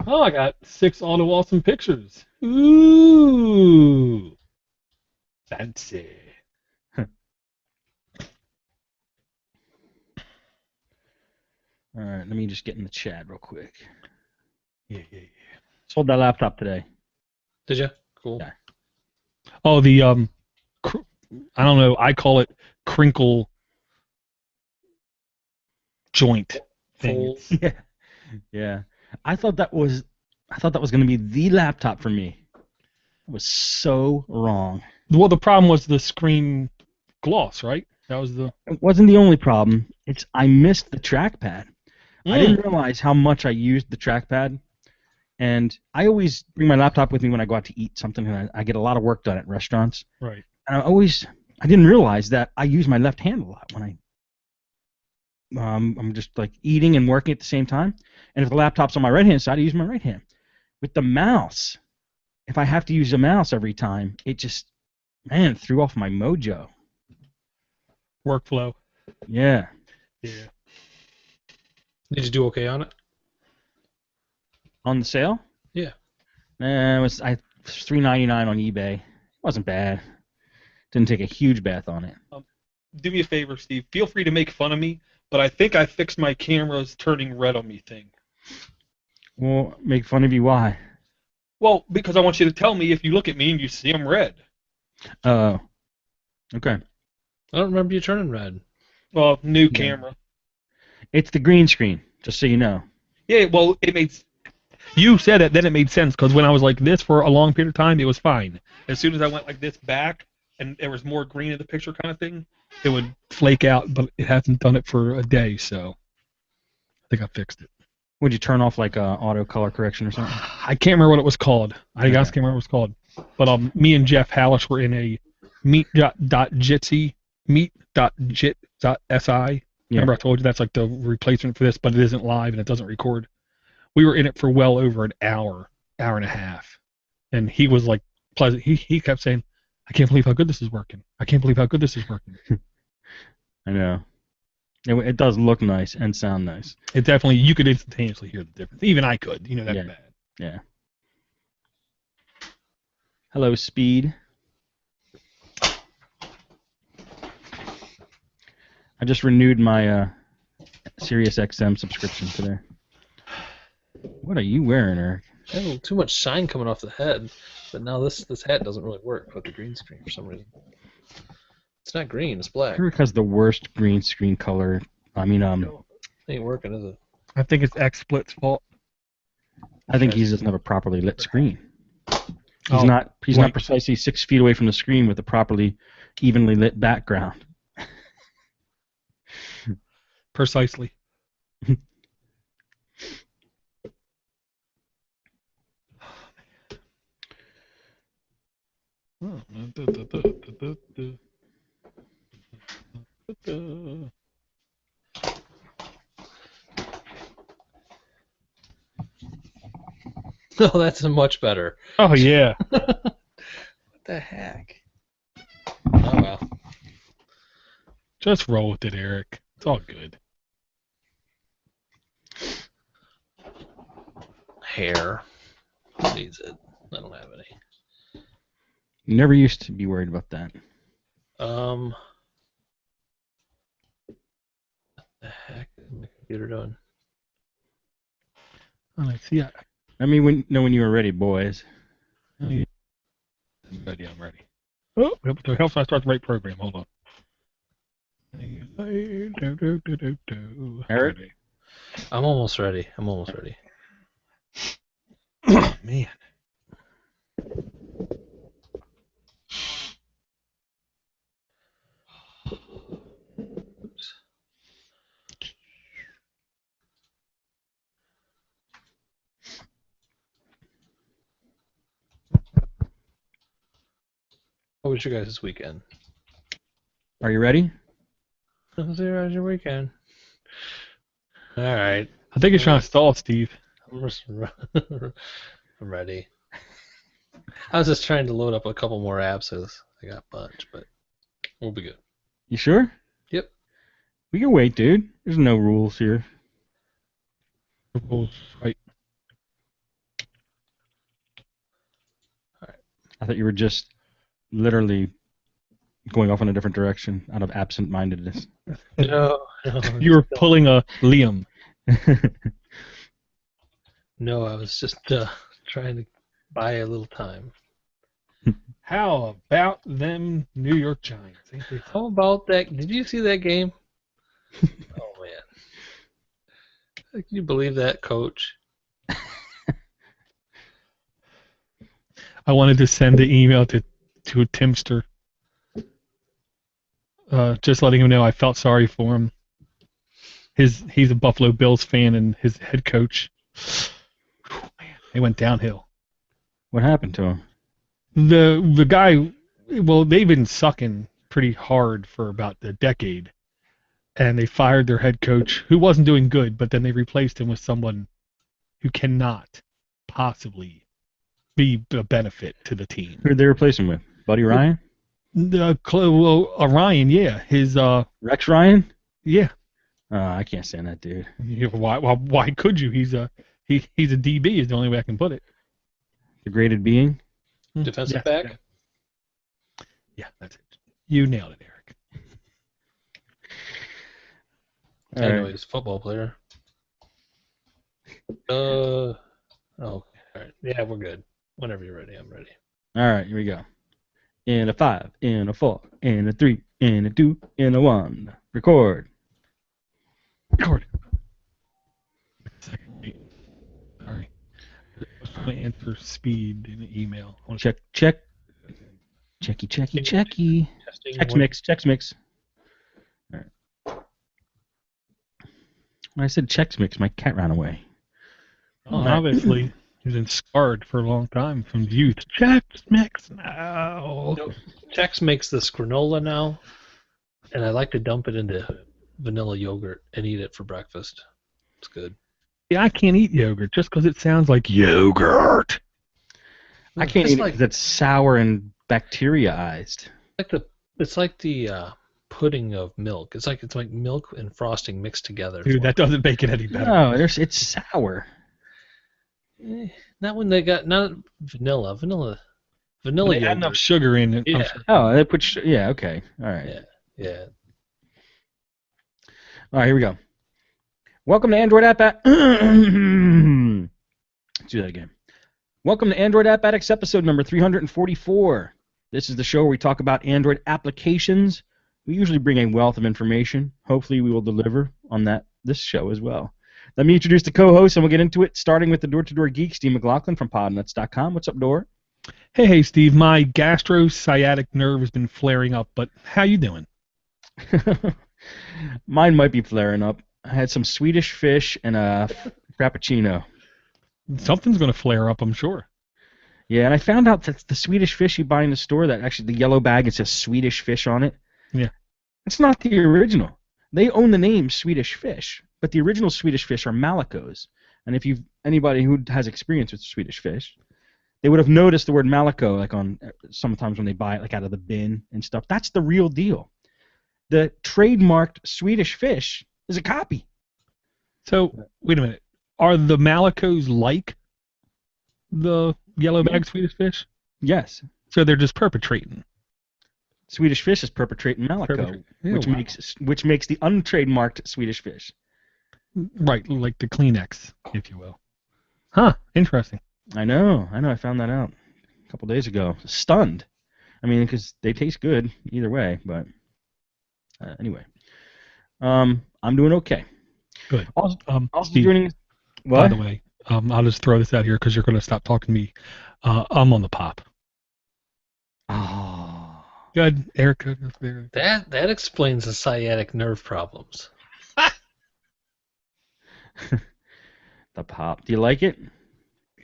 Oh, I got 6 auto awesome pictures. Ooh, fancy. All right, let me just get in the chat real quick. Yeah, yeah, yeah. Sold that laptop today. Did you? Cool. Yeah. Oh, I don't know. I call it crinkle joint thing. Fold. Yeah. Yeah. I thought that was going to be the laptop for me. I was so wrong. Well, the problem was the screen gloss, right? That was the. It wasn't the only problem. It's I missed the trackpad. I didn't Mm, realize how much I used the trackpad. And I always bring my laptop with me when I go out to eat something, and I get a lot of work done at restaurants. right. And I didn't realize that I use my left hand a lot when I'm just like eating and working at the same time. And if the laptop's on my right hand side, I use my right hand. With the mouse, if I have to use a mouse every time, it just, man, it threw off my mojo. Workflow. Yeah. Yeah. Did you do okay on it? On the sale? Yeah. It was $3.99 on eBay. It wasn't bad. Didn't take a huge bath on it. Do me a favor, Steve. Feel free to make fun of me, but I think I fixed my camera's turning red on me thing. Well, make fun of you. Why? Well, because I want you to tell me if you look at me and you see I'm red. Oh. Okay. I don't remember you turning red. Well, new Yeah. camera. It's the green screen, just so you know. Yeah, well, it made. You said it, then it made sense because when I was like this for a long period of time, it was fine. As soon as I went like this back and there was more green in the picture kind of thing, it would flake out, but it hasn't done it for a day, so I think I fixed it. Would you turn off like auto color correction or something? I can't remember what it was called. I guess can't remember what it was called. But me and Jeff Hallish were in a meet.jitsi, meet.jit.si. Yeah. Remember I told you that's like the replacement for this, but it isn't live and it doesn't record. We were in it for well over an hour and a half. And he was like pleasant. He kept saying, I can't believe how good this is working. I can't believe how good this is working. I know. It does look nice and sound nice. It definitely, you could instantaneously hear the difference. Even I could, that's Yeah. bad. Yeah. Hello, Speed. I just renewed my Sirius XM subscription today. What are you wearing, Eric? I had a little too much shine coming off the head, but now this hat doesn't really work with the green screen for some reason. It's not green, it's black. Eric has the worst green screen color. I mean, Ain't working, is it? I think it's XSplit's fault. I think he doesn't have a properly lit screen. He's Oh, not right. precisely 6 feet away from the screen with a properly evenly lit background. Precisely. Oh, that's much better. Oh, yeah. What the heck? Oh, well. Just roll with it, Eric. It's all good. Hair. Who needs it? I don't have any. You never used to be worried about that. What the heck is my computer doing? Oh, I see. Let me know when you were ready, boys. I'm ready. Oh, it helps I start the right program. Hold on. Eric? I'm almost ready. Oh, man. Oops. What was your guys' this weekend? Are you ready? How's your weekend? All right. I think he's trying to stall, Steve. I'm ready. I was just trying to load up a couple more apps as I got a bunch, but we'll be good. You sure? Yep. We can wait, dude. There's no rules here. Right. I thought you were just literally going off in a different direction out of absent-mindedness. No, You were pulling a Liam. no, I was just trying to buy a little time. How about them New York Giants? Ain't they How about that? Did you see that game? Oh man, can you believe that, Coach? I wanted to send an email to a Timster, just letting him know I felt sorry for him. He's a Buffalo Bills fan, and his head coach, man, they went downhill. What happened to him? The guy, well, they've been sucking pretty hard for about a decade, and they fired their head coach, who wasn't doing good, but then they replaced him with someone who cannot possibly be a benefit to the team. Who did they replace him with? Buddy Ryan? Ryan, yeah, his Rex Ryan? yeah. I can't stand that dude. Why could you? He's a DB is the only way I can put it. Degraded being? Defensive Yeah. back? Yeah, that's it. You nailed it, Eric. I know he's a football player. Oh, all right. Yeah, we're good. Whenever you're ready, I'm ready. All right, here we go. In a 5, in a 4, in a 3, in a 2, in a 1. Record. Record. Sorry. My answer speed in the email. Check. Checky. Testing Chex one. mix. All right. When I said Chex mix, my cat ran away. Oh, obviously, he's been scarred for a long time from youth. Chex mix now. No, Chex makes this granola now, and I like to dump it into vanilla yogurt and eat it for breakfast. It's good. Yeah, I can't eat yogurt just because it sounds like yogurt. I can't It's eat it like, 'cause it's sour and bacteriaized. it's like the pudding of milk. It's like milk and frosting mixed together. Dude, that doesn't make it any better. No, it's sour. Not when they got not vanilla They add yogurt. enough sugar in it. Yeah. Oh, they put yeah. Okay, all right. Yeah. All right, here we go. Welcome to Android App Let's do that again. Welcome to Android App Addicts episode number 344. This is the show where we talk about Android applications. We usually bring a wealth of information. Hopefully we will deliver on this show as well. Let me introduce the co-host and we'll get into it, starting with the door-to-door geek, Steve McLaughlin from podnuts.com. What's up, Door? Hey, Steve. My gastrosciatic nerve has been flaring up, but how you doing? Mine might be flaring up. I had some Swedish fish and a frappuccino. Something's going to flare up, I'm sure. Yeah, and I found out that the Swedish fish you buy in the store, that actually the yellow bag, it says Swedish fish on it. Yeah. It's not the original. They own the name Swedish fish, but the original Swedish fish are Malicos. And if anybody who has experience with Swedish fish, they would have noticed the word Malico like on sometimes when they buy it like out of the bin and stuff. That's the real deal. The trademarked Swedish fish is a copy. So, wait a minute. Are the Malicos like the yellow bag Swedish fish? Yes. So they're just perpetrating. Swedish fish is perpetrating Malico, which makes the untrademarked Swedish fish. Right, like the Kleenex, if you will. Huh, interesting. I know. I found that out a couple days ago. Stunned. I mean, because they taste good either way, but anyway. I'm doing okay. Good. Also Steve, joining. What? by the way, I'll just throw this out here because you're going to stop talking to me. I'm on the pop. Oh. Good, Eric. That explains the sciatic nerve problems. The pop. Do you like it?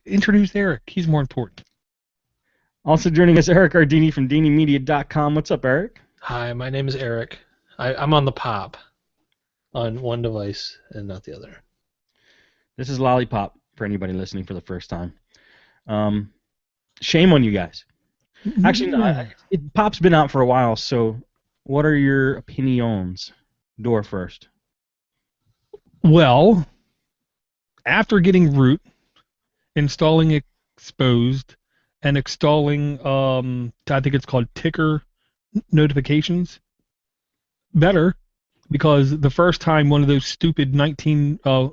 Introduce Eric. He's more important. Also joining us, Eric Ardini from DiniMedia.com. What's up, Eric? Hi, my name is Eric. I'm on the pop on one device and not the other. This is Lollipop for anybody listening for the first time. Shame on you guys. Actually, no, Pop's been out for a while, so what are your opinions? Door first. Well, after getting root, installing exposed, and installing, I think it's called ticker notifications. Better, because the first time one of those stupid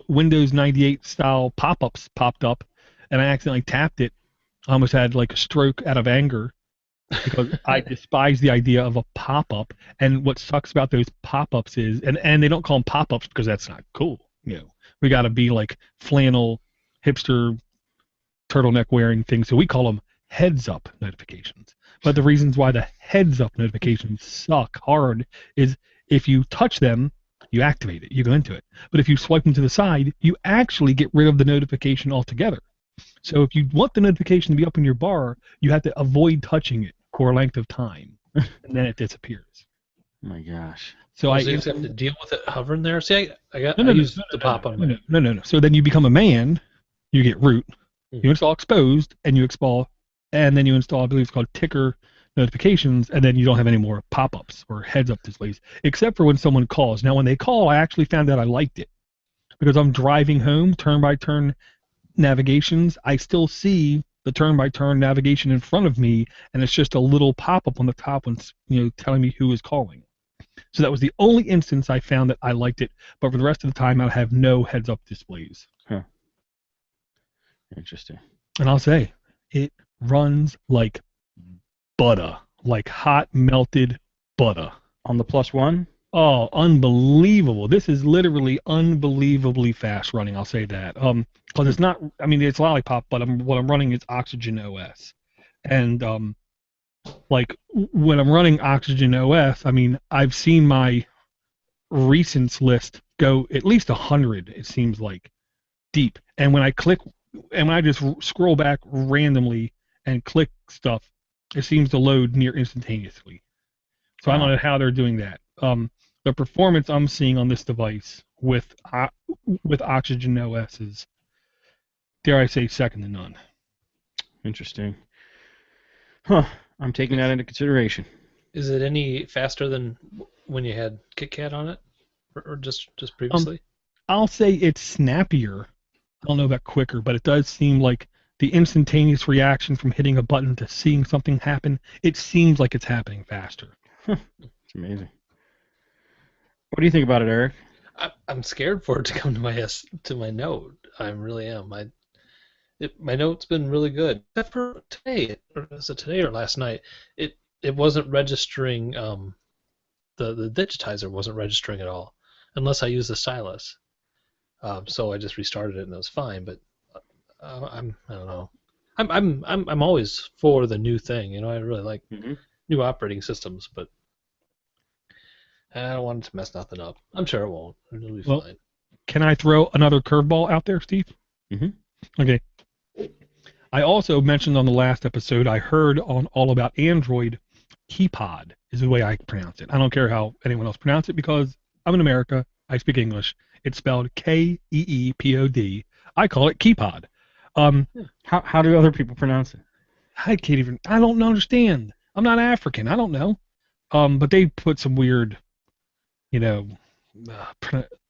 Windows 98 style pop-ups popped up, and I accidentally tapped it, I almost had like a stroke out of anger because I despise the idea of a pop-up. And what sucks about those pop-ups is, and they don't call them pop-ups because that's not cool. We got to be like flannel, hipster, turtleneck wearing things, so we call them heads-up notifications. But the reasons why the heads-up notifications suck hard is if you touch them, you activate it, you go into it. But if you swipe them to the side, you actually get rid of the notification altogether. So if you want the notification to be up in your bar, you have to avoid touching it for a length of time, and then it disappears. Oh my gosh. So you just have to deal with it hovering there. See, I use the pop on my... No. So then you become a man, you get root, you install exposed, and you install, and then you install, I believe it's called ticker notifications, and then you don't have any more pop-ups or heads-up displays, except for when someone calls. Now, when they call, I actually found out I liked it because I'm driving home, turn-by-turn navigations. I still see the turn-by-turn navigation in front of me, and it's just a little pop-up on the top when telling me who is calling. So that was the only instance I found that I liked it, but for the rest of the time, I have no heads-up displays. Huh. Interesting. And I'll say, it runs like butter, like hot melted butter. On the +1? Oh, unbelievable. This is literally unbelievably fast running, I'll say that. Because it's not, I mean, it's Lollipop, but what I'm running is Oxygen OS. And, like, when I'm running Oxygen OS, I mean, I've seen my recents list go at least 100, it seems like, deep. And when I just scroll back randomly and click stuff, it seems to load near instantaneously. So I don't know how they're doing that. The performance I'm seeing on this device with Oxygen OS is, dare I say, second to none. Interesting. Huh. I'm taking that into consideration. Is it any faster than when you had KitKat on it, or just previously? I'll say it's snappier. I don't know about quicker, but it does seem like the instantaneous reaction from hitting a button to seeing something happen, it seems like it's happening faster. It's amazing. What do you think about it, Eric? I'm scared for it to come to my Note. I really am. My Note's been really good, except for today. Or was it today or last night? It wasn't registering. The digitizer wasn't registering at all, unless I use the stylus. So I just restarted it and it was fine. But I don't know. I'm always for the new thing. I really like new operating systems, but I don't want it to mess nothing up. I'm sure it won't. It'll be fine. Can I throw another curveball out there, Steve? Mm-hmm. Okay. I also mentioned on the last episode, I heard on All About Android, Keypod is the way I pronounce it. I don't care how anyone else pronounce it because I'm in America. I speak English. It's spelled Keepod. I call it Keypod. How do other people pronounce it? I don't understand. I'm not African. I don't know. But they put some weird,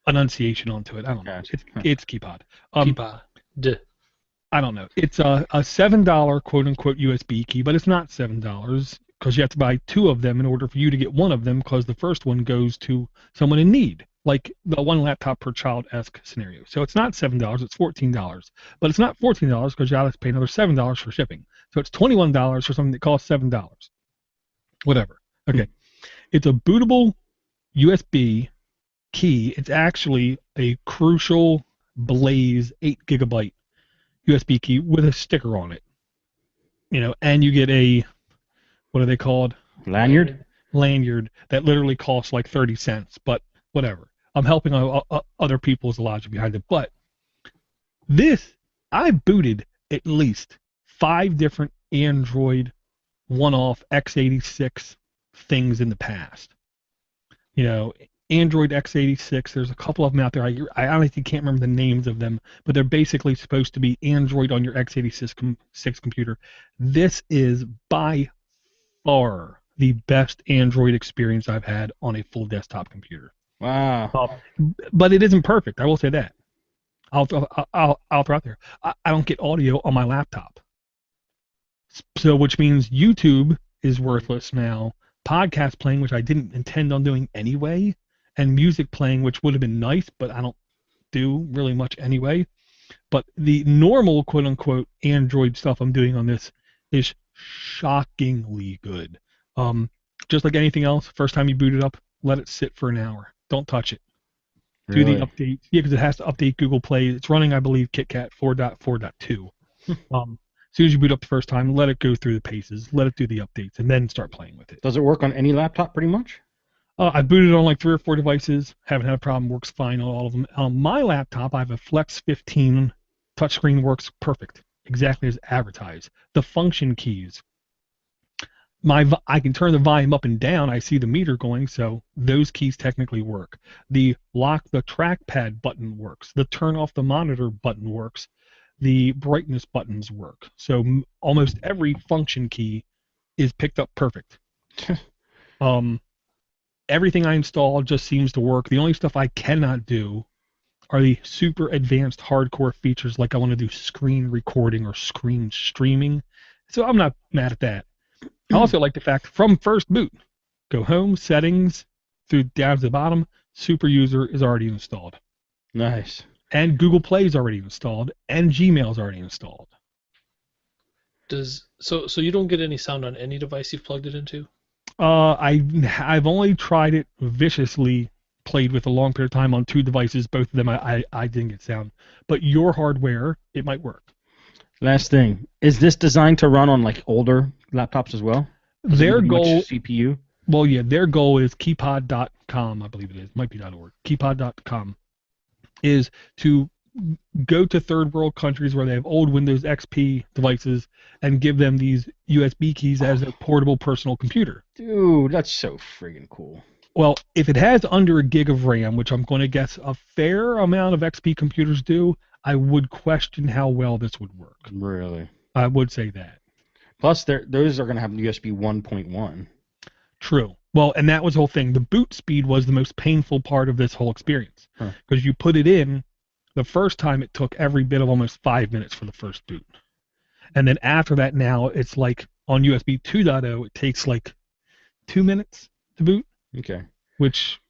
enunciation onto it. I don't know. Gotcha. It's Keypod. Keypod. I don't know. It's a $7 quote-unquote USB key, but it's not $7 because you have to buy 2 of them in order for you to get one of them because the first one goes to someone in need, like the one laptop per child-esque scenario. So it's not $7, it's $14. But it's not $14 because you have to pay another $7 for shipping. So it's $21 for something that costs $7. Whatever. Okay. It's a bootable USB key. It's actually a Crucial Blaze 8 gigabyte USB key with a sticker on it, and you get a, what are they called? Lanyard that literally costs like 30 cents, but whatever. I'm helping other people's logic behind it. But I booted at least 5 different Android one-off x86 things in the past. Android x86, there's a couple of them out there. I honestly can't remember the names of them, but they're basically supposed to be Android on your x86 computer. This is by far the best Android experience I've had on a full desktop computer. Wow. But it isn't perfect, I will say that. I'll throw out there. I don't get audio on my laptop. So which means YouTube is worthless now. Podcast playing, which I didn't intend on doing anyway, and music playing, which would have been nice, but I don't do really much anyway. But the normal quote unquote Android stuff I'm doing on this is shockingly good. Just like anything else, first time you boot it up, let it sit for an hour. Don't touch it. Do the Really? updates. Yeah, because it has to update Google Play. It's running, I believe, KitKat 4.4.2. As soon as you boot up the first time, let it go through the paces, let it do the updates, and then start playing with it. Does it work on any laptop pretty much? I booted on like 3 or 4 devices. Haven't had a problem. Works fine on all of them. On my laptop, I have a Flex 15. Touchscreen works perfect, exactly as advertised. The function keys. I can turn the volume up and down. I see the meter going, so those keys technically work. The lock the trackpad button works. The turn off the monitor button works. The brightness buttons work. So almost every function key is picked up perfect. Everything I installed just seems to work. The only stuff I cannot do are the super advanced hardcore features like I want to do screen recording or screen streaming. So I'm not mad at that. I also like the fact from first boot, go home, settings, through down to the bottom, super user is already installed. Nice. And Google Play is already installed, and Gmail is already installed. So you don't get any sound on any device you've plugged it into? I've only tried it viciously, played with a long period of time on 2 devices. Both of them I didn't get sound. But your hardware, it might work. Last thing, is this designed to run on like older laptops as well? Their goal, CPU. well, yeah, their goal is keypod.com, I believe it is, might be .org. Keypod.com is to go to third world countries where they have old Windows XP devices and give them these USB keys as a portable personal computer. Dude, that's so friggin' cool. Well, if it has under a gig of RAM, which I'm going to guess a fair amount of XP computers do, I would question how well this would work. Really? I would say that. Plus, those are going to have USB 1.1. True. Well, and that was the whole thing. The boot speed was the most painful part of this whole experience. Because you put it in, the first time it took every bit of almost 5 minutes for the first boot. And then after that now, it's like on USB 2.0, it takes like 2 minutes to boot. Okay. Which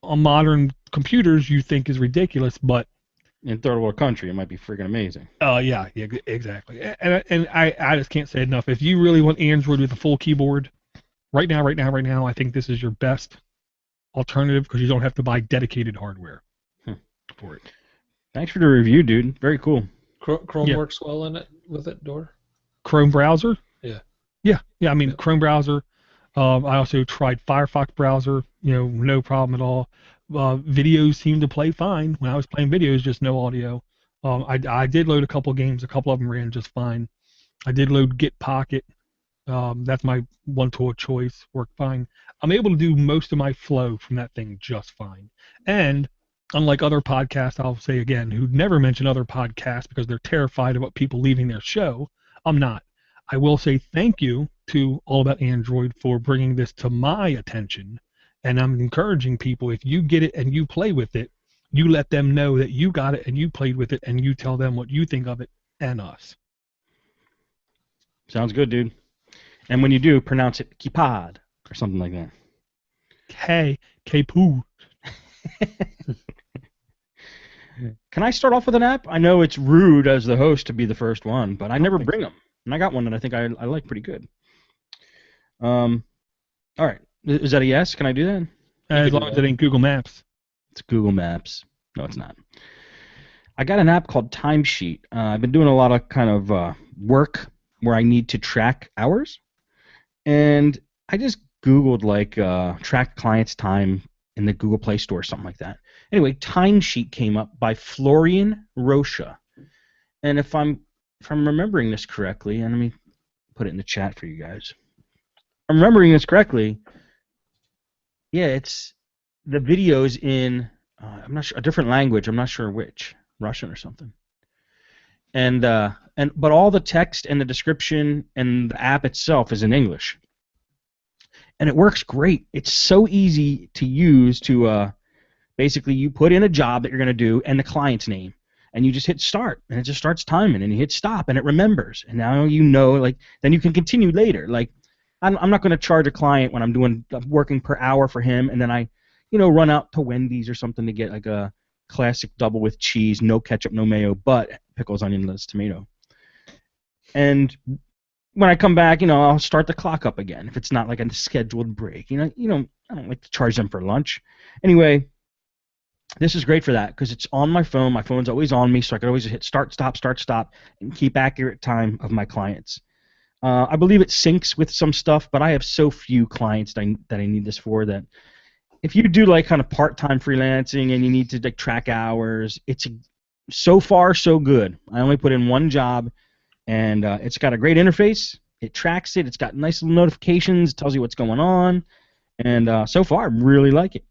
on modern computers you think is ridiculous, but in third world country, it might be freaking amazing. Yeah, exactly. And I just can't say enough. If you really want Android with a full keyboard, right now, I think this is your best alternative because you don't have to buy dedicated hardware for it. Thanks for the review, dude. Very cool. Chrome works well in it with it, Door? Chrome browser? Yeah. Yeah. I mean, Chrome browser. I also tried Firefox browser. No problem at all. Videos seemed to play fine. When I was playing videos, just no audio. I did load a couple games. A couple of them ran just fine. I did load Git Pocket. That's my one tool of choice. Worked fine. I'm able to do most of my flow from that thing just fine. And unlike other podcasts, I'll say again, who never mention other podcasts because they're terrified about people leaving their show, I'm not. I will say thank you to All About Android for bringing this to my attention. And I'm encouraging people, if you get it and you play with it, you let them know that you got it and you played with it and you tell them what you think of it and us. Sounds good, dude. And when you do, pronounce it keypod or something like that. K-poo. Can I start off with an app? I know it's rude as the host to be the first one, but I never bring them. And I got one that I think I like pretty good. All right. Is that a yes? Can I do that? As long as it ain't Google Maps. It's Google Maps. No, it's not. I got an app called Timesheet. I've been doing a lot of kind of work where I need to track hours. And I just Googled like track clients' time in the Google Play Store, something like that. Anyway, Timesheet came up by Florian Rocha. And if I'm remembering this correctly, and let me put it in the chat for you guys. If I'm remembering this correctly, yeah, it's the videos in I'm not sure, a different language. I'm not sure which, Russian or something. But all the text and the description and the app itself is in English. And it works great. It's so easy to use to basically you put in a job that you're going to do and the client's name. and you just hit start, and it just starts timing, and you hit stop, and it remembers, and now you know, like, then you can continue later. Like, I'm not going to charge a client when I'm working per hour for him, and then I, run out to Wendy's or something to get like a classic double with cheese, no ketchup, no mayo, but pickles, onion, lettuce, tomato. And when I come back, I'll start the clock up again if it's not like a scheduled break. I don't like to charge them for lunch. Anyway, this is great for that because it's on my phone. My phone's always on me, so I can always hit start, stop, and keep accurate time of my clients. I believe it syncs with some stuff, but I have so few clients that I need this for that if you do like kind of part-time freelancing and you need to like track hours, it's so far so good. I only put in one job, and it's got a great interface. It tracks it. It's got nice little notifications. It tells you what's going on, and so far I really like it.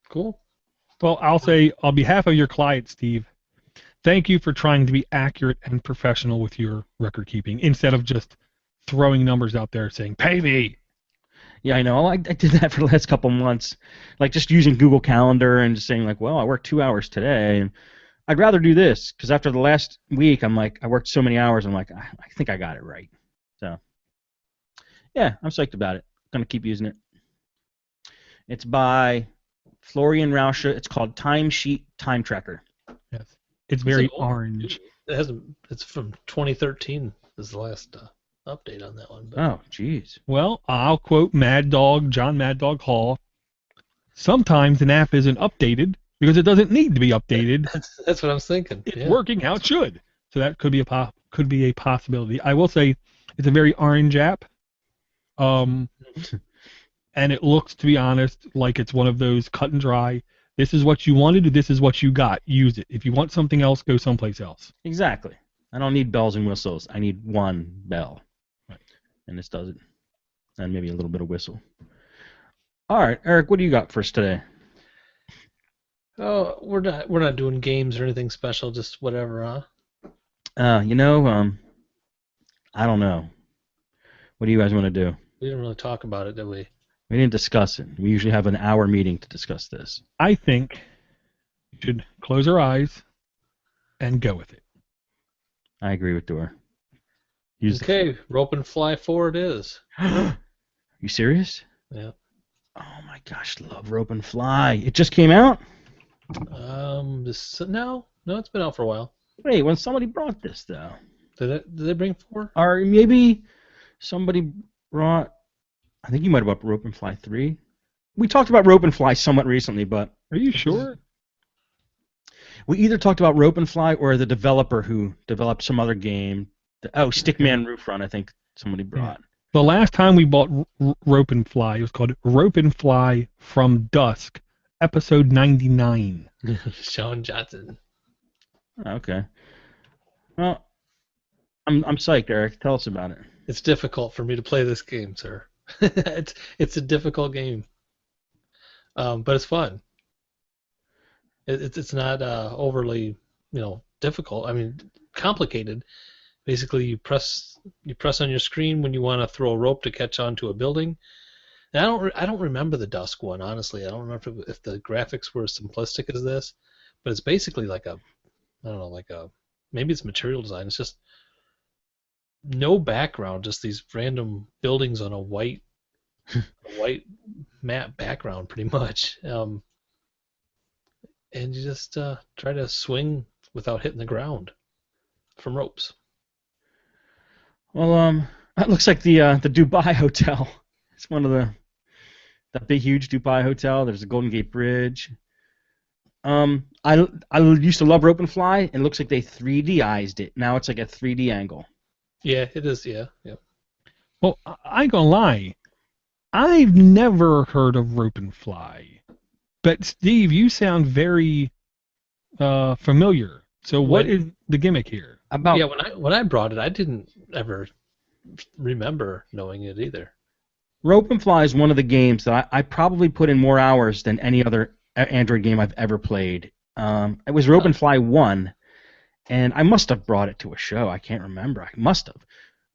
Cool. Well, I'll say on behalf of your client, Steve, thank you for trying to be accurate and professional with your record keeping instead of just throwing numbers out there saying, pay me. Yeah, I know. I did that for the last couple months, like just using Google Calendar and just saying like, well, I worked 2 hours today, and I'd rather do this because after the last week, I'm like, I worked so many hours, I'm like, I think I got it right. So, yeah, I'm psyched about it. Gonna keep using it. It's by Florian Rausche. It's called Timesheet Time Tracker. Yes, it's very orange. It's from 2013. Is the last update on that one. But. Oh, jeez. Well, I'll quote John Mad Dog Hall. Sometimes an app isn't updated because it doesn't need to be updated. That's what I was thinking. It's working how it should. So that could be a possibility. I will say it's a very orange app. And it looks, to be honest, like it's one of those cut and dry. This is what you wanted. This is what you got. Use it. If you want something else, go someplace else. Exactly. I don't need bells and whistles. I need one bell. Right. And this does it. And maybe a little bit of whistle. All right, Eric, what do you got for us today? Oh, we're not doing games or anything special, just whatever, huh? I don't know. What do you guys want to do? We didn't really talk about it, did we? We didn't discuss it. We usually have an hour meeting to discuss this. I think we should close our eyes and go with it. I agree with Dora. Okay, rope and fly 4 it is. You serious? Yeah. Oh my gosh, love Rope and Fly. It just came out? No, it's been out for a while. Wait, when somebody brought this though. Did they bring 4? Or maybe somebody brought, I think you might have brought Rope and Fly 3. We talked about Rope and Fly somewhat recently, but are you sure? We either talked about Rope and Fly or the developer who developed some other game. Stickman Roof Run, I think somebody brought. Yeah. The last time we bought Rope and Fly, it was called Rope and Fly from Dusk, episode 99. Sean Johnson. Okay. Well, I'm psyched, Eric. Tell us about it. It's difficult for me to play this game, sir. it's a difficult game, but it's fun. It's not overly difficult. I mean, complicated. Basically, you press on your screen when you want to throw a rope to catch onto a building. And I don't remember the Dusk one, honestly. I don't remember if the graphics were as simplistic as this, but it's basically like maybe it's material design. It's just no background, just these random buildings on a white map background, pretty much. And you just try to swing without hitting the ground from ropes. Well, that looks like the Dubai Hotel. It's one of that big, huge Dubai Hotel. There's the Golden Gate Bridge. I used to love Rope and Fly. It looks like they 3D'ized it. Now it's like a 3D angle. Yeah, it is. Yeah. Well, I ain't gonna lie. I've never heard of Rope and Fly. But Steve, you sound very familiar. So what is the gimmick here? When I brought it, I didn't ever remember knowing it either. Rope and Fly is one of the games that I probably put in more hours than any other Android game I've ever played. It was Rope and Fly 1, and I must have brought it to a show. I can't remember. I must have.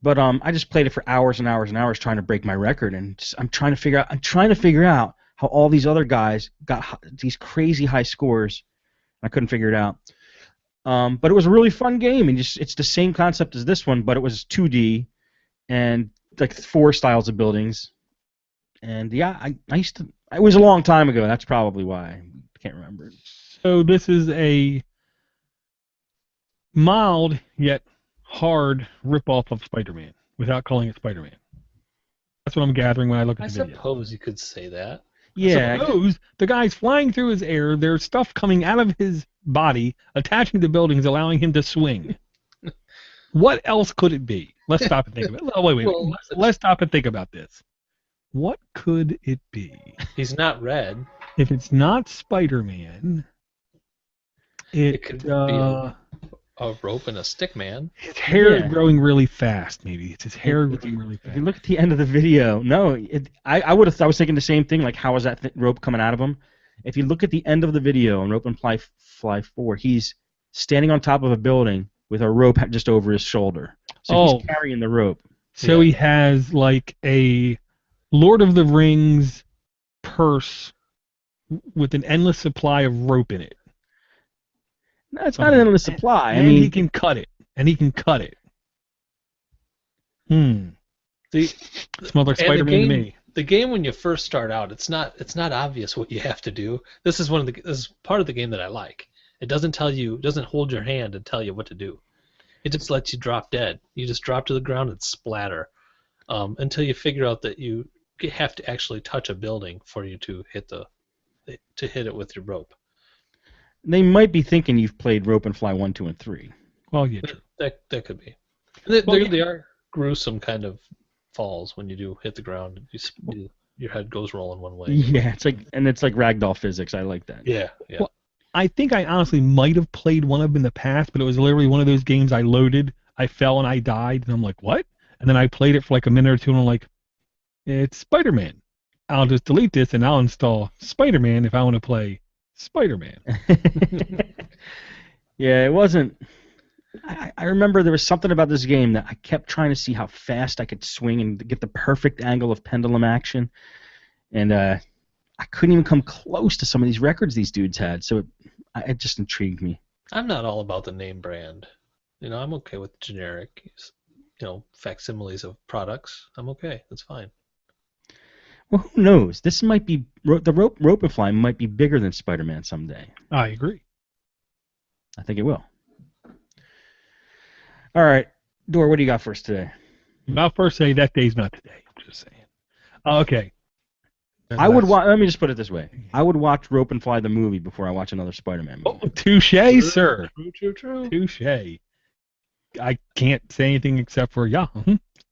But I just played it for hours and hours and hours trying to break my record, and I'm trying to figure out how all these other guys got these crazy high scores. I couldn't figure it out. But it was a really fun game, and it's the same concept as this one, but it was 2D and like 4 styles of buildings. And yeah, I used to. It was a long time ago. That's probably why I can't remember. So this is a mild yet hard ripoff of Spider-Man without calling it Spider-Man. That's what I'm gathering when I look at I the video. suppose you could say that. Yeah. Suppose the guy's flying through his air. There's stuff coming out of his body, attaching to buildings, allowing him to swing. What else could it be? Let's stop and think about it. Oh, wait. Well, Let's stop and think about this. What could it be? He's not red. If it's not Spider-Man, It could be a rope and a stick man. his hair Yeah. is growing really fast. Maybe it's his hair growing really If fast. you look at the end of the video, no, I was thinking the same thing. Like, how was that rope coming out of him? If you look at the end of the video on Rope and Fly 4, he's standing on top of a building with a rope just over his shoulder. So he's carrying the rope. So he has like a Lord of the Rings purse with an endless supply of rope in it. No, it's not an endless supply. And he can cut it. The Smells like Spider-Man to me. The game, when you first start out, it's not obvious what you have to do. This is part of the game that I like. It doesn't hold your hand and tell you what to do. It just lets you drop dead. You just drop to the ground and splatter until you figure out that you have to actually touch a building for you to hit it with your rope. They might be thinking you've played Rope and Fly 1, 2, and 3. Well, yeah, true. That could be. Well, They are gruesome kind of falls when you do hit the ground. Your head goes rolling one way. Yeah, it's like ragdoll physics. I like that. Yeah. Well, I think I honestly might have played one of them in the past, but it was literally one of those games I loaded, I fell and I died, and I'm like, what? And then I played it for like a minute or two, and I'm like, it's Spider-Man. I'll just delete this and I'll install Spider-Man if I want to play Spider-Man. Yeah, it wasn't. I remember there was something about this game that I kept trying to see how fast I could swing and get the perfect angle of pendulum action, and I couldn't even come close to some of these records these dudes had. So it just intrigued me. I'm not all about the name brand. I'm okay with generic, facsimiles of products. I'm okay. That's fine. Well, who knows? This might be the Rope and Fly might be bigger than Spider-Man someday. I agree. I think it will. All right, Dor, what do you got for us today? I'll first say that day's not today. I'm just saying. Okay. Let me just put it this way. I would watch Rope and Fly the movie before I watch another Spider-Man movie. Oh, touche, sir. True. Touche. I can't say anything except for yeah.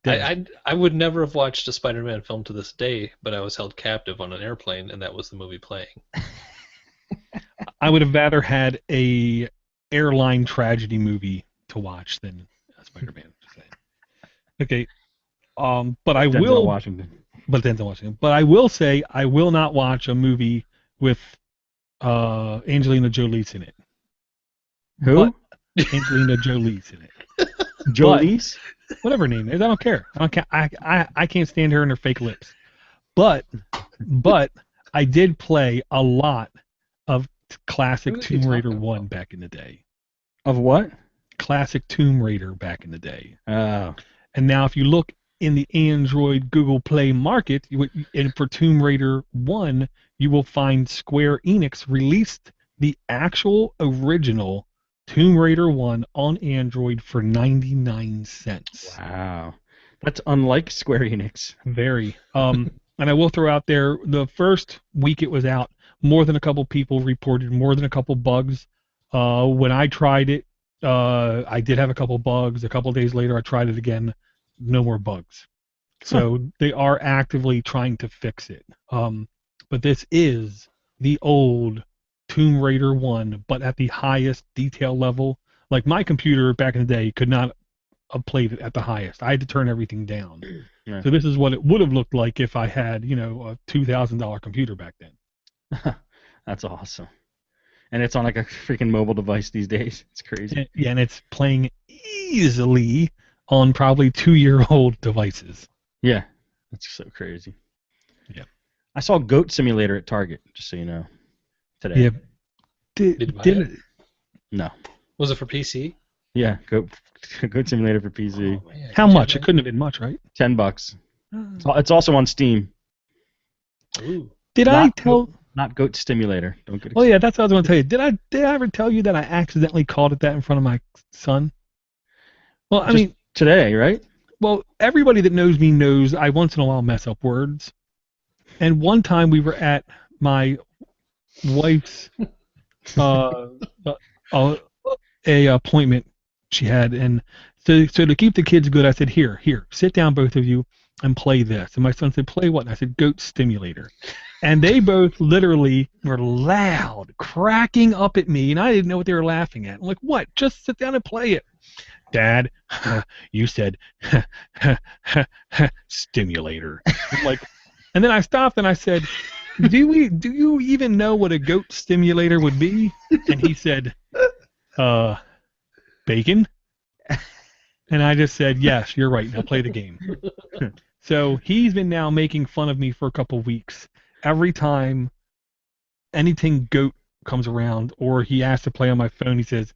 I would never have watched a Spider-Man film to this day, but I was held captive on an airplane, and that was the movie playing. I would have rather had a airline tragedy movie to watch than a Spider-Man. Just saying. Okay. But I Denzel will. Washington. But Denzel Washington. But I will say I will not watch a movie with Angelina Jolie's in it. Who? Angelina Jolie's in it. Jolie's? Whatever her name is, I don't care. I can't stand her and her fake lips. But I did play a lot of classic Tomb Raider 1 back in the day. Of what? Classic Tomb Raider back in the day. Oh. And now if you look in the Android Google Play market, and for Tomb Raider 1, you will find Square Enix released the actual original Tomb Raider 1 on Android for 99 cents. Wow. That's unlike Square Enix. Very. And I will throw out there, the first week it was out, more than a couple people reported more than a couple bugs. When I tried it, I did have a couple bugs. A couple days later, I tried it again. No more bugs. So they are actively trying to fix it. But this is the old Tomb Raider 1, but at the highest detail level. Like my computer back in the day could not have played it at the highest. I had to turn everything down. Yeah. So this is what it would have looked like if I had, a $2,000 computer back then. That's awesome. And it's on like a freaking mobile device these days. It's crazy. And it's playing easily on probably 2-year-old devices. Yeah. That's so crazy. Yeah. I saw Goat Simulator at Target, just so you know, today. Yeah. Did you buy Did it? No. Was it for PC? Yeah, Goat Simulator for PC. Oh, man. How much? It couldn't have been much, right? $10. It's also on Steam. Ooh. Did I tell? Not Goat Stimulator. Don't get. Oh yeah, that's what I was going to tell you. Did I ever tell you that I accidentally called it that in front of my son? Well, I mean, today, right? well, everybody that knows me knows I once in a while mess up words. And one time we were at my wife's a appointment she had, and so to keep the kids good, I said, here, sit down, both of you, and play this. And my son said, play what? And I said, Goat Stimulator. And they both literally were loud, cracking up at me, and I didn't know what they were laughing at. I'm like, what? Just sit down and play it. Dad, you said stimulator. I'm like, and then I stopped and I said, do you even know what a goat stimulator would be? And he said, bacon? And I just said, yes, you're right. Now play the game. So he's been now making fun of me for a couple weeks. Every time anything goat comes around or he asks to play on my phone, he says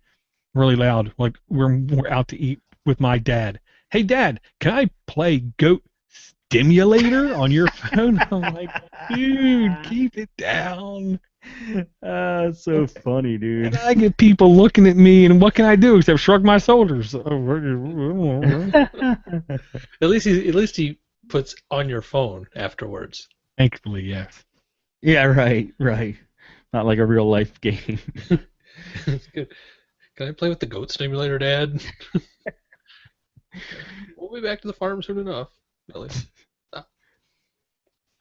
really loud, like we're out to eat with my dad. Hey, Dad, can I play Goat Stimulator on your phone? I'm like, dude, keep it down. It's so funny, dude. And I get people looking at me, and what can I do except shrug my shoulders? At least he puts on your phone afterwards. Thankfully, yes. Yeah, right. Not like a real life game. Good. Can I play with the Goat Stimulator, Dad? We'll be back to the farm soon enough. Really.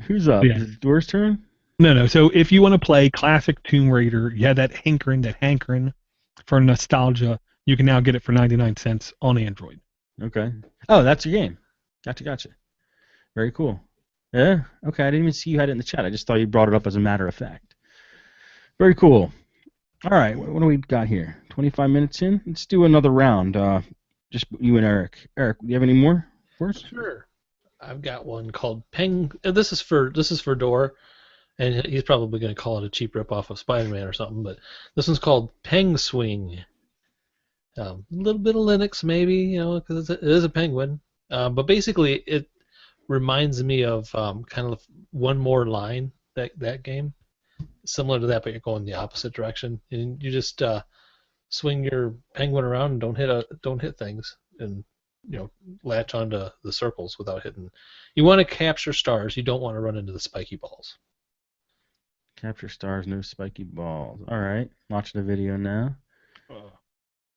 Who's up? Yeah. Is it Door's turn? No. So if you want to play classic Tomb Raider, you had that hankering for nostalgia, you can now get it for 99 cents on Android. Okay. Oh, that's your game. Gotcha. Very cool. Yeah? Okay, I didn't even see you had it in the chat. I just thought you brought it up as a matter of fact. Very cool. All right, what do we got here? 25 minutes in? Let's do another round. Just you and Eric. Eric, do you have any more for us? Sure. I've got one called Peng. This is for Door, and he's probably going to call it a cheap ripoff of Spider-Man or something. But this one's called Peng Swing. A little bit of Linux, maybe, because it is a penguin. But basically, it reminds me of kind of One More Line, that game. Similar to that, but you're going the opposite direction, and you just swing your penguin around and don't hit things, and latch onto the circles without hitting. You want to capture stars. You don't want to run into the spiky balls. Capture stars, no spiky balls. All right, watching the video now.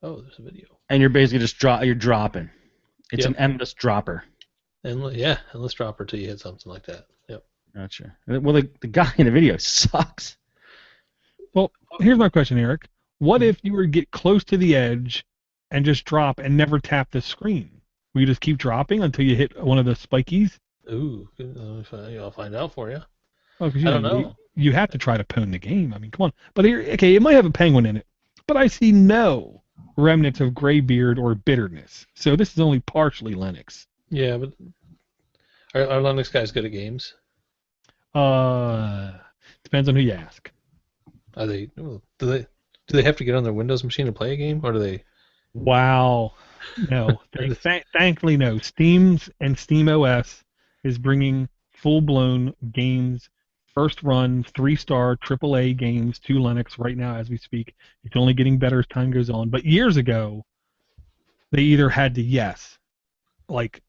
Oh, there's a video. And you're basically just you're dropping. It's Yep. an endless dropper. Endless dropper till you hit something like that. Yep. Gotcha. Well, the guy in the video sucks. Well, here's my question, Eric. What if you were to get close to the edge and just drop and never tap the screen? Will you just keep dropping until you hit one of the spikies? Ooh, I'll find out for you. Oh, 'cause I don't know. You have to try to pwn the game. I mean, come on. But here, okay, it might have a penguin in it, but I see no remnants of graybeard or bitterness. So this is only partially Linux. Yeah, but are Linux guys good at games? Depends on who you ask. Are they? Do they have to get on their Windows machine to play a game, or do they? Wow. No. Thankfully, no. Steam's and SteamOS is bringing full-blown games, first-run, 3-star AAA games to Linux right now as we speak. It's only getting better as time goes on. But years ago, they either had to, like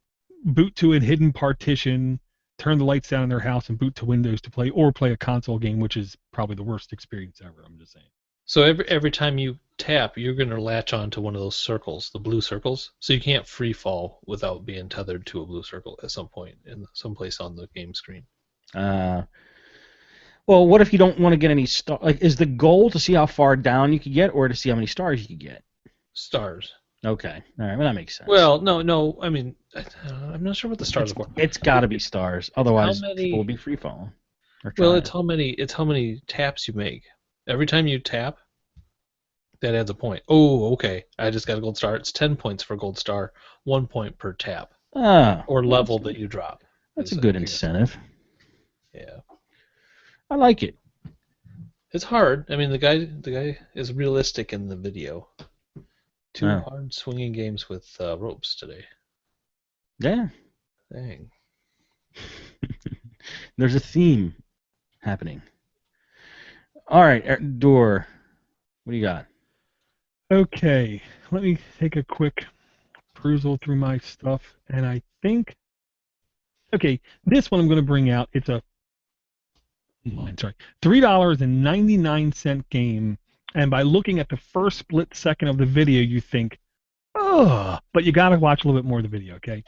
boot to a hidden partition, turn the lights down in their house, and boot to Windows to play, or play a console game, which is probably the worst experience ever. I'm just saying. So every time you tap, you're going to latch onto one of those circles, the blue circles. So you can't free fall without being tethered to a blue circle at some point in some place on the game screen. Well, what if you don't want to get any star? Like, is the goal to see how far down you can get, or to see how many stars you can get? Stars. Okay, all right, well that makes sense. Well, no. I mean, I'm not sure what the stars are. It's got to be stars, otherwise How many- people will be free falling. Well, it's how many taps you make. Every time you tap, that adds a point. Oh, okay. I just got a gold star. It's 10 points for gold star, 1 point per tap or level that you drop. That's a good incentive. Yeah. I like it. It's hard. I mean, the guy is realistic in the video. Two Oh. hard swinging games with ropes today. Yeah. Dang. There's a theme happening. All right, Door. What do you got? Okay, let me take a quick perusal through my stuff, and I think, okay, this one I'm going to bring out. It's a $3.99 game, and by looking at the first split second of the video, you think, oh, but you got to watch a little bit more of the video, okay?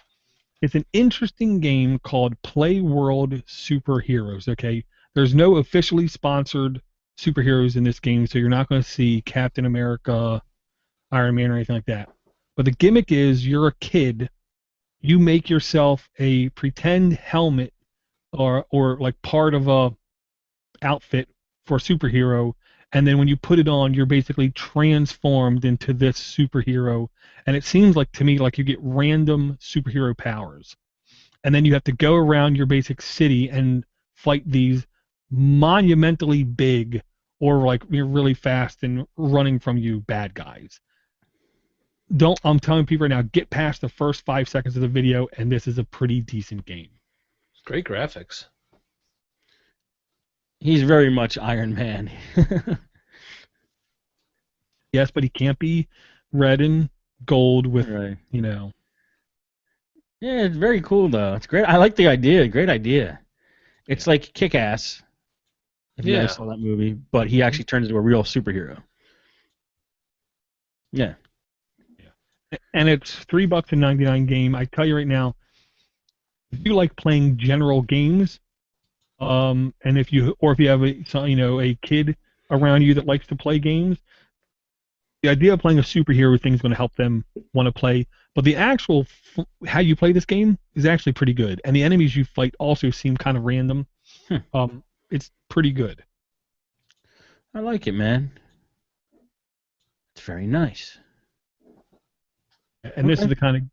It's an interesting game called Play World Superheroes, okay? There's no officially sponsored superheroes in this game, so you're not going to see Captain America, Iron Man, or anything like that. But the gimmick is you're a kid, you make yourself a pretend helmet or like part of a outfit for a superhero, and then when you put it on, you're basically transformed into this superhero, and it seems like to me like you get random superhero powers, and then you have to go around your basic city and fight these monumentally big or like really fast and running from you bad guys. I'm telling people right now, get past the first 5 seconds of the video, and this is a pretty decent game. Great graphics. He's very much Iron Man. Yes, but he can't be red and gold with, Right. you know. Yeah, it's very cool though. It's great. I like the idea. Great idea. It's like Kick-Ass. If you Yeah. guys saw that movie, but he actually turns into a real superhero. Yeah. And it's $3.99 game. I tell you right now, if you like playing general games, and if you have a kid around you that likes to play games, the idea of playing a superhero thing is going to help them want to play. But the actual how you play this game is actually pretty good, and the enemies you fight also seem kind of random. It's pretty good. I like it, man. It's very nice. And this is the kind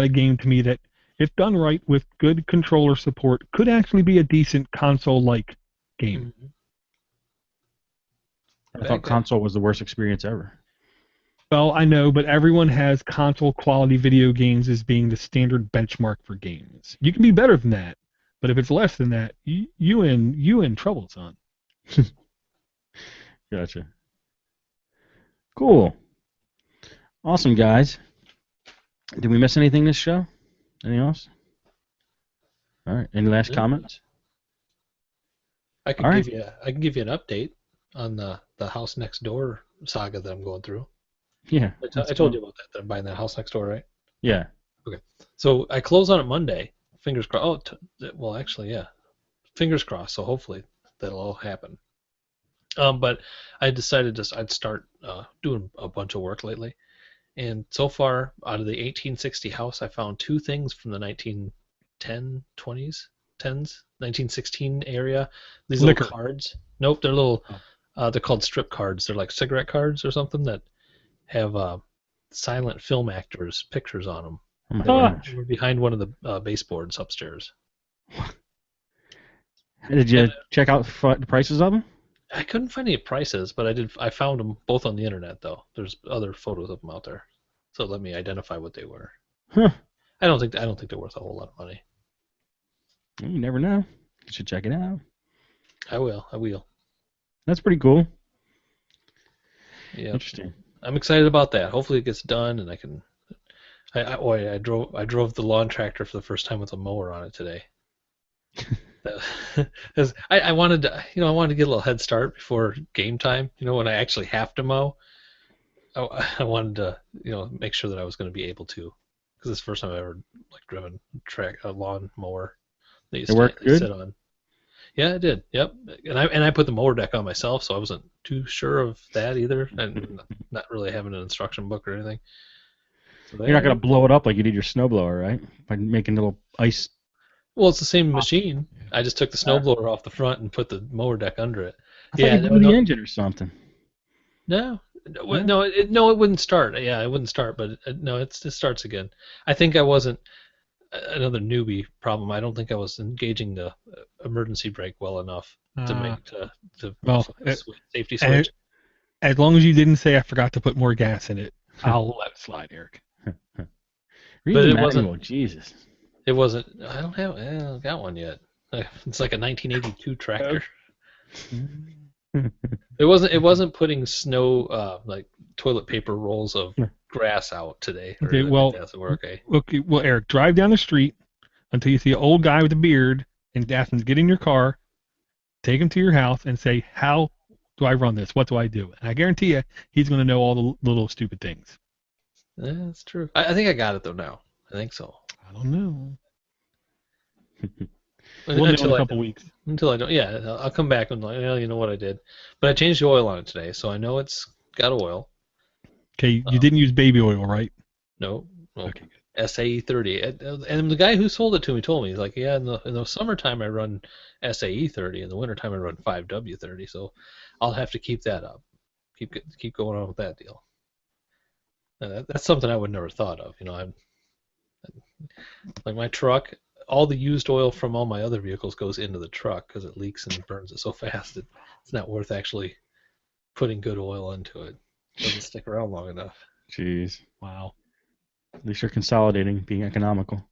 of game to me that, if done right with good controller support, could actually be a decent console-like game. I thought console was the worst experience ever. Well, I know, but everyone has console-quality video games as being the standard benchmark for games. You can be better than that, but if it's less than that, you in trouble, son. Gotcha. Cool. Awesome, guys. Did we miss anything this show? Anything else? All right. Any last comments? I can give you an update on the house next door saga that I'm going through. Yeah. I told you about that I'm buying that house next door, right? Yeah. Okay. So I close on it Monday. Fingers crossed. Well, actually, yeah. Fingers crossed. So hopefully that'll all happen. But I decided I'd start doing a bunch of work lately. And so far, out of the 1860 house, I found two things from the 1916 area. These Liquor. little cards. Nope, they're little. They're called strip cards. They're like cigarette cards or something that have silent film actors' pictures on them. Oh my They were gosh. behind one of the baseboards upstairs. Did you check out the prices of them? I couldn't find any prices, but I found them both on the internet though. There's other photos of them out there, so let me identify what they were. Huh. I don't think they're worth a whole lot of money. Well, you never know. You should check it out. I will. That's pretty cool. Yeah. Interesting. I'm excited about that. Hopefully it gets done, and I can. I drove the lawn tractor for the first time with a mower on it today. I wanted to get a little head start before game time. When I actually have to mow, I wanted to make sure that I was going to be able to, because it's the first time I've ever driven a lawn mower. That It worked good? sit on. Yeah, it did. Yep. And I put the mower deck on myself, so I wasn't too sure of that either, and not really having an instruction book or anything. So You're not going to blow it up like you did your snowblower, right? By making little ice. Well, it's the same machine. I just took the snowblower off the front and put the mower deck under it. I thought you blew the engine or something. No, it wouldn't start. Yeah, it wouldn't start, but it starts again. I think I wasn't another newbie problem. I don't think I was engaging the emergency brake well enough. Well, safety switch. as long as you didn't say I forgot to put more gas in it, I'll let it slide, Eric. Read But the it manual, wasn't- Jesus. It wasn't. I don't got one yet. It's like a 1982 tractor. It wasn't putting snow like toilet paper rolls of grass out today. Okay, well, okay, well, Eric, drive down the street until you see an old guy with a beard and ask him to get in your car, take him to your house, and say, "How do I run this? What do I do?" And I guarantee you, he's going to know all the little stupid things. Yeah, that's true. I think I got it though now. I think so. I don't know. Until We'll know in a I couple don't. weeks. Until I don't. Yeah, I'll come back and like, you know what I did. But I changed the oil on it today, so I know it's got oil. Okay, you didn't use baby oil, right? No. Okay, good. SAE 30, and the guy who sold it to me told me, he's like, yeah, in the summertime I run SAE 30, in the wintertime I run 5W 30, so I'll have to keep that up, keep going on with that deal. That's something I would never thought of, you know. I'm like my truck, all the used oil from all my other vehicles goes into the truck because it leaks and burns it so fast. It's not worth actually putting good oil into it. It doesn't stick around long enough. Jeez. Wow. At least you're consolidating, being economical.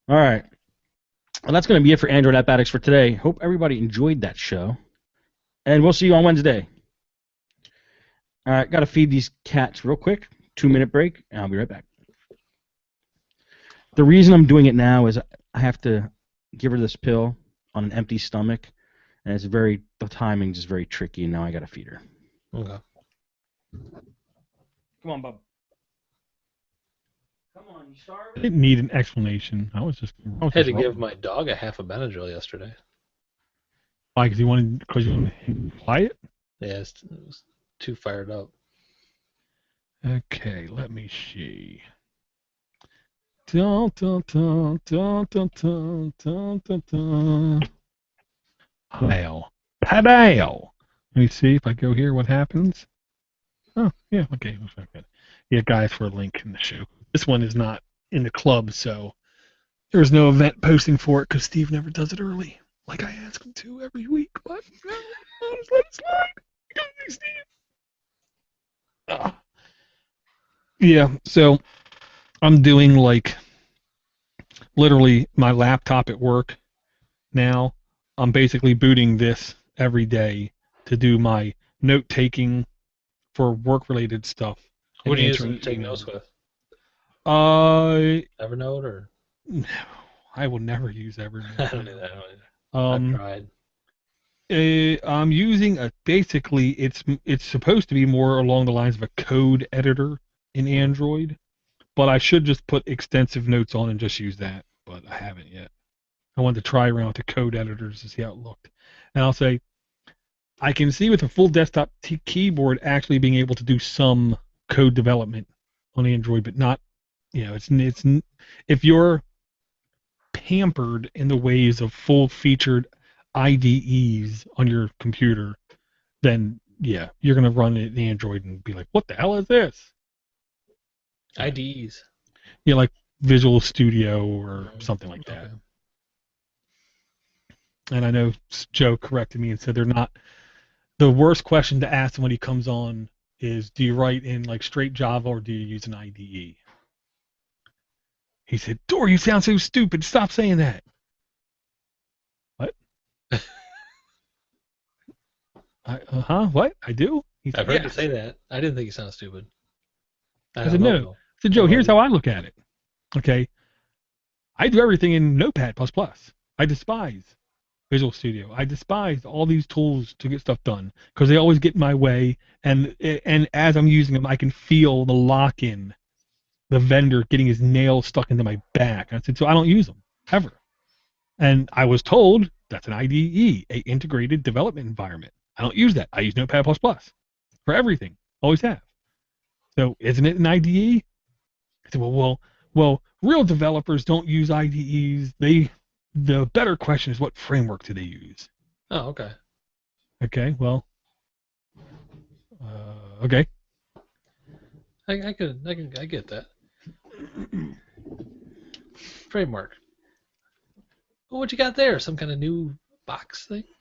All right. Well, that's going to be it for Android App Addicts for today. Hope everybody enjoyed that show. And we'll see you on Wednesday. All right. Got to feed these cats real quick. 2-minute break, and I'll be right back. The reason I'm doing it now is I have to give her this pill on an empty stomach, and the timing's just very tricky, and now I got to feed her. Okay. Come on, bub. Come on, you starving? I didn't need an explanation. I was just Had to give my dog a half a Benadryl yesterday. Why? Because you wanted to quiet? Yeah, it was too fired up. Okay, let me see. Dun, dun, dun, dun, dun, dun, dun, dun, dun. Pow. Pow. Let me see if I go here, what happens? Oh, yeah, okay. Looks not good. Yeah, guys, for a link in the show. This one is not in the club, so there's no event posting for it because Steve never does it early, like I ask him to every week. But no, I'll just let it slide. Go, Steve. Yeah, so I'm doing like literally my laptop at work now. I'm basically booting this every day to do my note taking for work related stuff. What do you use to take notes with? Evernote or? No, I will never use Evernote. I don't do that. I've tried. I'm using basically it's supposed to be more along the lines of a code editor in Android, but I should just put extensive notes on and just use that, but I haven't yet. I wanted to try around with the code editors to see how it looked. And I'll say I can see with a full desktop keyboard actually being able to do some code development on Android, but not, it's if you're pampered in the ways of full-featured IDEs on your computer, then yeah, you're gonna run it in Android and be like, "What the hell is this?" IDEs. Yeah, like Visual Studio or something like that. Okay. And I know Joe corrected me and said they're not. The worst question to ask him when he comes on is, "Do you write in like straight Java or do you use an IDE?" He said, "Dor, you sound so stupid. Stop saying that." What? What? I do? He said, I've heard you yes. say that. I didn't think you sounded stupid. I said, no. I said, Joe, here's how I look at it. Okay. I do everything in Notepad++. I despise Visual Studio. I despise all these tools to get stuff done because they always get in my way. And as I'm using them, I can feel the lock-in, the vendor getting his nails stuck into my back. And I said, so I don't use them ever. And I was told that's an IDE, a integrated development environment. I don't use that. I use Notepad++ for everything. Always have. So isn't it an IDE? I said, well, real developers don't use IDEs. The better question is, what framework do they use? Oh, okay. Okay, well, okay. I get that. Framework. Well, what you got there? Some kind of new box thing?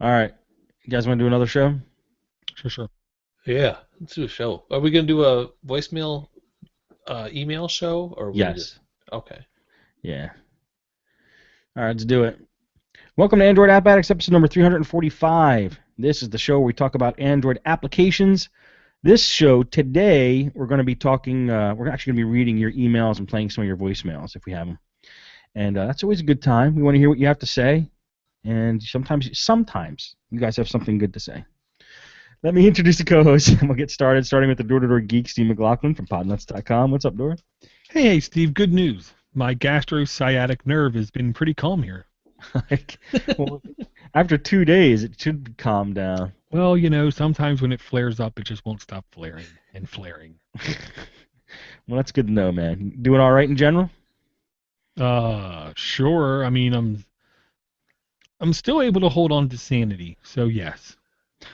All right. You guys want to do another show? Sure. Yeah, let's do a show. Are we gonna do a voicemail, email show, or we Yes. just okay? Yeah. All right, let's do it. Welcome to Android App Addicts, episode number 345. This is the show where we talk about Android applications. This show today, we're going to be talking. We're actually going to be reading your emails and playing some of your voicemails if we have them, and that's always a good time. We want to hear what you have to say, and sometimes you guys have something good to say. Let me introduce the co-host, and we'll get started. Starting with the door-to-door geek, Steve McLaughlin from Podnuts.com. What's up, Dora? Hey, Steve. Good news. My gastrosciatic nerve has been pretty calm here. Well, after 2 days, it should calm down. Well, sometimes when it flares up, it just won't stop flaring and flaring. Well, that's good to know, man. Doing all right in general? Sure. I mean, I'm still able to hold on to sanity, so yes.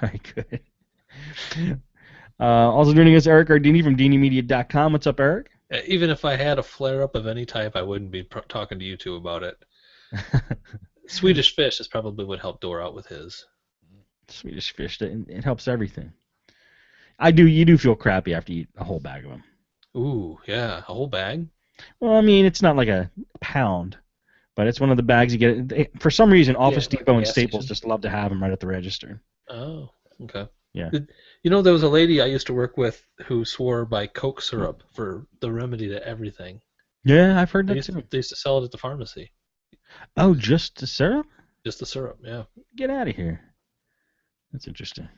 All right, good. Also joining us, Eric Ardini from DiniMedia.com. What's up, Eric? Even if I had a flare-up of any type, I wouldn't be talking to you two about it. Swedish Fish is probably what helped Dora out with his. Swedish Fish, it helps everything. You do feel crappy after you eat a whole bag of them. Ooh, yeah, a whole bag? Well, I mean, it's not like a pound, but it's one of the bags you get. For some reason, Office Depot and Staples just love to have them right at the register. Oh, okay. Yeah. There was a lady I used to work with who swore by Coke syrup for the remedy to everything. Yeah, I've heard that too. They used to sell it at the pharmacy. Oh, just the syrup? Just the syrup, yeah. Get out of here. That's interesting.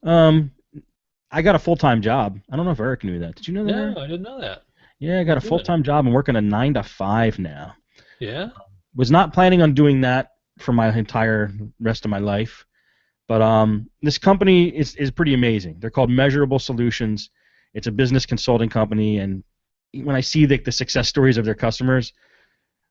I got a full-time job. I don't know if Eric knew that. Did you know that? No, I didn't know that. Yeah, I got a full-time job. I'm working a 9 to 5 now. Yeah? Was not planning on doing that for my entire rest of my life. But this company is pretty amazing. They're called Measurable Solutions. It's a business consulting company, and when I see the success stories of their customers,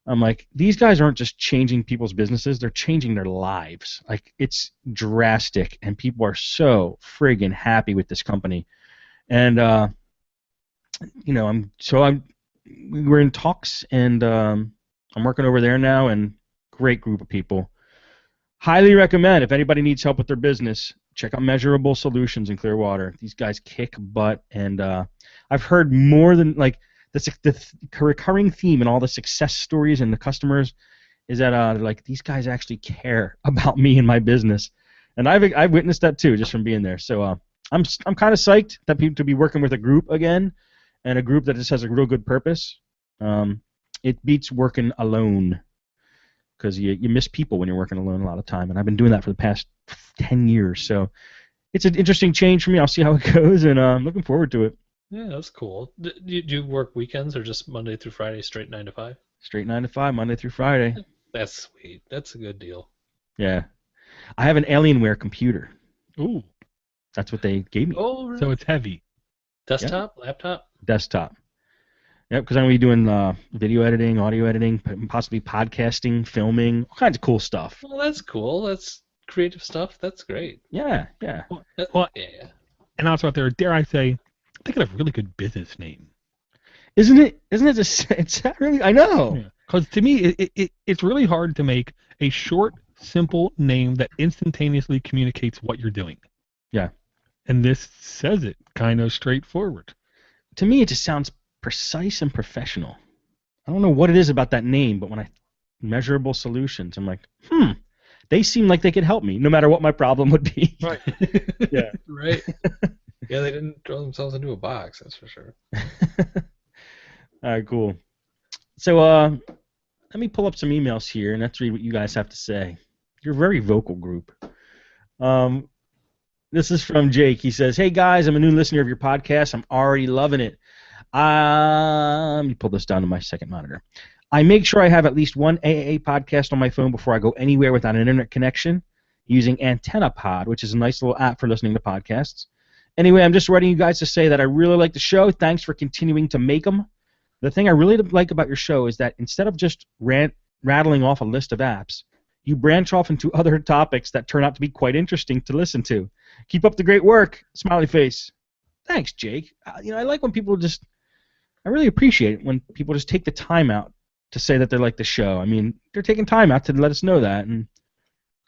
I'm like, these guys aren't just changing people's businesses, they're changing their lives. Like, it's drastic, and people are so friggin' happy with this company. And we're in talks, and I'm working over there now, and great group of people. Highly recommend, if anybody needs help with their business, check out Measurable Solutions in Clearwater. These guys kick butt, and I've heard more than the recurring theme in all the success stories and the customers is that these guys actually care about me and my business, and I've witnessed that too just from being there. So I'm kind of psyched that people to be working with a group again, and a group that just has a real good purpose. It beats working alone, because you miss people when you're working alone a lot of time, and I've been doing that for the past 10 years. So it's an interesting change for me. I'll see how it goes, and I'm looking forward to it. Yeah, that's cool. Do you work weekends or just Monday through Friday, straight 9 to 5? Straight 9 to 5, Monday through Friday. That's sweet. That's a good deal. Yeah. I have an Alienware computer. Ooh. That's what they gave me. Oh, really? So it's heavy. Desktop? Yep. Laptop? Desktop. Yep, because I'm going to be doing video editing, audio editing, possibly podcasting, filming, all kinds of cool stuff. Well, that's cool. That's creative stuff. That's great. Yeah. Well, yeah. And also out there, dare I say, they got a really good business name. Isn't it? It's really. I know. Because to me, it's really hard to make a short, simple name that instantaneously communicates what you're doing. Yeah. And this says it kind of straightforward. To me, it just sounds precise and professional. I don't know what it is about that name, but when I Measurable Solutions, I'm like, they seem like they could help me, no matter what my problem would be. Right. Yeah. Right. Yeah, they didn't throw themselves into a box, that's for sure. All right, cool. So let me pull up some emails here, and let's read what you guys have to say. You're a very vocal group. This is from Jake. He says, "Hey guys, I'm a new listener of your podcast. I'm already loving it. Let me pull this down to my second monitor. I make sure I have at least one AAA podcast on my phone before I go anywhere without an internet connection, using AntennaPod, which is a nice little app for listening to podcasts. Anyway, I'm just writing you guys to say that I really like the show. Thanks for continuing to make them. The thing I really like about your show is that instead of just rattling off a list of apps, you branch off into other topics that turn out to be quite interesting to listen to. Keep up the great work. Smiley face." Thanks, Jake. I like when people I really appreciate it when people just take the time out to say that they like the show. I mean, they're taking time out to let us know that, and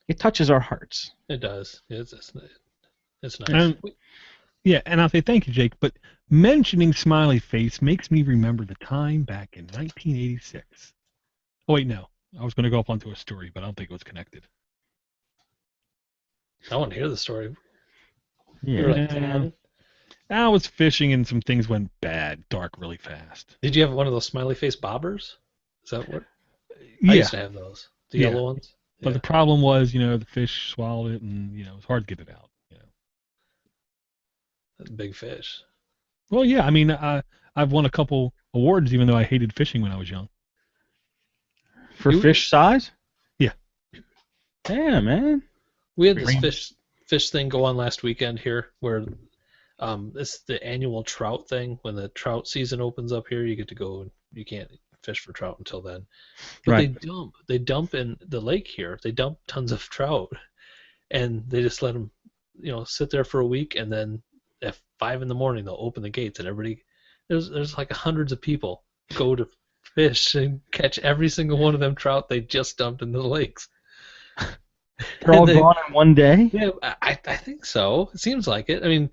it touches our hearts. It does. It's nice. Yeah, and I'll say thank you, Jake, but mentioning Smiley Face makes me remember the time back in 1986. Oh, wait, no. I was going to go up onto a story, but I don't think it was connected. I want to hear the story. Yeah. You were like 10. I was fishing and some things went bad, dark really fast. Did you have one of those smiley face bobbers? Is that what? I Yeah, used to have those. The Yeah. yellow ones. but the problem was, the fish swallowed it, and it was hard to get it out. That's a big fish. Well, yeah, I mean, I've won a couple awards, even though I hated fishing when I was young. For fish size? Yeah. Damn, man. We had this Great. fish thing go on last weekend here, where it's the annual trout thing. When the trout season opens up here, you get to go, and you can't fish for trout until then. But Right. they dump in the lake here. They dump tons of trout, and they just let them, sit there for a week, and then at 5 in the morning they'll open the gates, and everybody, there's like hundreds of people go to fish and catch every single one of them trout they just dumped into the lakes. They're all gone in one day? Yeah, I think so. It seems like it. I mean,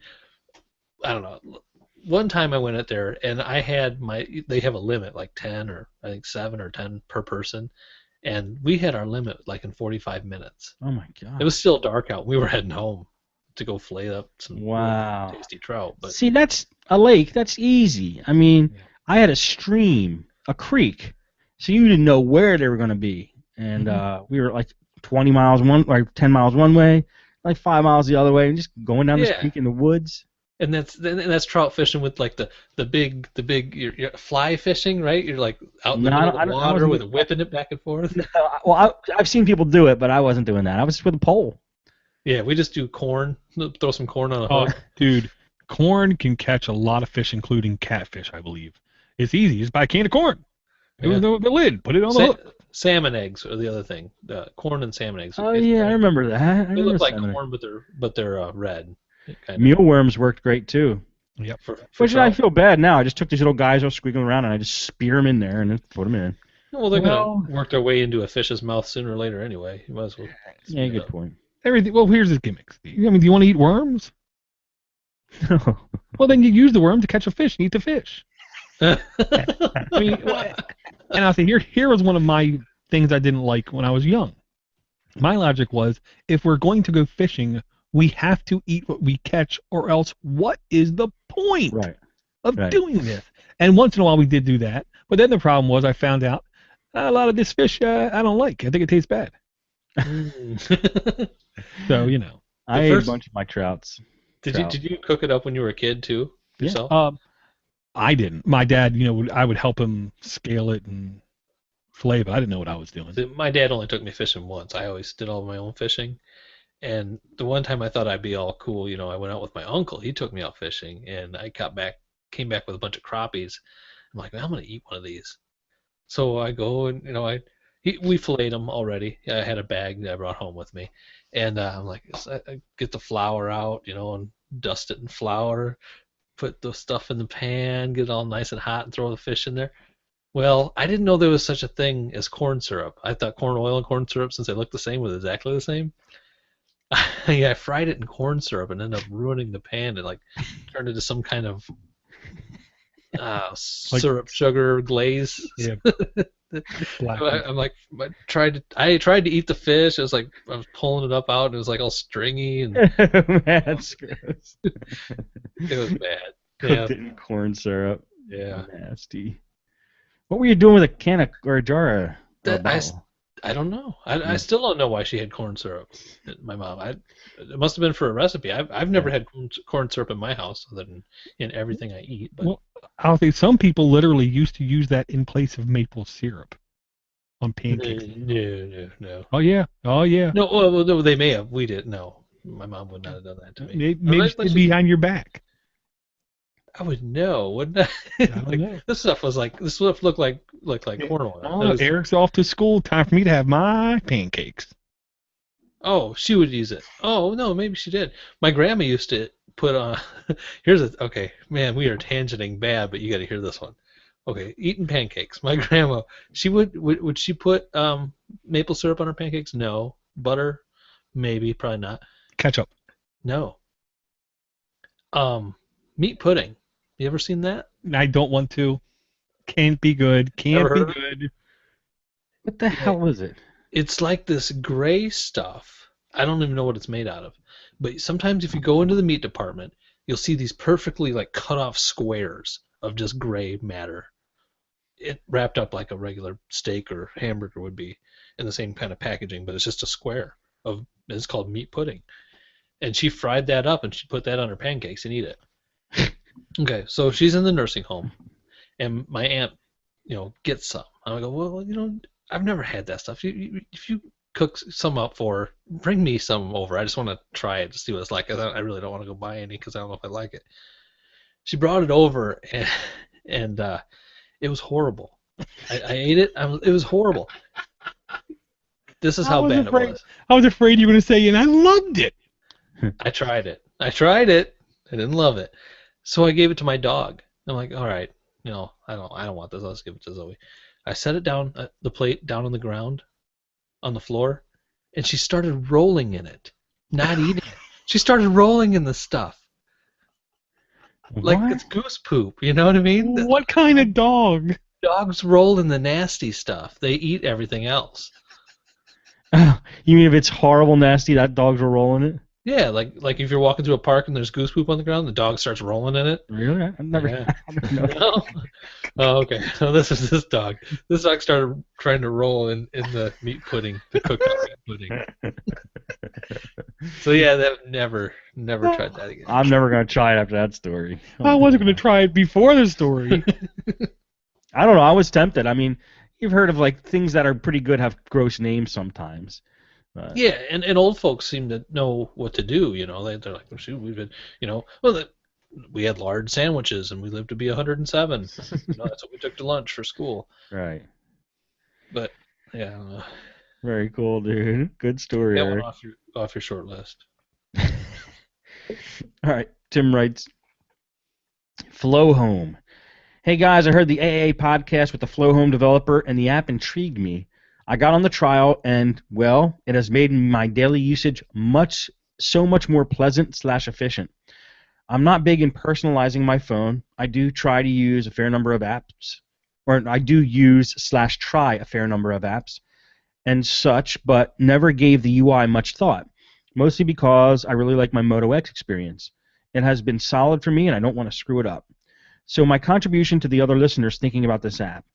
I don't know. One time I went out there, and I had they have a limit, like 10 or I think 7 or 10 per person, and we had our limit like in 45 minutes. Oh, my God. It was still dark out. We were heading home to go flay up some Wow. really tasty trout. But See, that's a lake. That's easy. I mean, Yeah. I had a stream, a creek, so you didn't know where they were going to be. And we were like 20 miles or 10 miles one way, like 5 miles the other way, and just going down this Yeah. creek in the woods. and that's trout fishing with like the big you're fly fishing, right? You're like out in the No, middle I of the wasn't water with doing- whipping it back and forth. Well, I've seen people do it, but I wasn't doing that. I was just with a pole. Yeah, we just do corn. Throw some corn on a Oh, hook. dude, corn can catch a lot of fish, including catfish, I believe. It's easy. Just buy a can of corn. It was the lid. Put it on the hook. Salmon eggs are the other thing. Corn and salmon eggs. Oh, yeah, I remember that. They look like corn, but they're red. Kind of. Mealworms worked great, too. Yep. For Which I trout. feel bad now. I just took these little guys all squiggling around, and I just spear them in there and then put them in. Well, they're Well- gonna work their way into a fish's mouth sooner or later anyway. You might as well. Yeah, good point. Everything. Well, here's the gimmick. I mean, do you want to eat worms? Well, then you use the worm to catch a fish and eat the fish. I mean, and I'll say here was one of my things I didn't like when I was young. My logic was, if we're going to go fishing, we have to eat what we catch, or else what is the point Right. of right. doing this? And once in a while we did do that, but then the problem was I found out a lot of this fish I don't like. I think it tastes bad. So I ate first- a bunch of my trouts. Did you cook it up when you were a kid too Yeah. yourself? I didn't. My dad, I would help him scale it and fillet, but I didn't know what I was doing. See, my dad only took me fishing once. I always did all my own fishing. And the one time I thought I'd be all cool, I went out with my uncle. He took me out fishing, and I came back with a bunch of crappies. I'm like, I'm gonna eat one of these. So I go and we filleted them already. I had a bag that I brought home with me, and I'm like, I get the flour out, and dust it in flour, put the stuff in the pan, get it all nice and hot, and throw the fish in there. Well, I didn't know there was such a thing as corn syrup. I thought corn oil and corn syrup, since they look the same, was exactly the same. I fried it in corn syrup and ended up ruining the pan. It turned into some kind of syrup sugar glaze. Yeah. Black. I tried to eat the fish. It was like I was pulling it up out, and it was like all stringy, and That's gross. it was bad. Cooked it in corn syrup. Yeah. Nasty. What were you doing with a can of or a jar of? or a bottle? I don't know. I still don't know why she had corn syrup. My mom. It must have been for a recipe. I've never had corn syrup in my house, other than in everything I eat. But Well, I'll say some people literally used to use that in place of maple syrup on pancakes. no. Oh yeah. No, well, no, they may have. We didn't. No, my mom would not have done that to me. Maybe it's behind your back. I would know, wouldn't I? I don't know. This stuff looked like corn oil. Oh, Eric's off to school. Time for me to have my pancakes. Oh, she would use it. Oh no, maybe she did. My grandma used to put on. Okay, man, we are tangenting bad, but you got to hear this one. Okay, eating pancakes. My grandma, she would she put maple syrup on her pancakes? No. Butter? Maybe, probably not. Ketchup. No. Meat pudding. You ever seen that? I don't want to. Can't be good. Can't Never be heard of good. What the hell is it? It's like this gray stuff. I don't even know what it's made out of. But sometimes if you go into the meat department, you'll see these perfectly like cut off squares of just gray matter. It wrapped up like a regular steak or hamburger would be in the same kind of packaging, but it's just a square of. It's called meat pudding. And she fried that up and she put that on her pancakes and eat it. Okay, so she's in the nursing home, and my aunt, gets some. I go, well, I've never had that stuff. If you cook some up for her, bring me some over. I just want to try it to see what it's like. I really don't want to go buy any because I don't know if I like it. She brought it over, and it was horrible. I ate it. It was horrible. This is how bad it was. I was afraid you were going to say, and I loved it. I tried it. I didn't love it. So I gave it to my dog. I'm like, all right, I don't want this. I'll just give it to Zoe. I set it down, the plate down on the ground, on the floor, and she started rolling in it, not eating it. She started rolling in the stuff. Like it's goose poop, you know what I mean? What kind of dog? Dogs roll in the nasty stuff. They eat everything else. You mean if it's horrible, nasty, that dogs will roll in it? Yeah, like if you're walking through a park and there's goose poop on the ground, the dog starts rolling in it. Really? I've never. Yeah. No. Oh, okay. So this is this dog. This dog started trying to roll in the meat pudding, the cooked up meat pudding. So yeah, that never tried that again. I'm never gonna try it after that story. I wasn't going to try it before the story. I don't know. I was tempted. I mean, you've heard of like things that are pretty good have gross names sometimes. Yeah, and old folks seem to know what to do. They're like, oh, shoot, we've been, we had large sandwiches and we lived to be 107. That's what we took to lunch for school. Right. But yeah, I don't know. Very cool, dude. Good story. That one off your short list. All right. Tim writes, Flow Home. Hey guys, I heard the AA podcast with the Flow Home developer and the app intrigued me. I got on the trial and, well, it has made my daily usage so much more pleasant / efficient. I'm not big in personalizing my phone. I do try to use a fair number of apps, or I do use / try a fair number of apps and such, but never gave the UI much thought, mostly because I really like my Moto X experience. It has been solid for me and I don't want to screw it up. So my contribution to the other listeners thinking about this app.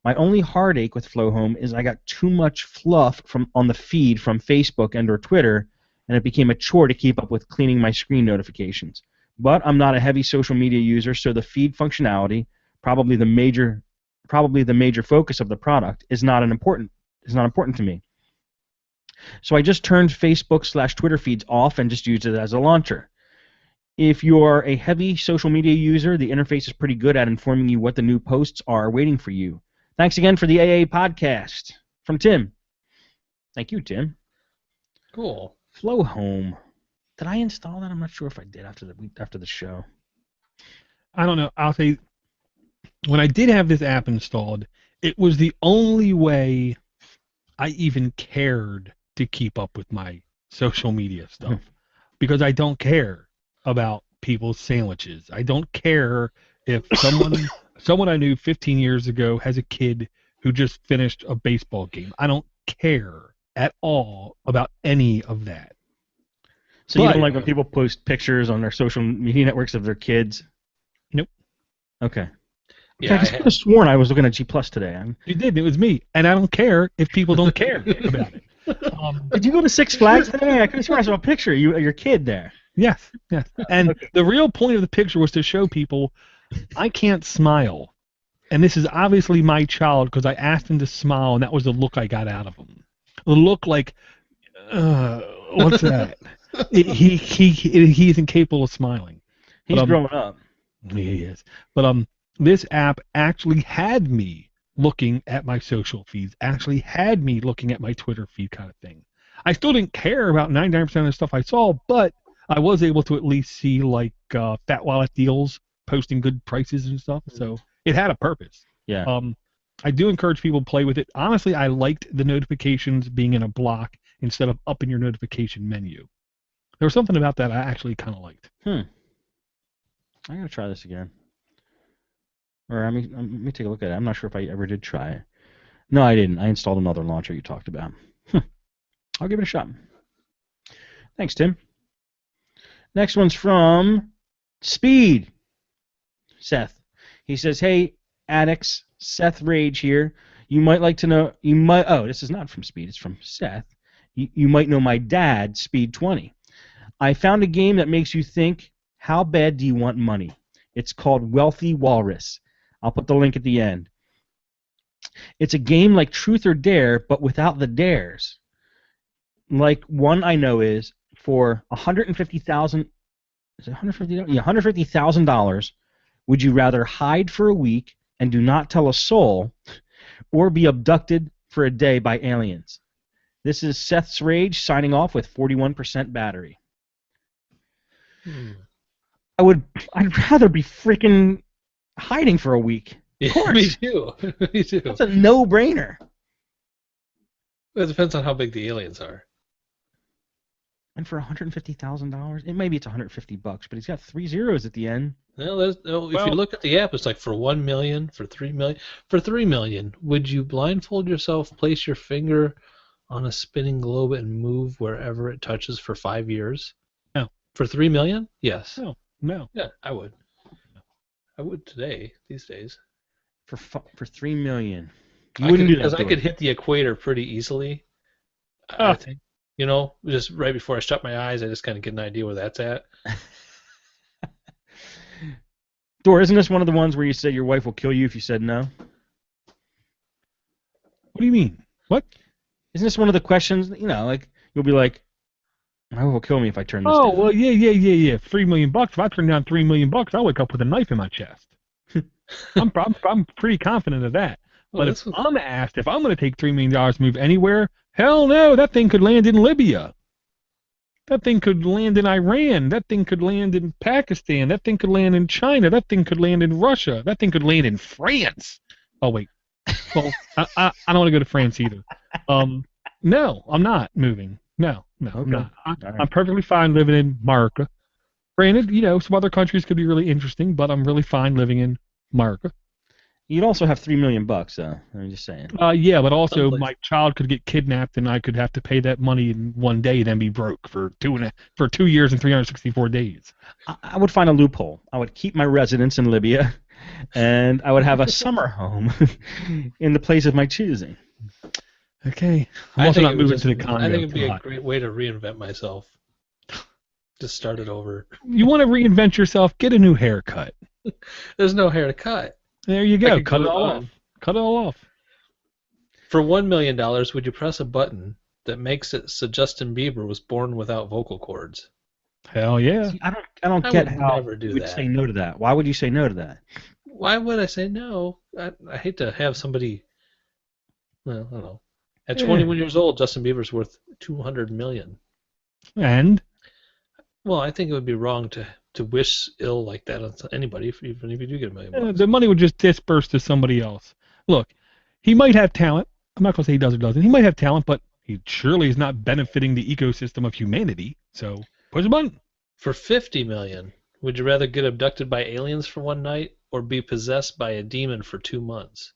My only heartache with Flow Home is I got too much fluff on the feed from Facebook and or Twitter, and it became a chore to keep up with cleaning my screen notifications. But I'm not a heavy social media user, so the feed functionality, probably the major focus of the product, is not important to me. So I just turned Facebook / Twitter feeds off and just used it as a launcher. If you're a heavy social media user, the interface is pretty good at informing you what the new posts are waiting for you. Thanks again for the AA podcast. From Tim. Thank you, Tim. Cool. Flow Home. Did I install that? I'm not sure if I did after the show. I don't know. I'll say, when I did have this app installed, it was the only way I even cared to keep up with my social media stuff. Because I don't care about people's sandwiches. I don't care if someone I knew 15 years ago has a kid who just finished a baseball game. I don't care at all about any of that. So you don't like when people post pictures on their social media networks of their kids? Nope. Okay. Yeah, I could have sworn I was looking at G Plus today. You did. It was me, and I don't care if people don't care about it. Did you go to Six Flags today? I could have sworn I saw a picture of your kid there. Yes. And the real point of the picture was to show people I can't smile. And this is obviously my child because I asked him to smile, and that was the look I got out of him. The look like, what's that? He isn't capable of smiling. He's growing up. He is. But this app actually had me looking at my social feeds, actually had me looking at my Twitter feed kind of thing. I still didn't care about 99% of the stuff I saw, but I was able to at least see like Fat Wallet deals posting good prices and stuff, so it had a purpose. Yeah. I do encourage people to play with it. Honestly, I liked the notifications being in a block instead of up in your notification menu. There was something about that I actually kind of liked. I gotta try this again. Or let me take a look at it. I'm not sure if I ever did try it. No, I didn't. I installed another launcher you talked about. I'll give it a shot. Thanks, Tim. Next one's from Speed. Seth. He says, "Hey, Addicts, Seth Rage here. You might like to know. Oh, this is not from Speed. It's from Seth. You might know my dad, Speed 20. I found a game that makes you think, how bad do you want money? It's called Wealthy Walrus. I'll put the link at the end. It's a game like Truth or Dare, but without the dares. Like one I know is for $150,000. Is it $150? Yeah, $150,000. Would you rather hide for a week and do not tell a soul, or be abducted for a day by aliens?" This is Seth's Rage signing off with 41% battery. I'd rather be freaking hiding for a week. Of course. Me too. Me too. That's a no-brainer. It depends on how big the aliens are. And for $150,000, maybe it's $150, but he's got 3 zeros at the end. Well, if you look at the app, it's like for 1 million, for 3 million. For 3 million, would you blindfold yourself, place your finger on a spinning globe, and move wherever it touches for 5 years? No. For 3 million? Yes. No. Yeah, I would. I would these days. For 3 million. You wouldn't do that. Because I could hit the equator pretty easily. I think. You know, just right before I shut my eyes, I just kind of get an idea where that's at. Dor, isn't this one of the ones where you said your wife will kill you if you said no? What do you mean? What? Isn't this one of the questions, like, you'll be like, my wife will kill me if I turn this down. Oh, well, yeah. $3 million. If I turn down $3 million, I'll wake up with a knife in my chest. I'm pretty confident of that. Well, but if I'm asked if I'm going to take $3 million to move anywhere, hell no, that thing could land in Libya. That thing could land in Iran. That thing could land in Pakistan. That thing could land in China. That thing could land in Russia. That thing could land in France. Oh, wait. Well, I don't want to go to France either. No, I'm not moving. No, okay. I'm not. I'm perfectly fine living in America. Granted, some other countries could be really interesting, but I'm really fine living in America. You'd also have $3 million, though. I'm just saying. Yeah, but also my child could get kidnapped, and I could have to pay that money in one day, and then be broke for 2 years and 364 days. I would find a loophole. I would keep my residence in Libya, and I would have a summer home in the place of my choosing. Okay. I'm also not moving to the Congo. I think it'd be a great way to reinvent myself. Just start it over. You want to reinvent yourself? Get a new haircut. There's no hair to cut. There you go. Cut it all off. Cut it all off. For $1 million, would you press a button that makes it so Justin Bieber was born without vocal cords? Hell yeah. See, I don't get how you would say no to that. Why would you say no to that? Why would I say no? I hate to have somebody. Well, I don't know. At 21 years old, Justin Bieber's worth $200 million. And? Well, I think it would be wrong to wish ill like that on anybody, even if you do get $1 million. The money would just disperse to somebody else. Look, he might have talent. I'm not going to say he does or doesn't. He might have talent, but he surely is not benefiting the ecosystem of humanity. So, push a button. For $50 million, would you rather get abducted by aliens for one night or be possessed by a demon for 2 months?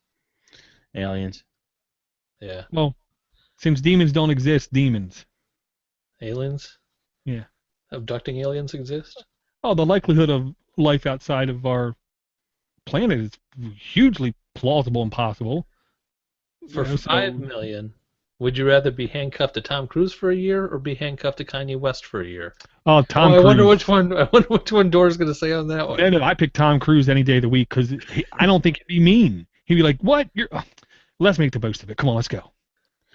Aliens. Yeah. Well, since demons don't exist, demons. Aliens? Yeah. Abducting aliens exist? Oh, the likelihood of life outside of our planet is hugely plausible and possible. For $5 million, would you rather be handcuffed to Tom Cruise for a year or be handcuffed to Kanye West for a year? Oh, Tom Cruise. I wonder which one Dora's going to say on that one. And I pick Tom Cruise any day of the week because I don't think he'd be mean. He'd be like, "What? Let's make the most of it. Come on, let's go."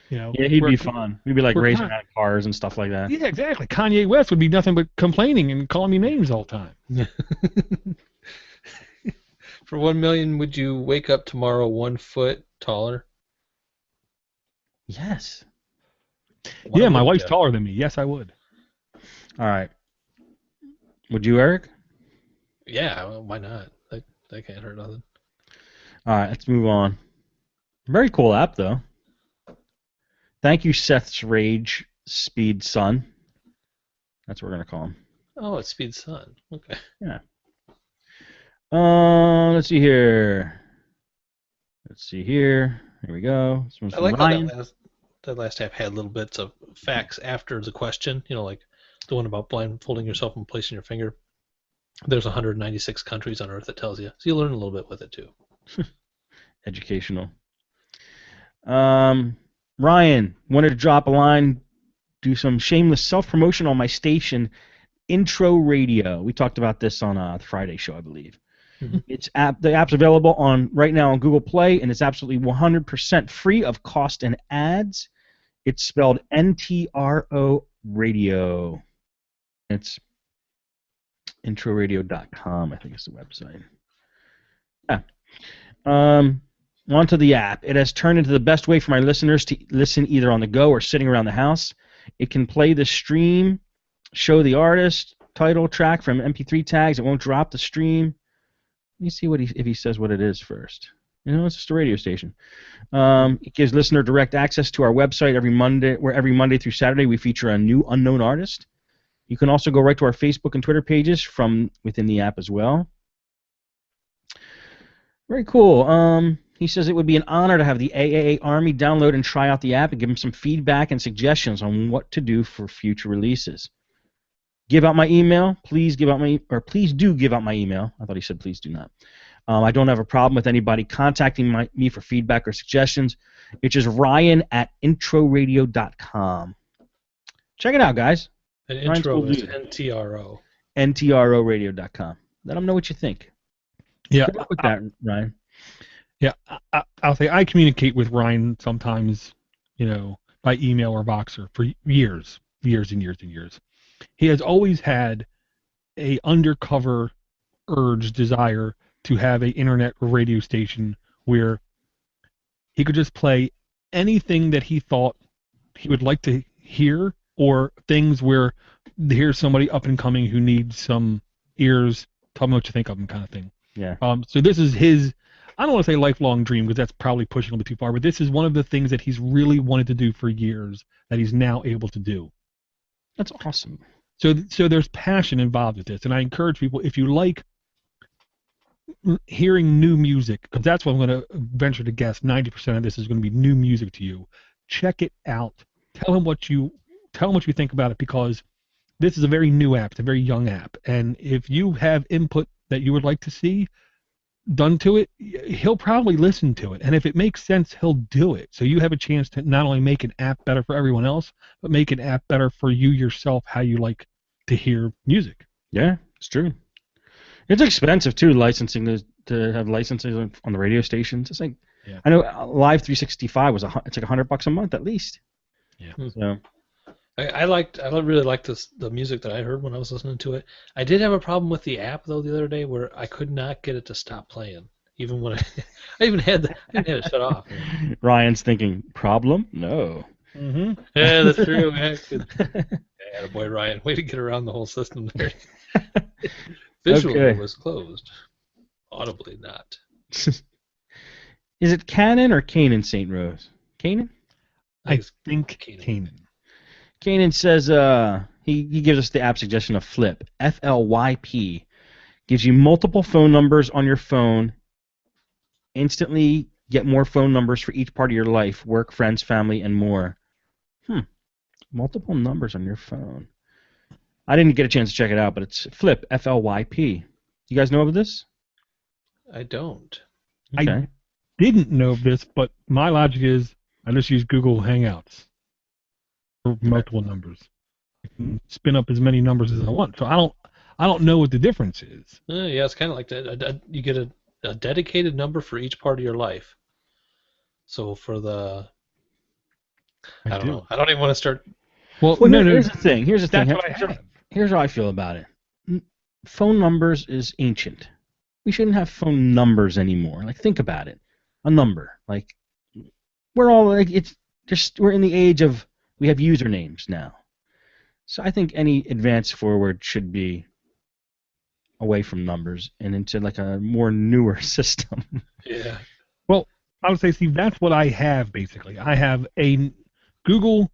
Yeah, he'd be fun. We'd be like racing around cars and stuff like that. Yeah, exactly. Kanye West would be nothing but complaining and calling me names all the time. For $1 million, would you wake up tomorrow 1 foot taller? Yes. Yeah, my wife's taller than me. Yes, I would. All right. Would you, Eric? Yeah, well, why not? That can't hurt nothing. All right, let's move on. Very cool app, though. Thank you, Seth's Rage, Speed Sun. That's what we're gonna call him. Oh, it's Speed Sun. Okay. Yeah. Let's see here. Here we go. This one's I from like how Ryan. that last app had little bits of facts after the question. You know, like the one about blindfolding yourself and placing your finger. There's 196 countries on Earth, it tells you. So you learn a little bit with it, too. Educational. Ryan wanted to drop a line, do some shameless self-promotion on my station, Intro Radio. We talked about this on the Friday show, I believe. Mm-hmm. The app's available right now on Google Play, and it's absolutely 100% free of cost and ads. It's spelled NTRO Radio. It's introradio.com, I think is the website. Yeah. Onto the app. It has turned into the best way for my listeners to listen either on the go or sitting around the house. It can play the stream, show the artist, title, track from MP3 tags. It won't drop the stream. Let me see if he says what it is first. It's just a radio station. It gives listener direct access to our website every Monday, where every Monday through Saturday we feature a new unknown artist. You can also go right to our Facebook and Twitter pages from within the app as well. Very cool. He says it would be an honor to have the AAA Army download and try out the app and give him some feedback and suggestions on what to do for future releases. Give out my email. Please do give out my email. I thought he said please do not. I don't have a problem with anybody contacting me for feedback or suggestions. It's just ryan@introradio.com. Check it out, guys. And intro is NTRO. NTROradio.com. Let them know what you think. Yeah. Good luck with that, Ryan. Yeah, I'll say I communicate with Ryan sometimes, by email or Voxer for years and years and years. He has always had a undercover desire to have an internet radio station where he could just play anything that he thought he would like to hear, or things where here's somebody up and coming who needs some ears, tell me what you think of him, kind of thing. Yeah. So this is his, I don't want to say lifelong dream because that's probably pushing a little bit too far, but this is one of the things that he's really wanted to do for years that he's now able to do. That's awesome. So there's passion involved with this, and I encourage people, if you like hearing new music, because that's what I'm going to venture to guess, 90% of this is going to be new music to you. Check it out. Tell him what you think about it, because this is a very new app. It's a very young app, and if you have input that you would like to see done to it, he'll probably listen to it, and if it makes sense, he'll do it. So you have a chance to not only make an app better for everyone else, but make an app better for you yourself, how you like to hear music. Yeah, it's true. It's expensive too, licensing to have licensing on the radio stations. It's like, yeah. I know Live 365 it's like $100 a month at least. Yeah. So I really liked the music that I heard when I was listening to it. I did have a problem with the app though the other day where I could not get it to stop playing, even when I even had it shut off. Ryan's thinking, problem? No. Mm-hmm. Yeah, that's true. Yeah, boy, Ryan, way to get around the whole system there. Visually it was closed. Audibly not. Is it Canaan or Canaan St. Rose? Canaan? I think Canaan. Canaan says he gives us the app suggestion of Flip. FLYP. Gives you multiple phone numbers on your phone. Instantly get more phone numbers for each part of your life. Work, friends, family, and more. Multiple numbers on your phone. I didn't get a chance to check it out, but it's Flip, FLYP. You guys know of this? I don't. Okay. I didn't know of this, but my logic is I just use Google Hangouts for multiple numbers. I can spin up as many numbers as I want. So I don't know what the difference is. Yeah, it's kind of like that. You get a dedicated number for each part of your life. So for the... I don't know. I don't even want to start... Well, no, here's the thing. Here's what I have. Here's how I feel about it. Phone numbers is ancient. We shouldn't have phone numbers anymore. Like, think about it. A number. Like, we're all like, we're in the age of, we have usernames now. So I think any advance forward should be away from numbers and into like a more newer system. Yeah. Well, I would say, Steve, that's what I have basically. I have a Google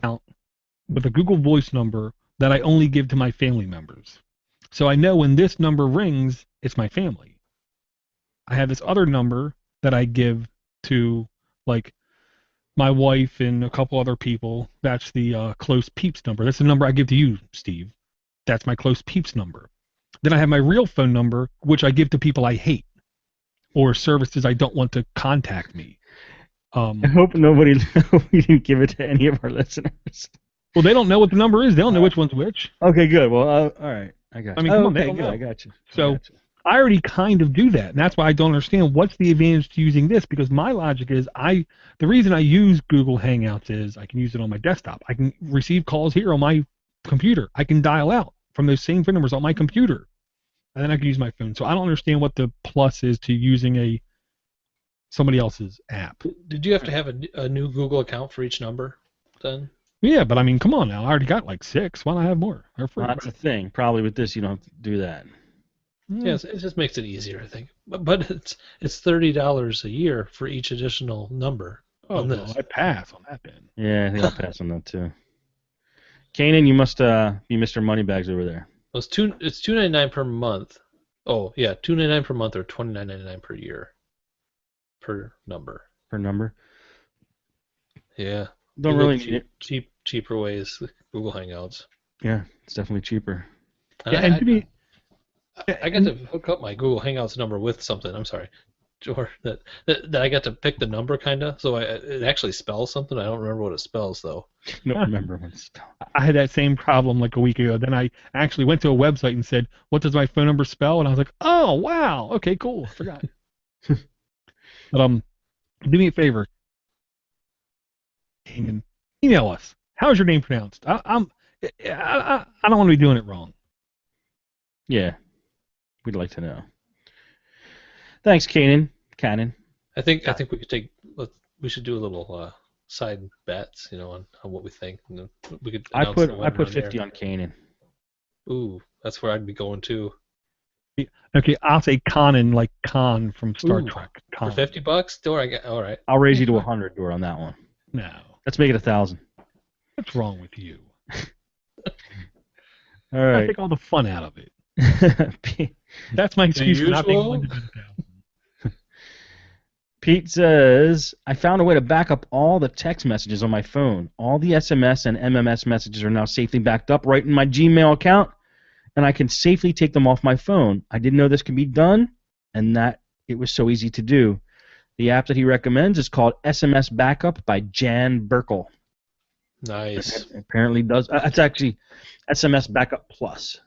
account with a Google Voice number that I only give to my family members. So I know when this number rings, it's my family. I have this other number that I give to, like, my wife and a couple other people. That's the close peeps number. That's the number I give to you, Steve. That's my close peeps number. Then I have my real phone number, which I give to people I hate or services I don't want to contact me. I hope we didn't give it to any of our listeners. Well, they don't know what the number is. They don't know which one's which. Okay, good. Well, all right. I got you. I mean, come on, they okay, don't good. know. I got you. So I already kind of do that, and that's why I don't understand what's the advantage to using this, because my logic is the reason I use Google Hangouts is I can use it on my desktop. I can receive calls here on my computer. I can dial out from those same phone numbers on my computer, and then I can use my phone. So I don't understand what the plus is to using somebody else's app. Did you have to have a new Google account for each number then? Yeah, but I mean, come on now. I already got like 6. Why don't I have more? They're free. Well, that's the thing. Probably with this, you don't have to do that. Yeah, it just makes it easier, I think. But it's $30 a year for each additional number on this. No, I pass on that then. Yeah, I think I'll pass on that too. Kanan, you must be Mr. Moneybags over there. Well, it's $2.99 per month. Oh yeah, $2.99 per month or $29.99 per year. Per number. Per number. Yeah. Don't really need it. Cheaper ways. Google Hangouts. Yeah, it's definitely cheaper. Yeah, and to me, I got to hook up my Google Hangouts number with something. I'm sorry, George. That I got to pick the number kind of. So it actually spells something. I don't remember what it spells though. Don't remember what it spells. I had that same problem like a week ago. Then I actually went to a website and said, "What does my phone number spell?" And I was like, "Oh wow, okay, cool. I forgot." But do me a favor. Email us. How's your name pronounced? I don't want to be doing it wrong. Yeah, we'd like to know. Thanks, Kanan. I think we could we should do a little side bets, on what we think. And we could. I put 50 on Kanan. Ooh, that's where I'd be going too. Okay, I'll say Conan, like Khan from Star Trek. Khan. For $50, all right. I'll raise you to 100, Door, on that one. No. Let's make it 1,000. What's wrong with you? All right. I take all the fun out of it. That's my excuse for not being willing to do 1,000. Pete says, I found a way to back up all the text messages on my phone. All the SMS and MMS messages are now safely backed up right in my Gmail account, and I can safely take them off my phone. I didn't know this could be done, and that it was so easy to do. The app that he recommends is called SMS Backup by Jan Burkle. Nice. It apparently does. It's actually SMS Backup Plus.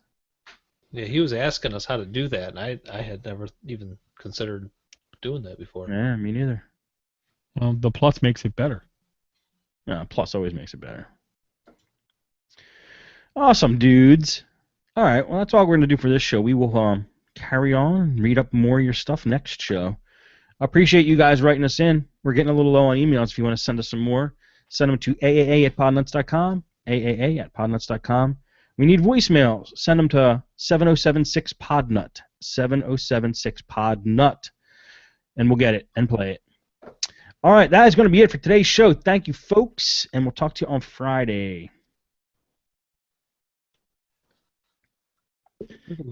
Yeah, he was asking us how to do that, and I had never even considered doing that before. Yeah, me neither. Well, the Plus makes it better. Plus always makes it better. Awesome, dudes. All right, well, that's all we're going to do for this show. We will carry on and read up more of your stuff next show. I appreciate you guys writing us in. We're getting a little low on emails. If you want to send us some more, send them to aaa@podnuts.com, aaa@podnuts.com. We need voicemails. Send them to 7076-PODNUT, 7076-PODNUT, and we'll get it and play it. All right, that is going to be it for today's show. Thank you, folks, and we'll talk to you on Friday.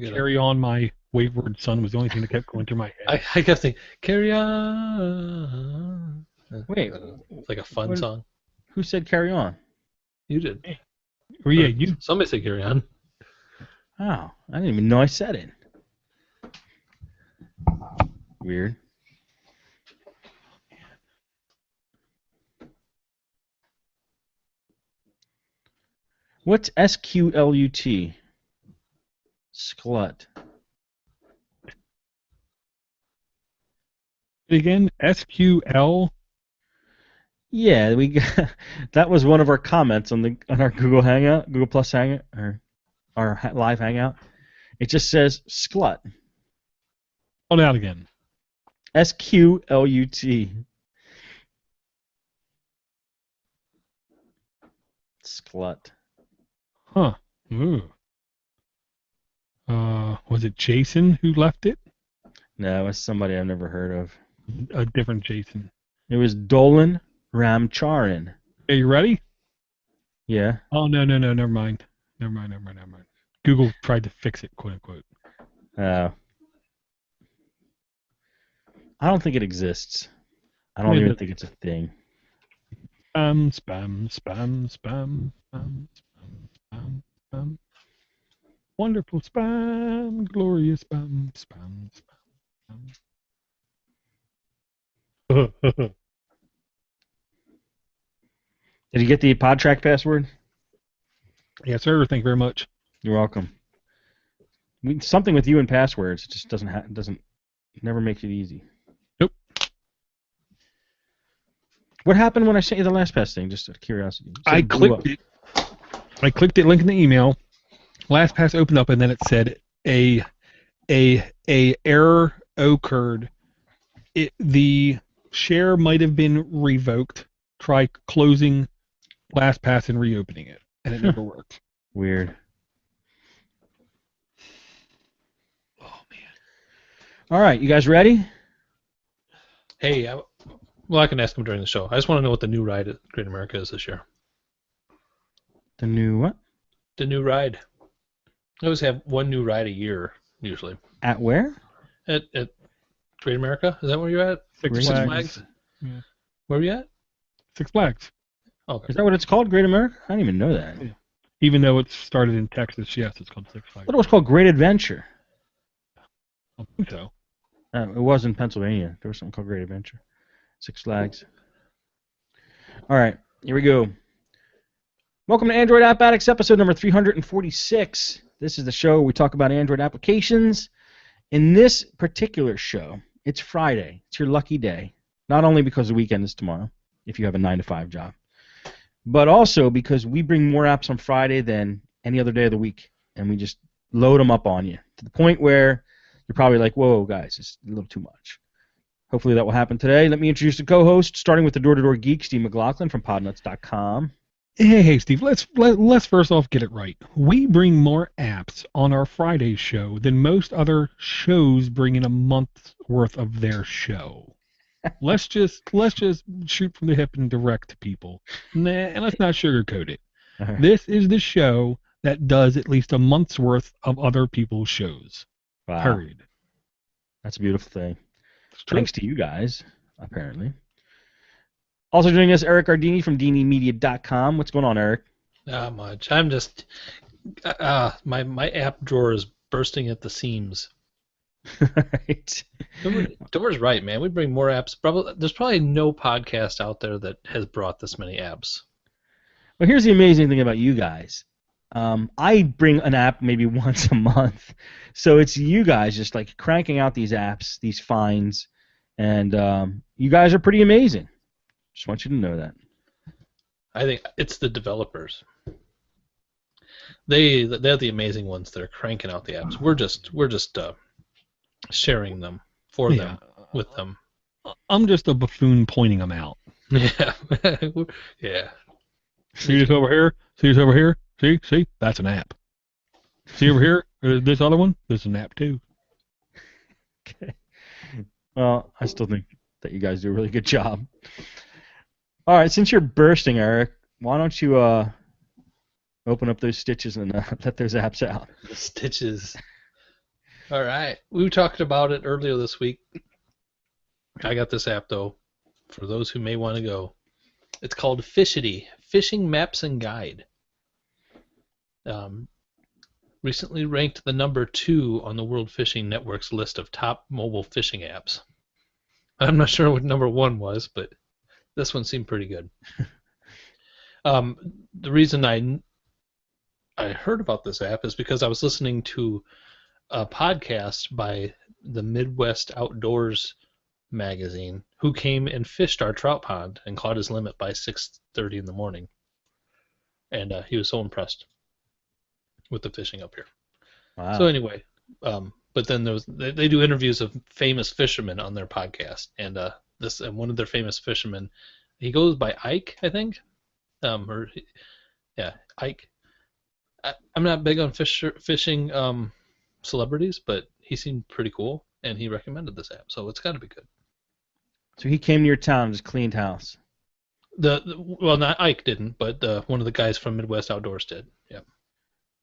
Carry on, my wayward son was the only thing that kept going through my head. I kept thinking, carry on. Wait. It's like a fun song. Who said carry on? You did. Oh, yeah, you. Somebody said carry on. Oh, I didn't even know I said it. Weird. What's SQLUT? Sklut. Again, SQL. Yeah, we got, that was one of our comments on our Google Hangout, Google Plus Hangout, or our live Hangout. It just says sklut. Hold out again. SQLUT. Sklut. Huh. Ooh. Was it Jason who left it? No, it's somebody I've never heard of. A different Jason. It was Dolan Ramcharan. Are you ready? Yeah. Oh no, never mind. Never mind. Google tried to fix it, quote unquote. I don't think it exists. I don't What is even it? think it's a thing. Spam. Wonderful spam, glorious spam. Did you get the PodTrack password? Yes, sir. Thank you very much. You're welcome. Something with you and passwords. It just doesn't never makes it easy. Nope. What happened when I sent you the LastPass thing? Just out of curiosity. I clicked it. I clicked the link in the email. LastPass opened up, and then it said a error occurred. The share might have been revoked. Try closing LastPass and reopening it, and it never worked. Weird. Oh man. All right, you guys ready? Hey, well, I can ask him during the show. I just want to know what the new ride at Great America is this year. The new what? The new ride. I always have one new ride a year, usually. At where? At Great America? Is that where you're at? Six Flags. Yeah. Where are you at? Six Flags. Okay. Is that what it's called, Great America? I didn't even know that. Yeah. Even though it started in Texas, yes, it's called Six Flags. I thought it was called Great Adventure. I think so. It was in Pennsylvania. There was something called Great Adventure. Six Flags. All right, here we go. Welcome to Android App Addicts, episode number 346. This is the show where we talk about Android applications. In this particular show, it's Friday. It's your lucky day. Not only because the weekend is tomorrow, if you have a 9-to-5 job, but also because we bring more apps on Friday than any other day of the week, and we just load them up on you to the point where you're probably like, whoa, guys, it's a little too much. Hopefully that will happen today. Let me introduce the co-host, starting with the door-to-door geek, Steve McLaughlin from podnuts.com. Hey, Steve. Let's first off get it right. We bring more apps on our Friday show than most other shows bring in a month's worth of their show. Let's just shoot from the hip and direct to people. And let's not sugarcoat it. Right. This is the show that does at least a month's worth of other people's shows. Wow. Period. That's a beautiful thing. It's true. Thanks to you guys, apparently. Also joining us, Eric Ardini from DiniMedia.com. What's going on, Eric? Not much. I'm just my app drawer is bursting at the seams. Right. Door's right, man. We bring more apps. There's probably no podcast out there that has brought this many apps. Well, here's the amazing thing about you guys. I bring an app maybe once a month, so it's you guys just like cranking out these apps, these finds, and you guys are pretty amazing. Just want you to know that. I think it's the developers. They're the amazing ones that are cranking out the apps. We're just sharing them for them with them. I'm just a buffoon pointing them out. Yeah, yeah. See this over here? See this over here? See? That's an app. See over here? This other one? This is an app too. Okay. Well, I still think that you guys do a really good job. All right, since you're bursting, Eric, why don't you open up those stitches and let those apps out? The stitches. All right. We talked about it earlier this week. I got this app, though, for those who may want to go. It's called Fishity, Fishing Maps and Guide. Recently ranked the number 2 on the World Fishing Network's list of top mobile fishing apps. I'm not sure what number 1 was, but this one seemed pretty good. The reason I heard about this app is because I was listening to a podcast by the Midwest Outdoors magazine, who came and fished our trout pond and caught his limit by 6:30 in the morning. And he was so impressed with the fishing up here. Wow. So anyway, but then they do interviews of famous fishermen on their podcast, and one of their famous fishermen, he goes by Ike, I think, Ike. I'm not big on fishing celebrities, but he seemed pretty cool, and he recommended this app, so it's got to be good. So he came to your town and just cleaned house. Well, not Ike didn't, but one of the guys from Midwest Outdoors did. Yeah.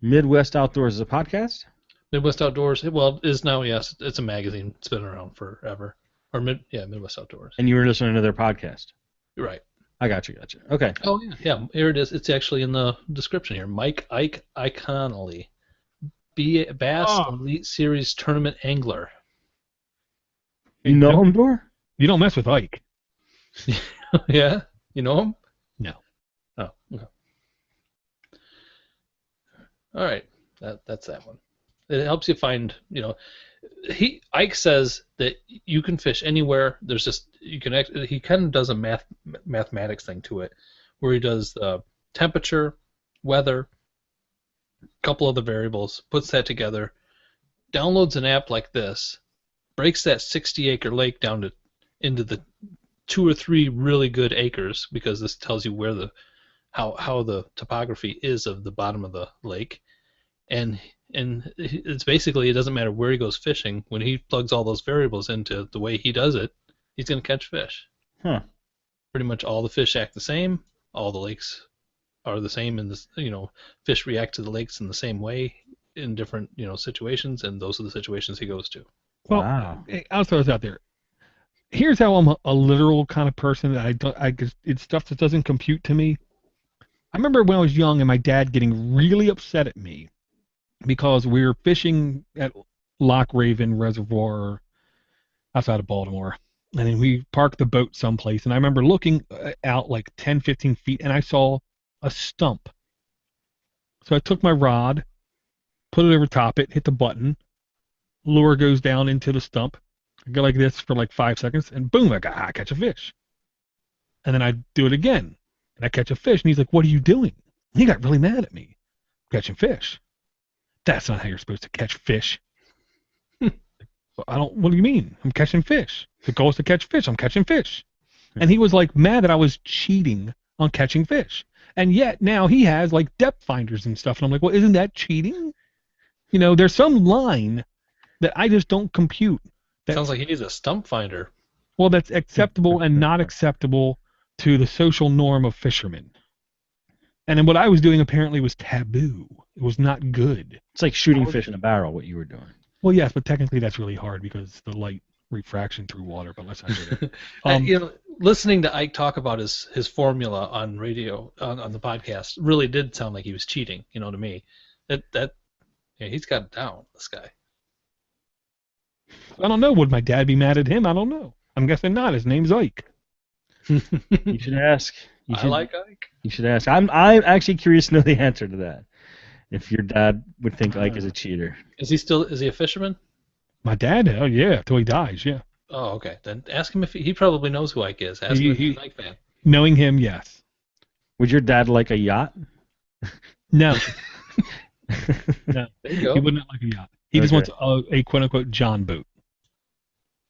Midwest Outdoors is a podcast? Midwest Outdoors. Well, is now, yes, it's a magazine. It's been around forever. Or Midwest Outdoors. And you were listening to their podcast? You're right. I got you. Okay. Oh yeah, yeah. Here it is. It's actually in the description here. Ike Connolly, Bass Elite Series Tournament Angler. You know him, Dor? You don't mess with Ike. Yeah, you know him? No. Oh, okay. All right, that's that one. It helps you find, Ike says that you can fish anywhere. There's just he kind of does a mathematics thing to it, where he does the temperature, weather, a couple other variables, puts that together, downloads an app like this, breaks that 60-acre lake down into the 2 or 3 really good acres, because this tells you where how the topography is of the bottom of the lake, and it's basically, it doesn't matter where he goes fishing. When he plugs all those variables into the way he does it, he's going to catch fish. Huh. Pretty much all the fish act the same. All the lakes are the same, and fish react to the lakes in the same way in different situations, and those are the situations he goes to. Well, wow. I'll throw this out there. Here's how I'm a literal kind of person that it's stuff that doesn't compute to me. I remember when I was young and my dad getting really upset at me because we were fishing at Loch Raven Reservoir outside of Baltimore. And then we parked the boat someplace. And I remember looking out like 10, 15 feet, and I saw a stump. So I took my rod, put it over top it, hit the button. Lure goes down into the stump. I go like this for like 5 seconds, and boom, I catch a fish. And then I do it again, and I catch a fish. And he's like, "What are you doing?" And he got really mad at me. Catching fish. That's not how you're supposed to catch fish. What do you mean? I'm catching fish. The goal is to catch fish. I'm catching fish. And he was like mad that I was cheating on catching fish. And yet now he has like depth finders and stuff. And I'm like, well, isn't that cheating? There's some line that I just don't compute. Sounds like he needs a stump finder. Well, that's acceptable and not acceptable to the social norm of fishermen. And then what I was doing apparently was taboo. It was not good. It's like shooting fish in a barrel, what you were doing. Well, yes, but technically that's really hard because the light refraction through water, but let's not do that. Listening to Ike talk about his formula on radio, on the podcast, really did sound like he was cheating, to me. He's got it down, this guy. I don't know. Would my dad be mad at him? I don't know. I'm guessing not. His name's Ike. You should ask. I like Ike. You should ask. I'm actually curious to know the answer to that. If your dad would think Ike is a cheater. Is he a fisherman? My dad? Oh yeah, till he dies. Yeah. Oh, okay. Then ask him if he probably knows who Ike is. Ask him if he's an Ike fan. Knowing him, yes. Would your dad like a yacht? No. No. There you go. He wouldn't like a yacht. He just wants a quote-unquote John boat.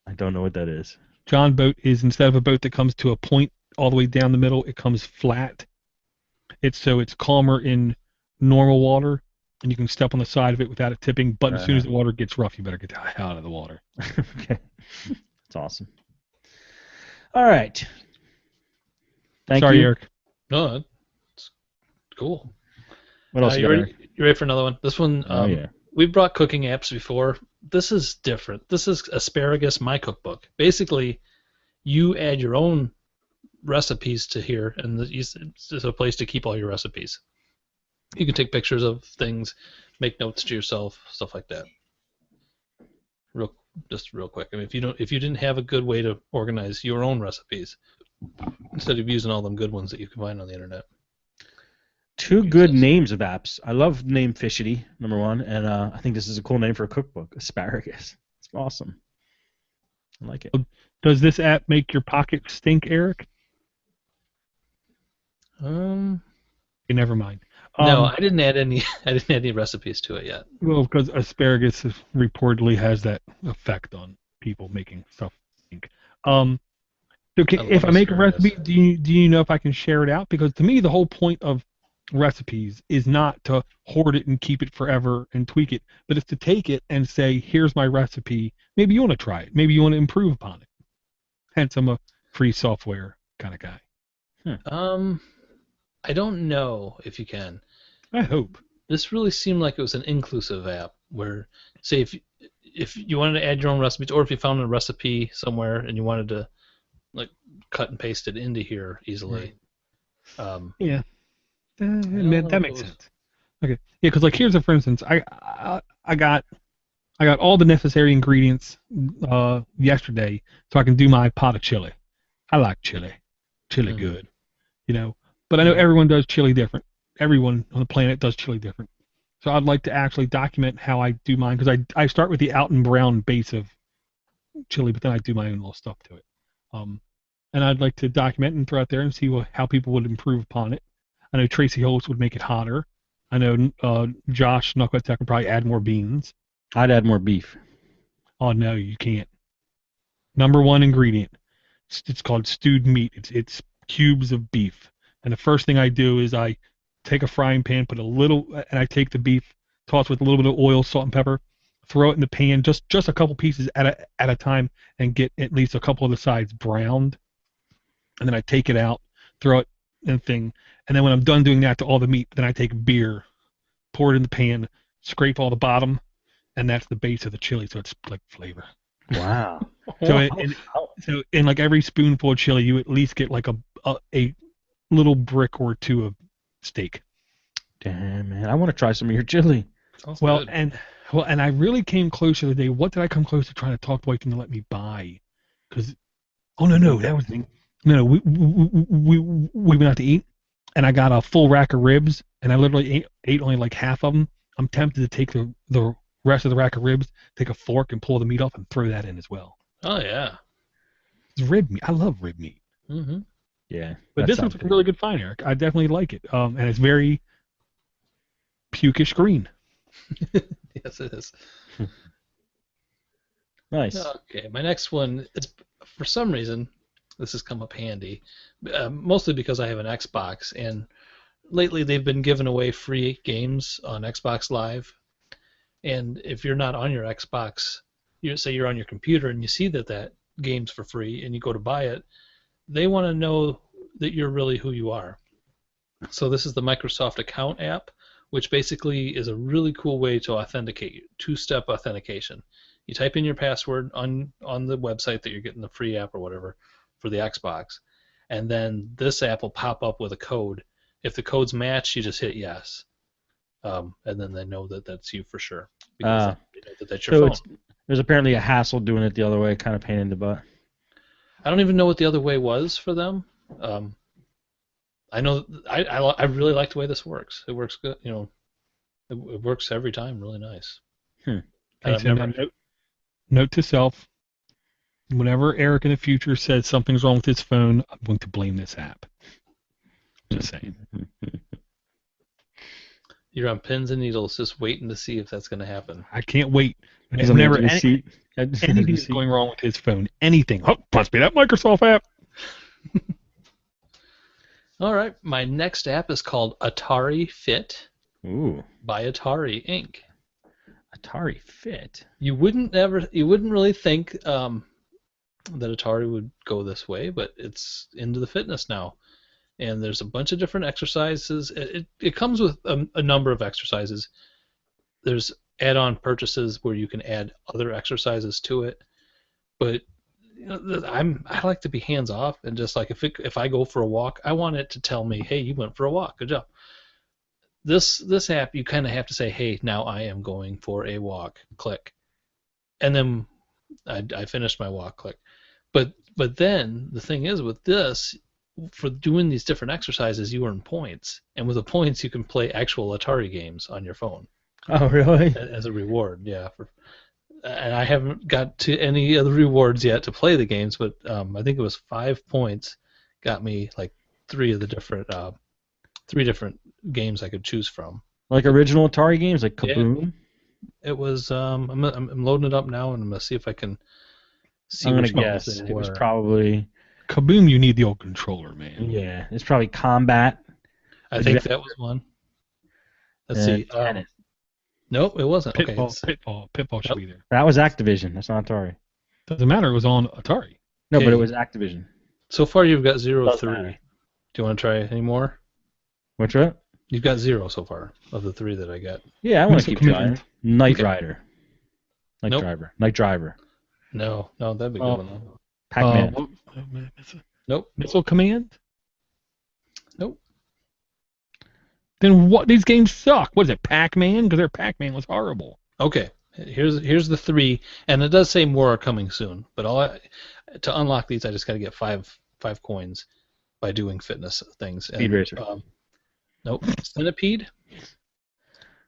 I don't know what that is. John boat is, instead of a boat that comes to a point all the way down the middle, it comes flat. It's calmer in normal water, and you can step on the side of it without it tipping, but as soon as the water gets rough, you better get out of the water. Okay. That's awesome. All right. Sorry, you. Eric. No, it's cool. What else you ready? You ready for another one? This one, yeah. We've brought cooking apps before. This is different. This is Asparagus My Cookbook. Basically, you add your own recipes to here, and it's a place to keep all your recipes. You can take pictures of things, make notes to yourself, stuff like that. Just real quick. I mean, if you didn't have a good way to organize your own recipes, instead of using all them good ones that you can find on the internet. Two good names of apps. I love the name Fishity, number one, and I think this is a cool name for a cookbook, Asparagus. It's awesome. I like it. Does this app make your pocket stink, Eric? Never mind. No, I didn't add any. I didn't add any recipes to it yet. Well, because asparagus reportedly has that effect on people making stuff stink. So if I make a recipe, do you know if I can share it out? Because to me, the whole point of recipes is not to hoard it and keep it forever and tweak it, but it's to take it and say, here's my recipe. Maybe you want to try it. Maybe you want to improve upon it. Hence, I'm a free software kind of guy. I don't know if you can. I hope. This really seemed like it was an inclusive app where, say, if you wanted to add your own recipes, or if you found a recipe somewhere and you wanted to like cut and paste it into here easily. Right. Yeah, know that if makes it was- sense. Okay, yeah, because like here's a for instance, I got all the necessary ingredients yesterday, so I can do my pot of chili. I like chili, Mhm. good, But I know Mhm. everyone does chili different. Everyone on the planet does chili different. So I'd like to actually document how I do mine because I start with the Alton Brown base of chili, but then I do my own little stuff to it. And I'd like to document and throw out there and see how people would improve upon it. I know Tracy Holtz would make it hotter. I know Josh Knucklehead Tech would probably add more beans. I'd add more beef. Oh no, you can't. Number one ingredient. It's called stewed meat. It's cubes of beef. And the first thing I do is I take a frying pan, and I take the beef, toss with a little bit of oil, salt, and pepper, throw it in the pan, just a couple pieces at a time, and get at least a couple of the sides browned. And then I take it out, throw it in the thing, and then when I'm done doing that to all the meat, then I take beer, pour it in the pan, scrape all the bottom, and that's the base of the chili, so it's like flavor. Wow. So in like every spoonful of chili, you at least get like a little brick or two of steak. Damn, man. I want to try some of your chili. Sounds Well, good. and I really came close the other day. What did I come close to trying to talk the wife into let me buy? Because no, that was no. We went out to eat, and I got a full rack of ribs, and I literally ate only like half of them. I'm tempted to take the rest of the rack of ribs, take a fork, and pull the meat off and throw that in as well. Oh yeah. It's rib meat. I love rib meat. Mm-hmm. Yeah. But this one's a really good find, Eric. I definitely like it. And it's very pukish green. Yes, it is. Nice. Okay, my next one is, for some reason, this has come up handy, mostly because I have an Xbox, and lately they've been giving away free games on Xbox Live. And if you're not on your Xbox, say you're on your computer and you see that game's for free and you go to buy it, they want to know that you're really who you are. So this is the Microsoft Account app, which basically is a really cool way to authenticate you, two-step authentication. You type in your password on the website that you're getting the free app or whatever for the Xbox, and then this app will pop up with a code. If the codes match, you just hit yes, and then they know that that's you for sure. Because they know that that's your phone. There's apparently a hassle doing it the other way, kind of pain in the butt. I don't even know what the other way was for them. I know I really like the way this works. It works good. It works every time. Really nice. Note to self: whenever Eric in the future says something's wrong with his phone, I'm going to blame this app. Just saying. You're on pins and needles, just waiting to see if that's going to happen. I can't wait. Whenever Anything's going wrong with his phone. Anything. Oh, must be that Microsoft app. All right. My next app is called Atari Fit. Ooh. By Atari Inc. Atari Fit. You wouldn't really think that Atari would go this way, but it's into the fitness now. And there's a bunch of different exercises. It comes with a number of exercises. There's add-on purchases where you can add other exercises to it. But I like to be hands-off, and just like if I go for a walk, I want it to tell me, hey, you went for a walk. Good job. This app, you kind of have to say, hey, now I am going for a walk. Click. And then I finished my walk. Click. But then the thing is with this, for doing these different exercises, you earn points, and with the points, you can play actual Atari games on your phone. Oh, really? As a reward, yeah. And I haven't got to any of the rewards yet to play the games, but I think it was 5 points got me like three different games I could choose from. Like original Atari games, like Kaboom. Yeah. It was. I'm loading it up now, and I'm gonna see if I can see. I'm gonna which ones guess they it was were. probably. Kaboom, you need the old controller, man. Yeah, it's probably Combat. I think that was one. Let's see. Tennis. Nope, it wasn't. Pitfall, Okay, Pitfall should be there. That was Activision. That's not Atari. Doesn't matter. It was on Atari. No, Okay. but it was Activision. so far you've got 0 Doesn't 3. matter. Do you want to try any more? What's that? You've got 0 so far of the 3 that I got. Yeah, I want to Missile keep Command. trying. Knight Okay. Rider. Nope. Night Driver. No, that'd be a good one. Though. Pac-Man. Nope. Missile Command? Nope. Then what? These games suck. What is it, Pac-Man? Because their Pac-Man was horrible. Okay. Here's the 3, and it does say more are coming soon. But to unlock these, I just got to get five coins by doing fitness things. Speed Racer. Nope. Centipede.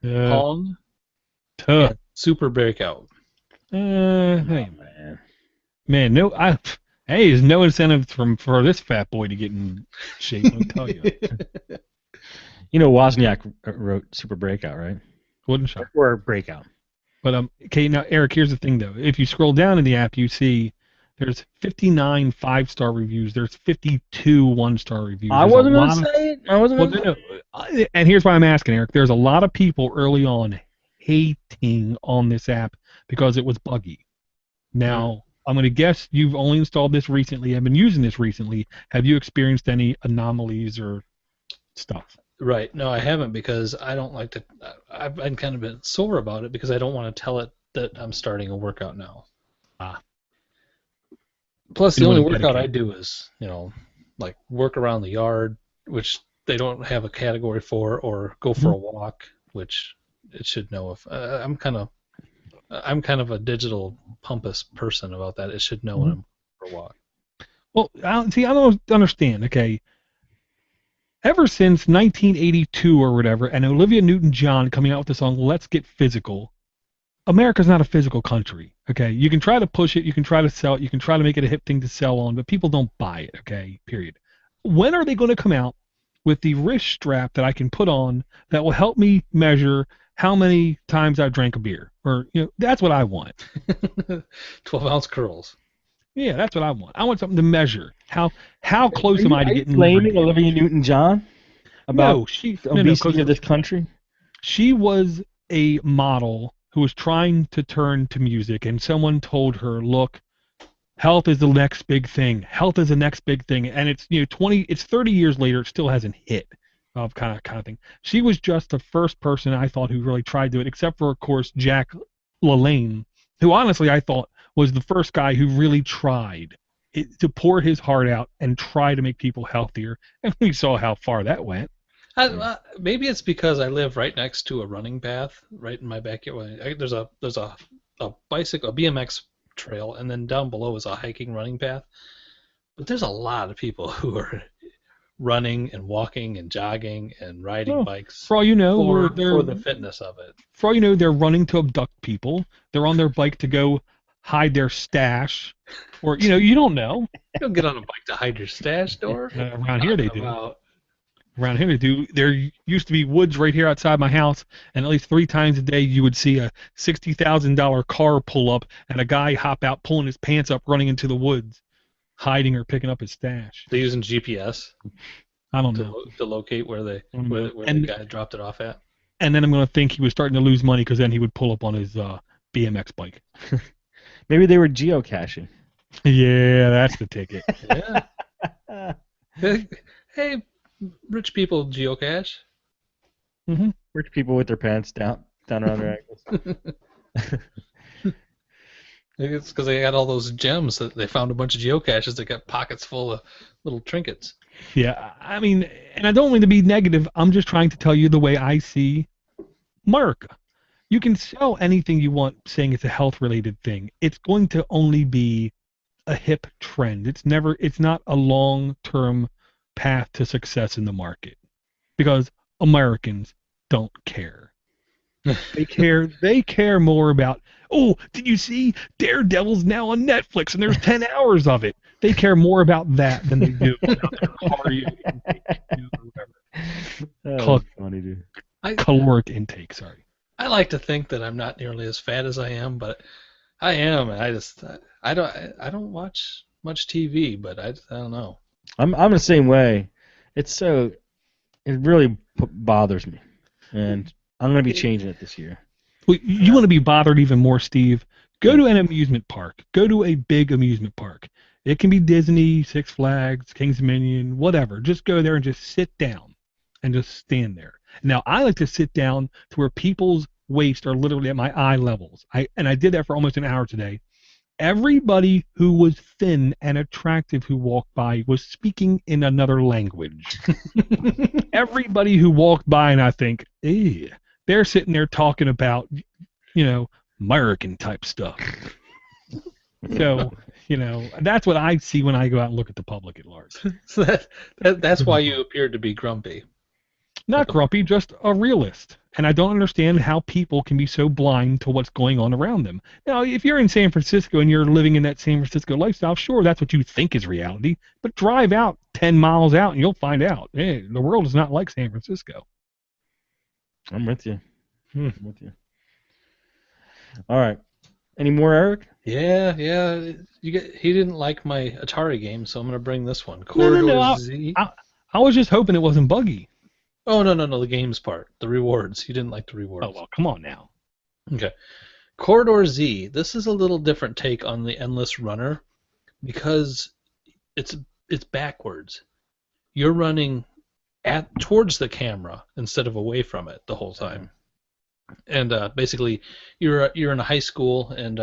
Uh, Pong. tough. And Super Breakout. Hey, Man. man, no, hey, there's no incentive for this fat boy to get in shape. I'll tell you. You know Wozniak wrote Super Breakout, right? Wouldn't shock. Or Breakout. But okay, now Eric, here's the thing though. If you scroll down in the app, you see there's 59 5-star reviews. There's 52 1-star reviews. I There's wasn't a going lot to of- say it. I wasn't Well, going to say it. no, and here's why I'm asking, Eric. There's a lot of people early on hating on this app because it was buggy. Now, I'm going to guess you've only installed this recently and been using this recently. Have you experienced any anomalies or stuff? Right. No, I haven't because I don't like to. I've been kind of been sore about it because I don't want to tell it that I'm starting a workout now. Ah. Plus, You the only wanna workout I dedicate. do is, like work around the yard, which they don't have a category for, or go for a walk, which it should know if. I'm kind of a digital pompous person about that. It should know when I'm for a walk. Well, I don't understand. Okay, ever since 1982 or whatever, and Olivia Newton-John coming out with the song "Let's Get Physical," America's not a physical country. Okay, you can try to push it, you can try to sell it, you can try to make it a hip thing to sell on, but people don't buy it. Okay, period. When are they going to come out with the wrist strap that I can put on that will help me measure how many times I drank a beer? Or that's what I want. 12-ounce curls. Yeah, that's what I want. I want something to measure. How close am I to getting blaming liver Olivia Newton-John about No, she the no, obesity 'cause of this country? she was a model who was trying to turn to music, and someone told her, "Look, health is the next big thing. Health is the next big thing." And it's 30 years later, it still hasn't hit. Kind of thing. She was just the first person I thought who really tried to do it, except for of course Jack LaLanne, who honestly I thought was the first guy who really tried to pour his heart out and try to make people healthier. And we saw how far that went. Maybe it's because I live right next to a running path, right in my backyard. There's a bicycle, a BMX trail, and then down below is a hiking running path. But there's a lot of people who are running and walking and jogging and riding bikes For all you know, for the fitness of it. For all you know, they're running to abduct people. They're on their bike to go hide their stash, or you don't know. You don't get on a bike to hide your stash door. Around here they do. Around here they do. There used to be woods right here outside my house, and at least 3 times a day you would see a $60,000 car pull up and a guy hop out pulling his pants up running into the woods, hiding or picking up his stash. They're using GPS I don't know. to locate where the guy dropped it off at. And then I'm going to think he was starting to lose money because then he would pull up on his BMX bike. Maybe they were geocaching. Yeah, that's the ticket. Yeah. Hey, rich people geocache. Mm-hmm. Rich people with their pants down around their ankles. It's because they got all those gems that they found a bunch of geocaches that got pockets full of little trinkets. Yeah, I mean, and I don't mean to be negative. I'm just trying to tell you the way I see America. You can sell anything you want saying it's a health-related thing. It's going to only be a hip trend. It's not a long-term path to success in the market because Americans don't care. They care more about, oh, did you see Daredevil's now on Netflix and there's 10 hours of it? They care more about that than they do about their cardio intake or whatever. Funny, dude. Caloric intake, sorry. I like to think that I'm not nearly as fat as I am, but I am, and I don't watch much TV, but I don't know. I'm the same way. It really bothers me, and I'm gonna be changing it this year. Well, you want to be bothered even more, Steve? Go to an amusement park. Go to a big amusement park. It can be Disney, Six Flags, King's Dominion, whatever. Just go there and just sit down and just stand there. Now, I like to sit down to where people's waists are literally at my eye levels. I did that for almost an hour today. Everybody who was thin and attractive who walked by was speaking in another language. Everybody who walked by, and I think, they're sitting there talking about, American type stuff. So, that's what I see when I go out and look at the public at large. So that's why you appeared to be grumpy. Not grumpy, just a realist. And I don't understand how people can be so blind to what's going on around them. Now, if you're in San Francisco and you're living in that San Francisco lifestyle, sure, that's what you think is reality. But drive out 10 miles out and you'll find out. Hey, the world is not like San Francisco. I'm with you. I'm with you. All right. Any more, Eric? Yeah. He didn't like my Atari game, so I'm going to bring this one. No. Z. I was just hoping it wasn't buggy. Oh, no, the games part. The rewards. He didn't like the rewards. Oh, well, come on now. Okay. Corridor Z. This is a little different take on the Endless Runner because it's backwards. You're running towards the camera instead of away from it the whole time. And basically, you're in a high school, and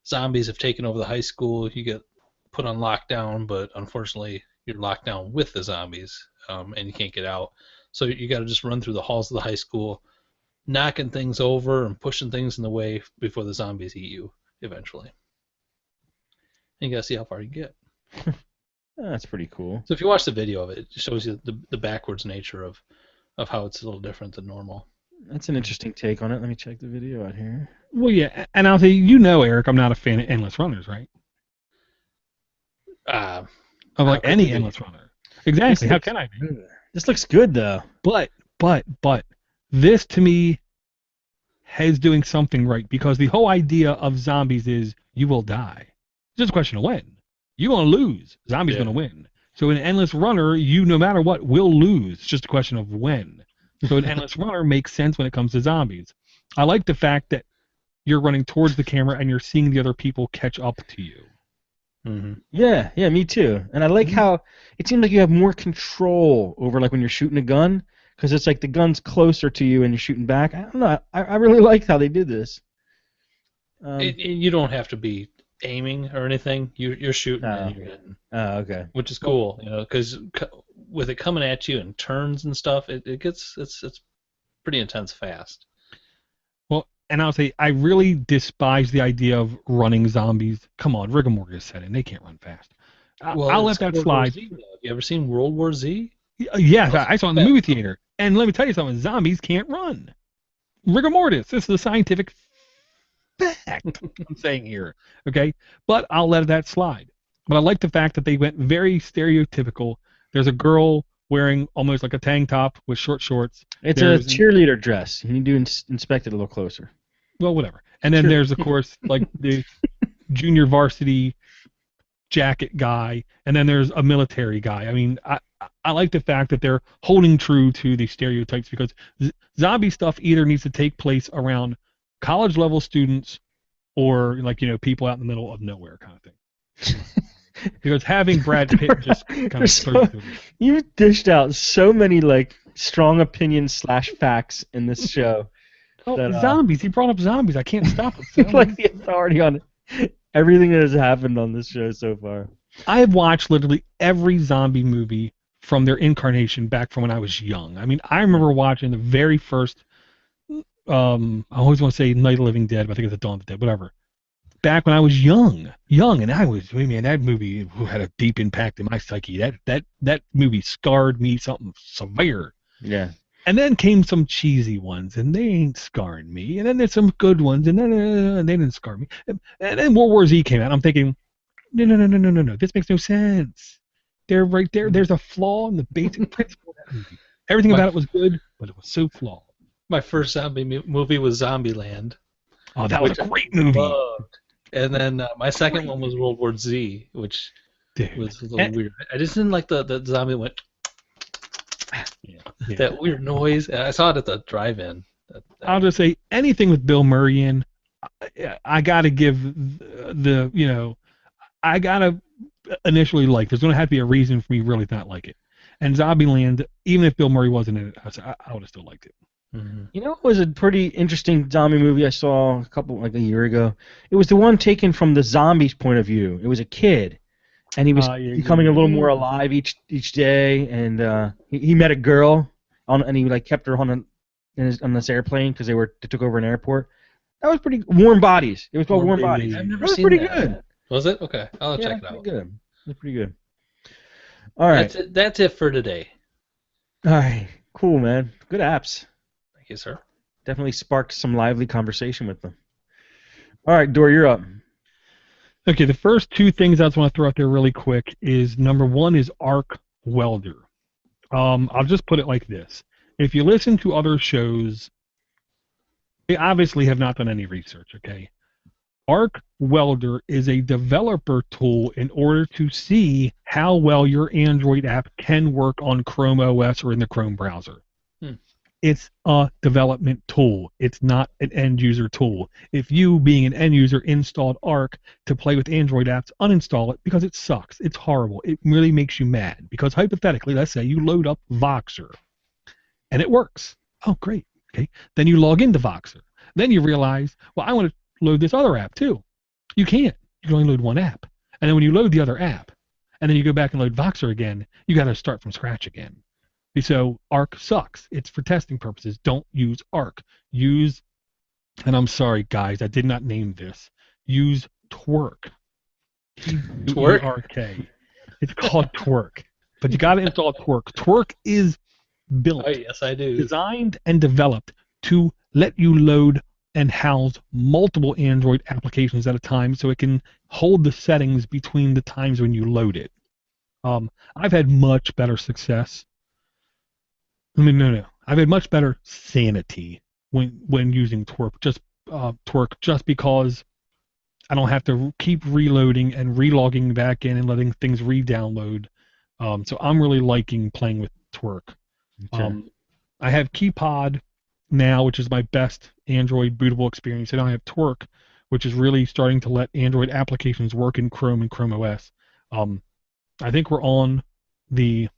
zombies have taken over the high school. You get put on lockdown, but unfortunately, you're locked down with the zombies, and you can't get out. So you got to just run through the halls of the high school, knocking things over and pushing things in the way before the zombies eat you eventually. And you got to see how far you get. That's pretty cool. So if you watch the video of it, it shows you the backwards nature of how it's a little different than normal. That's an interesting take on it. Let me check the video out here. Well, yeah, and I'll say, Eric, I'm not a fan of Endless Runners, right? Of like any Endless Runner. Exactly. How can I be? This looks good, though. But this to me is doing something right, because the whole idea of zombies is you will die. It's just a question of when. You're going to lose. Zombies going to win. So in Endless Runner, you, no matter what, will lose. It's just a question of when. So an Endless Runner makes sense when it comes to zombies. I like the fact that you're running towards the camera and you're seeing the other people catch up to you. Mm-hmm. Yeah, me too. And I like how it seems like you have more control over, like, when you're shooting a gun, because it's like the gun's closer to you and you're shooting back. I don't know. I really like how they did this. You don't have to be aiming or anything. You're shooting and you're hitting. Oh, okay. Which is cool, because with it coming at you and turns and stuff, it's pretty intense fast. And I'll say, I really despise the idea of running zombies. Come on, rigor mortis set in. They can't run fast. I'll let that slide. Z, you ever seen World War Z? Yes, I saw it in the movie theater. And let me tell you something, zombies can't run. Rigor mortis. This is a scientific fact I'm saying here. Okay? But I'll let that slide. But I like the fact that they went very stereotypical. There's a girl wearing almost like a tank top with short shorts. It's a cheerleader dress. You need to inspect it a little closer. Well, whatever. And then there's, of course, like the junior varsity jacket guy, and then there's a military guy. I mean, I like the fact that they're holding true to the stereotypes, because zombie stuff either needs to take place around college-level students or, like, people out in the middle of nowhere kind of thing. Because having Brad Pitt just kind of you've dished out so many, like, strong opinions / facts in this show. Zombies. He brought up zombies. I can't stop it. Like the authority on everything that has happened on this show so far. I have watched literally every zombie movie from their incarnation back from when I was young. I mean, I remember watching the very first, I always want to say Night of the Living Dead, but I think it's the Dawn of the Dead, whatever. Back when I was young, and that movie had a deep impact in my psyche. That movie scarred me something severe. Yeah. And then came some cheesy ones, and they ain't scarring me. And then there's some good ones, and then they didn't scar me. And then World War Z came out. I'm thinking, no. This makes no sense. They're right there. There's a flaw in the basic principle of that movie. Everything about it was good, but it was so flawed. My first zombie movie was Zombieland. Oh, that was a great movie. Loved. And then my second one was World War Z, which was a little weird. I just didn't like the zombie went. Yeah. That weird noise. I saw it at the drive-in. I'll just say anything with Bill Murray in, I got to give I got to initially like. There's going to have to be a reason for me really to not like it. And Zombieland, even if Bill Murray wasn't in it, I would have still liked it. Mm-hmm. You know, it was a pretty interesting zombie movie I saw a year ago. It was the one taken from the zombie's point of view. It was a kid, and he was becoming a little more alive each day. And he met a girl, and he like kept her on this airplane because they took over an airport. That was pretty Warm Bodies. It was called Warm Bodies. I've never That was seen pretty that. good. Was it? Okay, I'll check it Pretty out. good. It was pretty good. All right. That's it for today. All right. Cool, man. Good apps. Thank you, sir. Definitely sparked some lively conversation with them. All right, Dor, you're up. Okay, the first two things I just want to throw out there really quick is number one is Arc Welder. I'll just put it like this. If you listen to other shows, they obviously have not done any research, okay? Arc Welder is a developer tool in order to see how well your Android app can work on Chrome OS or in the Chrome browser. It's a development tool. It's not an end-user tool. If you, being an end-user, installed Arc to play with Android apps, uninstall it because it sucks. It's horrible. It really makes you mad. Because hypothetically, let's say you load up Voxer, and it works. Oh, great. Okay. Then you log into Voxer. Then you realize, well, I want to load this other app too. You can't. You can only load one app. And then when you load the other app, and then you go back and load Voxer again, you got to start from scratch again. So Arc sucks. It's for testing purposes. Don't use Arc. Use, and I'm sorry, guys, I did not name this. Use Twerk. Twerk? It's called Twerk. But you got to install Twerk. Twerk is built, yes, I do. designed and developed to let you load and house multiple Android applications at a time so it can hold the settings between the times when you load it. I've had much better success. I've had much better sanity when using Twerk. Just because I don't have to keep reloading and relogging back in and letting things re-download. So I'm really liking playing with Twerk. Okay. I have KeyPod now, which is my best Android bootable experience, and I have Twerk, which is really starting to let Android applications work in Chrome and Chrome OS. I think we're on the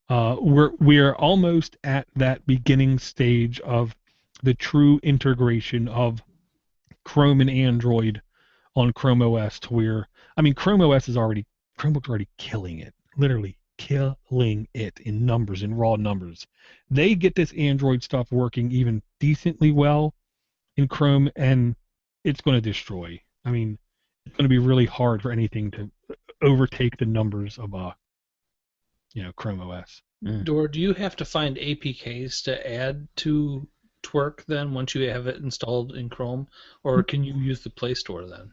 we're almost at that beginning stage of the true integration of Chrome and Android on Chrome OS to where, I mean, Chromebook's already killing it, literally killing it in numbers, in raw numbers. They get this Android stuff working even decently well in Chrome, and it's going to destroy. I mean, it's going to be really hard for anything to overtake the numbers of Chrome OS. Dor, do you have to find APKs to add to Twerk then once you have it installed in Chrome, or can you use the Play Store then?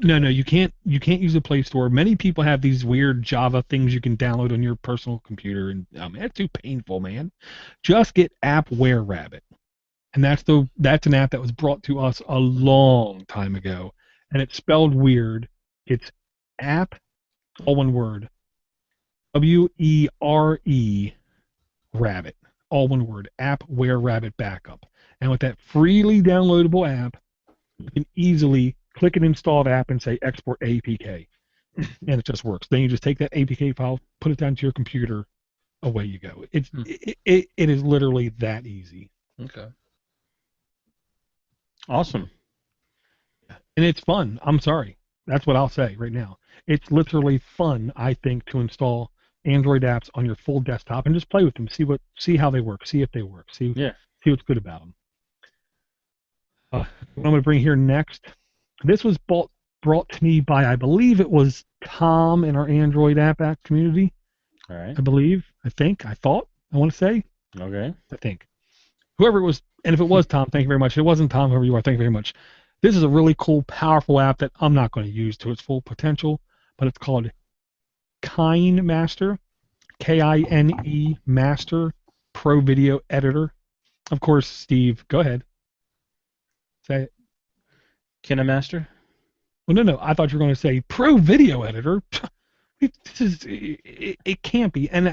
No, you can't use the Play Store. Many people have these weird Java things you can download on your personal computer, and that's too painful, man. Just get AppWare and that's an app that was brought to us a long time ago, and it's spelled weird. It's app, all one word, WERE Rabbit, all one word, AppWare Backup. And with that freely downloadable app, you can easily click an installed app and say export APK, and it just works. Then you just take that APK file, put it down to your computer, away you go. It is literally that easy. Okay. Awesome. And it's fun. I'm sorry. That's what I'll say right now. It's literally fun, I think, to install Android apps on your full desktop and just play with them, see how they work, see if they work, see what's good about them. What I'm going to bring here next. This was brought to me by, I believe it was Tom in our Android app community. All right. I want to say. Okay. I think. Whoever it was, and if it was Tom, thank you very much. If it wasn't Tom, whoever you are, thank you very much. This is a really cool, powerful app that I'm not going to use to its full potential, but it's called KineMaster, Kine Master Pro Video Editor. Of course, Steve, go ahead. Say it. KineMaster? Well, no. I thought you were going to say Pro Video Editor. It can't be. And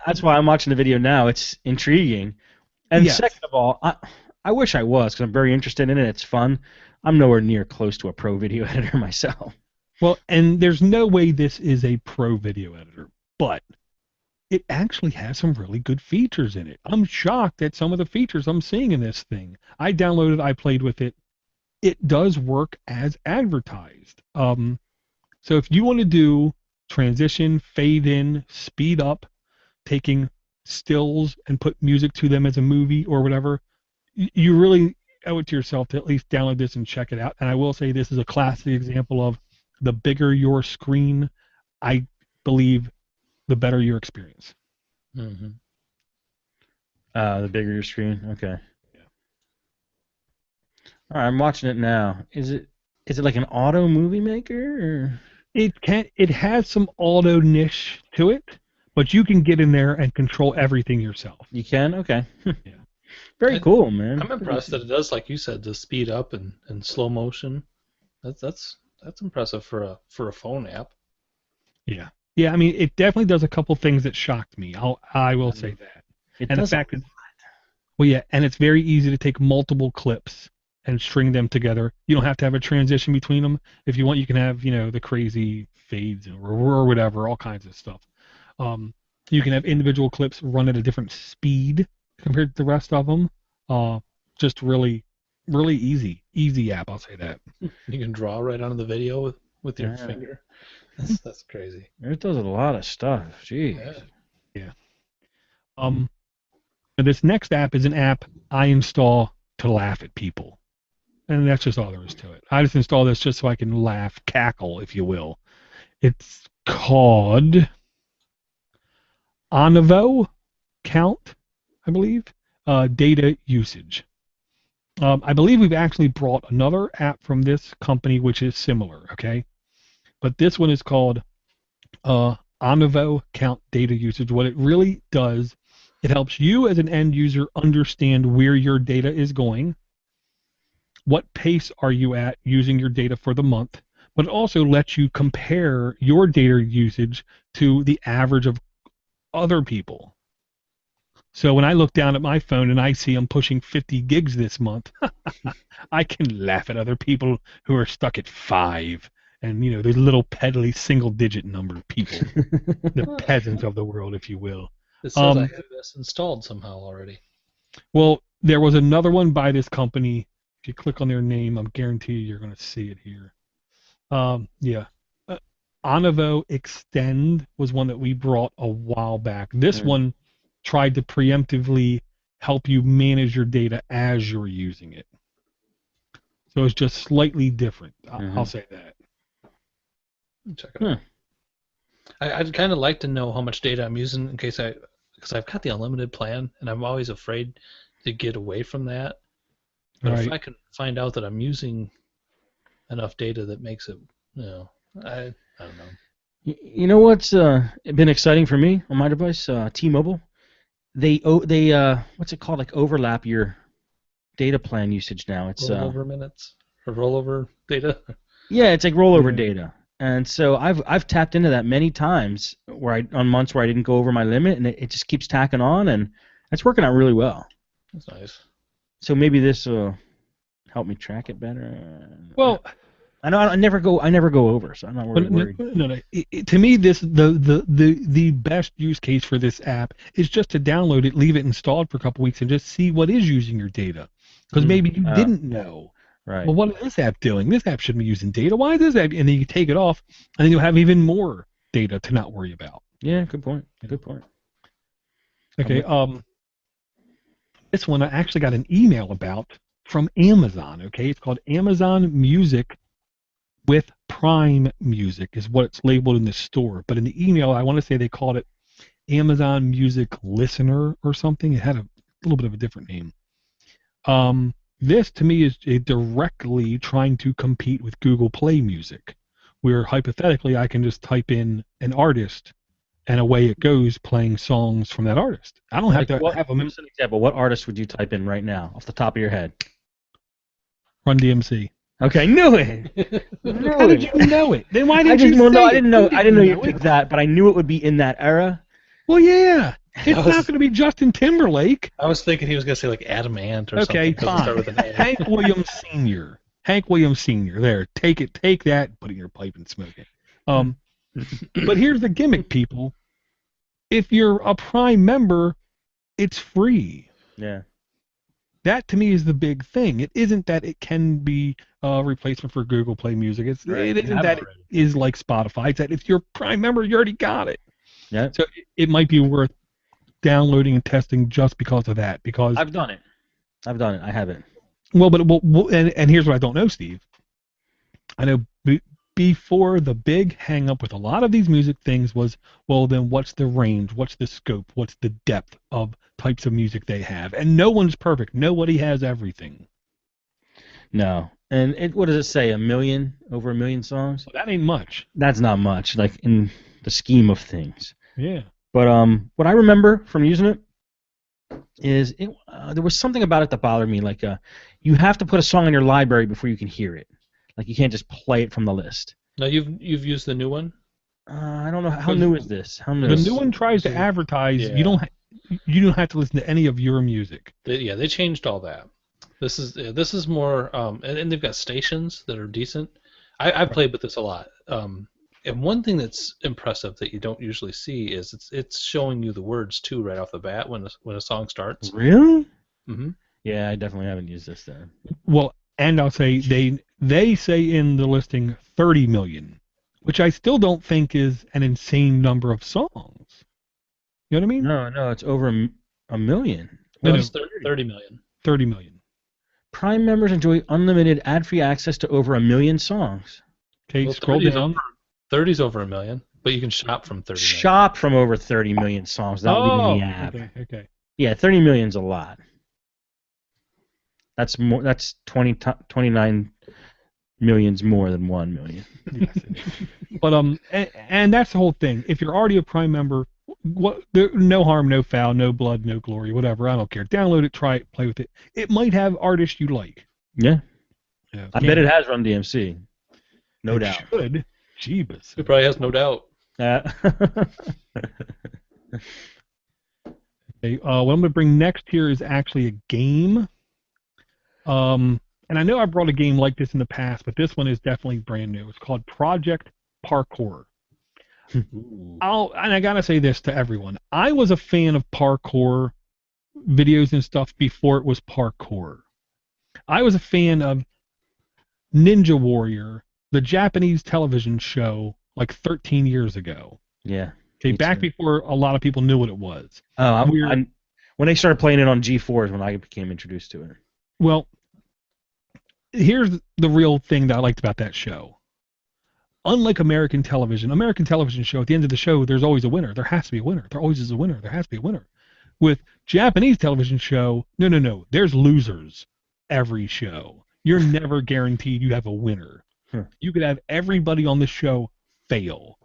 that's why I'm watching the video now. It's intriguing. And yes. Second of all, I wish I was, because I'm very interested in it. It's fun. I'm nowhere near close to a pro video editor myself. Well, and there's no way this is a pro video editor, but it actually has some really good features in it. I'm shocked at some of the features I'm seeing in this thing. I downloaded, I played with it. It does work as advertised. So if you want to do transition, fade in, speed up, taking stills and put music to them as a movie or whatever, you really owe it to yourself to at least download this and check it out. And I will say this is a classic example of the bigger your screen, I believe, the better your experience. Mm-hmm. The bigger your screen, okay. Yeah. All right, I'm watching it now. Is it like an auto movie maker? Or? It has some auto niche to it, but you can get in there and control everything yourself. You can? Okay. Yeah. Very cool, man. I'm impressed that it does, like you said, the speed up and slow motion. That's impressive for a phone app. Yeah. Yeah, I mean, it definitely does a couple things that shocked me. I will say that. It And does the fact that, well, yeah, and it's very easy to take multiple clips and string them together. You don't have to have a transition between them. If you want, you can have, the crazy fades or whatever, all kinds of stuff. You can have individual clips run at a different speed compared to the rest of them. Just really, really easy app. I'll say that. You can draw right onto the video with your finger. That's crazy. It does a lot of stuff. Jeez. Yeah. This next app is an app I install to laugh at people. And that's just all there is to it. I just install this just so I can laugh, cackle, if you will. It's called Aaaaaaaaaaaaa Count, I believe. Data usage. I believe we've actually brought another app from this company which is similar, okay? But this one is called Aaaaaaaaaaa Count Data Usage. What it really does, it helps you as an end user understand where your data is going, what pace are you at using your data for the month, but it also lets you compare your data usage to the average of other people. So when I look down at my phone and I see I'm pushing 50 gigs this month, I can laugh at other people who are stuck at 5. And, those little peddly single-digit number of people, the peasants of the world, if you will. It says I have this installed somehow already. Well, there was another one by this company. If you click on their name, I'm guaranteed you're going to see it here. Yeah. Aaaaaaaaaaa Extend was one that we brought a while back. This one tried to preemptively help you manage your data as you're using it. So it's just slightly different. I'll say that. Check it out. I'd kind of like to know how much data I'm using because I've got the unlimited plan and I'm always afraid to get away from that. But if I can find out that I'm using enough data that makes it, I don't know. You know what's been exciting for me on my device? T-Mobile. They what's it called? Like overlap your data plan usage now. It's rollover minutes or rollover data. Yeah, it's like rollover data. And so I've tapped into that many times on months where I didn't go over my limit, and it just keeps tacking on, and it's working out really well. That's nice. So maybe this will help me track it better. Well, I know I never go over, so I'm not worried. No. To me, the best use case for this app is just to download it, leave it installed for a couple weeks, and just see what is using your data, because maybe you didn't know. Right. Well, what is this app doing? This app shouldn't be using data. Why is this app? And then you take it off, and then you'll have even more data to not worry about. Yeah, good point. Good point. Okay. This one I actually got an email about from Amazon. Okay, it's called Amazon Music with Prime Music is what it's labeled in the store. But in the email, I want to say they called it Amazon Music Listener or something. It had a little bit of a different name. This, to me, is directly trying to compete with Google Play Music, where hypothetically I can just type in an artist, and away it goes playing songs from that artist. I don't have to have them. Give us an example. What artist would you type in right now, off the top of your head? Run DMC. Okay, knew it. How did you know it? Then why didn't you say I it? didn't know you picked that, but I knew it would be in that era. Well, yeah. It's not going to be Justin Timberlake. I was thinking he was going to say like Adam Ant or something. Okay, fine. Start with an A. Hank Williams Sr. Hank Williams Sr. There, take that, put it in your pipe and smoke it. But here's the gimmick, people. If you're a Prime member, it's free. Yeah. That to me is the big thing. It isn't that it can be a replacement for Google Play Music. It isn't that it is like Spotify. It's that if you're a Prime member, you already got it. Yeah. So it might be worth downloading and testing just because of that. Because I've done it. I haven't. Well, and here's what I don't know, Steve. I know before the big hang up with a lot of these music things was, well, then what's the range? What's the scope? What's the depth of types of music they have? And no one's perfect. Nobody has everything. No. And what does it say? Over a million songs? Well, that ain't much. That's not much, like in the scheme of things. Yeah. But what I remember from using it is there was something about it that bothered me. Like you have to put a song in your library before you can hear it. Like you can't just play it from the list. Now you've used the new one. I don't know how new is this. How new? The new one tries to advertise. Yeah. You don't have to listen to any of your music. They changed all that. This is more and they've got stations that are decent. I've played with this a lot. And one thing that's impressive that you don't usually see is it's showing you the words too right off the bat when a song starts. Really? Mm-hmm. Yeah, I definitely haven't used this then. Well, and I'll say they say in the listing 30 million, which I still don't think is an insane number of songs. You know what I mean? No, it's over a million. No, No, it's 30 million. 30 million. Prime members enjoy unlimited ad-free access to over a million songs. Okay, Well, scroll 30's down. 30's over a million, but you can shop from 30 million. Shop from over 30 million songs without leaving the app. Okay. Yeah, 30 million's a lot. That's more. That's 29 millions more than 1 million. Yes, it is. But and that's the whole thing. If you're already a Prime member, no harm, no foul, no blood, no glory, whatever. I don't care. Download it, try it, play with it. It might have artists you like. Yeah. Yeah, I bet it has Run DMC. No it doubt. should. Jeebus. It probably has no doubt. Okay, what I'm going to bring next here is actually a game. And I know I brought a game like this in the past, but this one is definitely brand new. It's called Project Parkour. And I got to say this to everyone. I was a fan of parkour videos and stuff before it was parkour. I was a fan of Ninja Warrior, the Japanese television show, like 13 years ago. Yeah. Okay, Me back too. before a lot of people knew what it was. Oh, Weird. when they started playing it on G4 is when I became introduced to it. Well, here's the real thing that I liked about that show. Unlike American television show, at the end of the show, there's always a winner. There has to be a winner. There always is a winner. There has to be a winner. With Japanese television show, no. There's losers every show. You're never guaranteed you have a winner. You could have everybody on the show fail.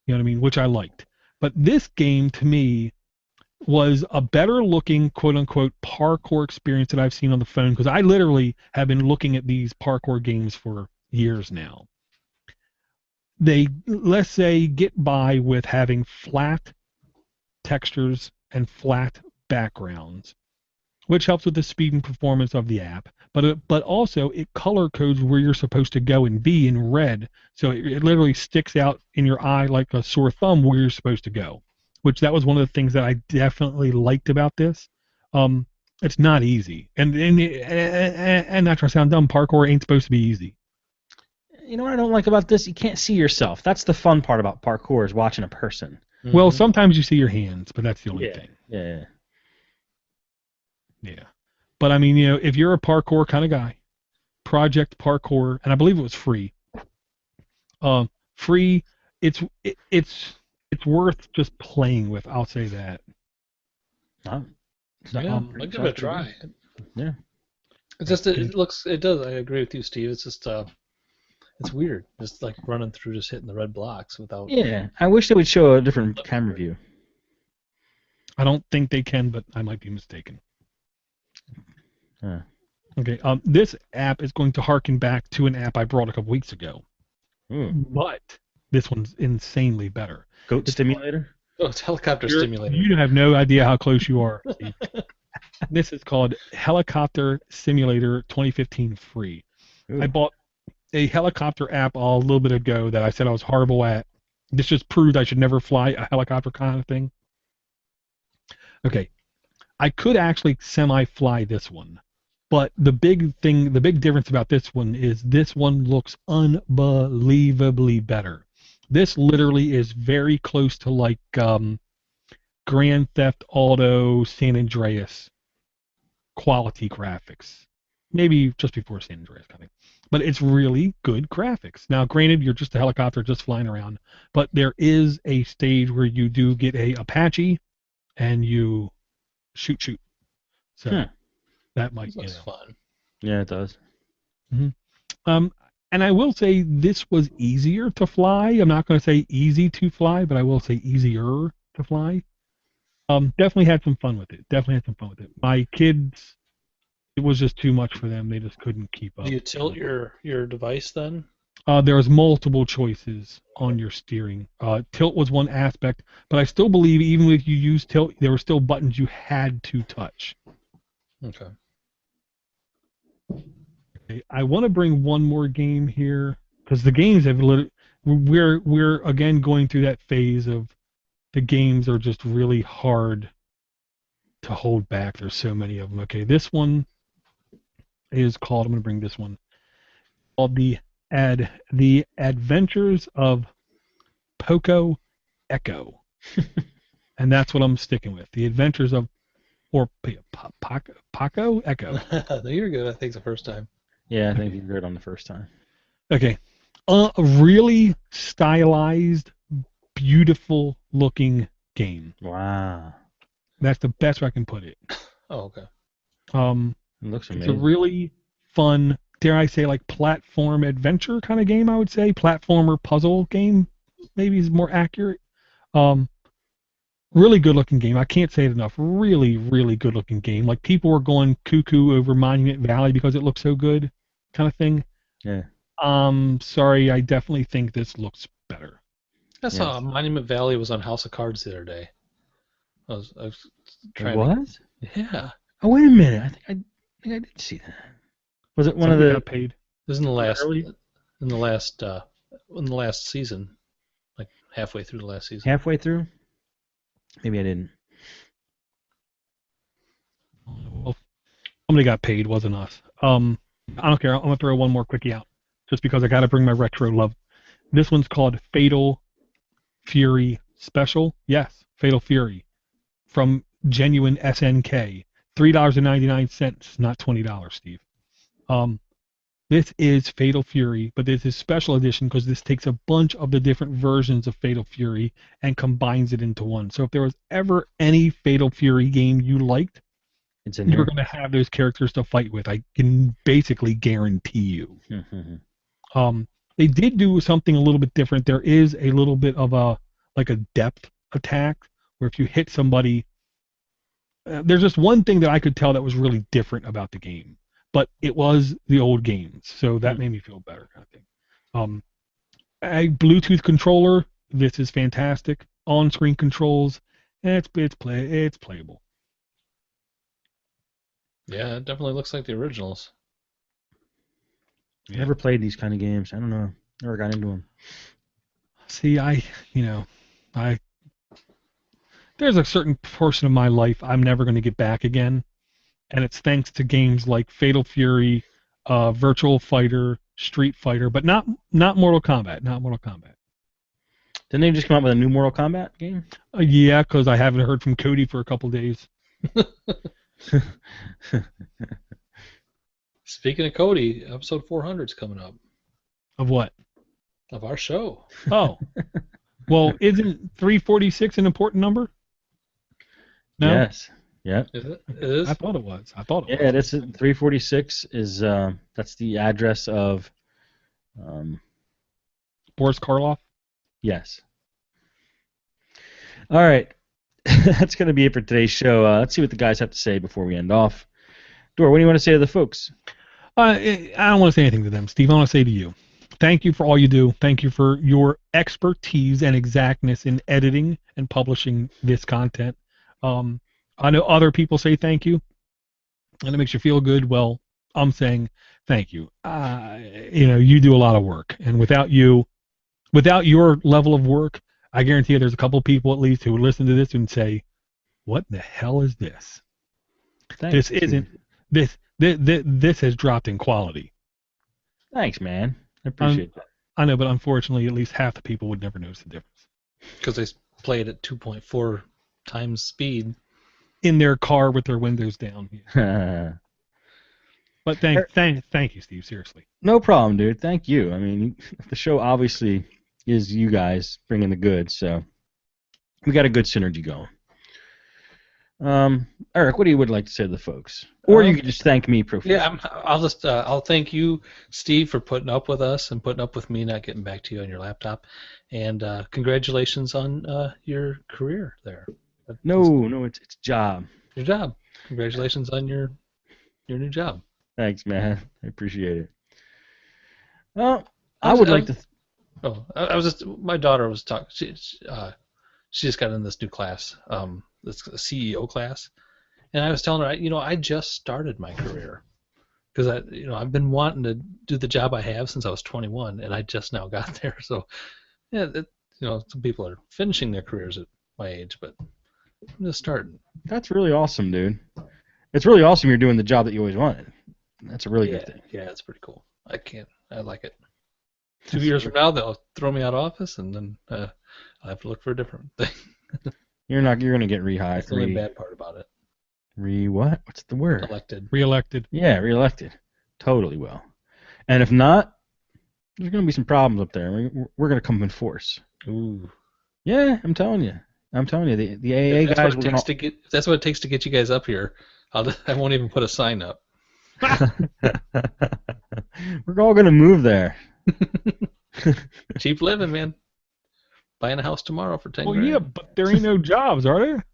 You know what I mean? Which I liked. But this game, to me, was a better looking, quote unquote, parkour experience that I've seen on the phone, because I literally have been looking at these parkour games for years now. They, let's say, get by with having flat textures and flat backgrounds, which helps with the speed and performance of the app. But also it color codes where you're supposed to go and be in red, so it literally sticks out in your eye like a sore thumb where you're supposed to go. Which that was one of the things that I definitely liked about this. It's not easy, and not trying to sound dumb, parkour ain't supposed to be easy. You know what I don't like about this? You can't see yourself. That's the fun part about parkour, is watching a person. Mm-hmm. Well, sometimes you see your hands, but that's the only thing. Yeah. But I mean, if you're a parkour kind of guy, Project Parkour, and I believe it was free. Free. It's worth just playing with. I'll say that. I'll I'll give it a try. Yeah. It's just it does. I agree with you, Steve. It's just it's weird. Just like running through, just hitting the red blocks without. Yeah. I wish they would show a different camera view. I don't think they can, but I might be mistaken. Okay. This app is going to harken back to an app I brought a couple weeks ago, but this one's insanely better. Goat Stimulator? Oh, it's helicopter simulator. You have no idea how close you are, Steve. This is called Helicopter Simulator 2015 free. Ooh. I bought a helicopter app a little bit ago that I said I was horrible at. This just proved I should never fly a helicopter kind of thing. Okay, I could actually semi-fly this one, but the big difference about this one is this one looks unbelievably better. This literally is very close to like Grand Theft Auto San Andreas quality graphics. Maybe just before San Andreas coming. But it's really good graphics. Now, granted, you're just a helicopter just flying around, but there is a stage where you do get a Apache and you shoot. So that might, Looks fun. Yeah, it does. And I will say this was easier to fly. I'm not going to say easy to fly, but I will say easier to fly. Definitely had some fun with it. My kids, it was just too much for them. They just couldn't keep up. Do you tilt your device then? There was multiple choices on your steering. Tilt was one aspect, but I still believe even if you use tilt, there were still buttons you had to touch. Okay. Okay, I want to bring one more game here because the games have we're again going through that phase of the games are just really hard to hold back. There's so many of them. Okay, this one is called. I'm going to bring this one called the Adventures of Poco Echo, and that's what I'm sticking with. The Adventures of Poco Echo. You're good. I think the first time. Yeah, I think you heard on the first time. Okay, a really stylized, beautiful looking game. Wow. That's the best way I can put it. Oh, okay. It looks amazing. It's a really fun, dare I say, like platform adventure kind of game. I would say platformer puzzle game, maybe is more accurate. Really good looking game. I can't say it enough. Really, really good looking game. Like people were going cuckoo over Monument Valley because it looked so good, kind of thing. Yeah. Sorry, I definitely think this looks better. I saw Monument Valley was on House of Cards the other day. I was trying. What? Yeah. Oh, wait a minute. I think I did see that. Was it one of the? Got paid. It was in the last Early? in the last season, like halfway through the last season. Halfway through? Maybe I didn't. Well, somebody got paid, wasn't us. I don't care. I'm gonna throw one more quickie out, just because I got to bring my retro love. This one's called Fatal Fury Special. Yes, Fatal Fury, from Genuine SNK. $3.99, not $20, Steve. This is Fatal Fury, but this is special edition because this takes a bunch of the different versions of Fatal Fury and combines it into one. So if there was ever any Fatal Fury game you liked, It's in you're here. going to have those characters to fight with. I can basically guarantee you. They did do something a little bit different. There is a little bit of a depth attack where if you hit somebody, there's just one thing that I could tell that was really different about the game. But it was the old games, so that made me feel better, I think. A Bluetooth controller, this is fantastic. On-screen controls, it's playable. Yeah, it definitely looks like the originals. I never played these kind of games. I don't know. Never got into them. See, there's a certain portion of my life I'm never going to get back again, and it's thanks to games like Fatal Fury, Virtual Fighter, Street Fighter, but not Mortal Kombat. Didn't they just come out with a new Mortal Kombat game? Yeah, because I haven't heard from Cody for a couple days. Speaking of Cody, episode 400 is coming up Of what? of our show. Oh. Well, isn't 346 an important number? No? Yes. Yep. Is it? It is? I thought it was. Yeah, that's 346 is that's the address of Boris Karloff? yes. All right. That's going to be it for today's show. Let's see what the guys have to say before we end off. Dor, what do you want to say to the folks? I don't want to say anything to them, Steve. I want to say to you, thank you for all you do. Thank you for your expertise and exactness in editing and publishing this content. I know other people say thank you, and it makes you feel good. Well, I'm saying Thank you. You do a lot of work, and without your level of work, I guarantee you there's a couple people at least who would listen to this and say, "What the hell is this? Thanks. This isn't this has dropped in quality." Thanks, man. I appreciate that. I know, but unfortunately, at least half the people would never notice the difference. Because they play it at 2.4 times speed. In their car with their windows down. But thank you, Steve. Seriously. No problem, dude. Thank you. I mean, the show obviously is you guys bringing the goods, so we got a good synergy going. Eric, what do you would like to say to the folks? Or you could just thank me profusely. Yeah, I'll thank you, Steve, for putting up with us and putting up with me not getting back to you on your laptop. And congratulations on your career there. No, it's job. Your job. Congratulations on your new job. Thanks, man. I appreciate it. Well, I would like to. I was just. My daughter was talking. She just got in this new class. This CEO class, and I was telling her, I just started my career because I've been wanting to do the job I have since I was 21, and I just now got there. So, yeah, some people are finishing their careers at my age, but I'm just starting. That's really awesome, dude. It's really awesome you're doing the job that you always wanted. That's a really good thing. Yeah, it's pretty cool. I like it. 2 years from now, they'll throw me out of office, and then I'll have to look for a different thing. You're gonna get rehired. That's the only bad part about it. What? What's the word? Reelected. Yeah, reelected. Totally will. And if not, there's gonna be some problems up there. We're gonna come in force. Ooh. Yeah, I'm telling you. The AA if guys. If that's what it takes to get you guys up here, I won't even put a sign up. We're all gonna move there. Cheap living, man. Buying a house tomorrow for 10 Well, grand. yeah, but there ain't no jobs, are there?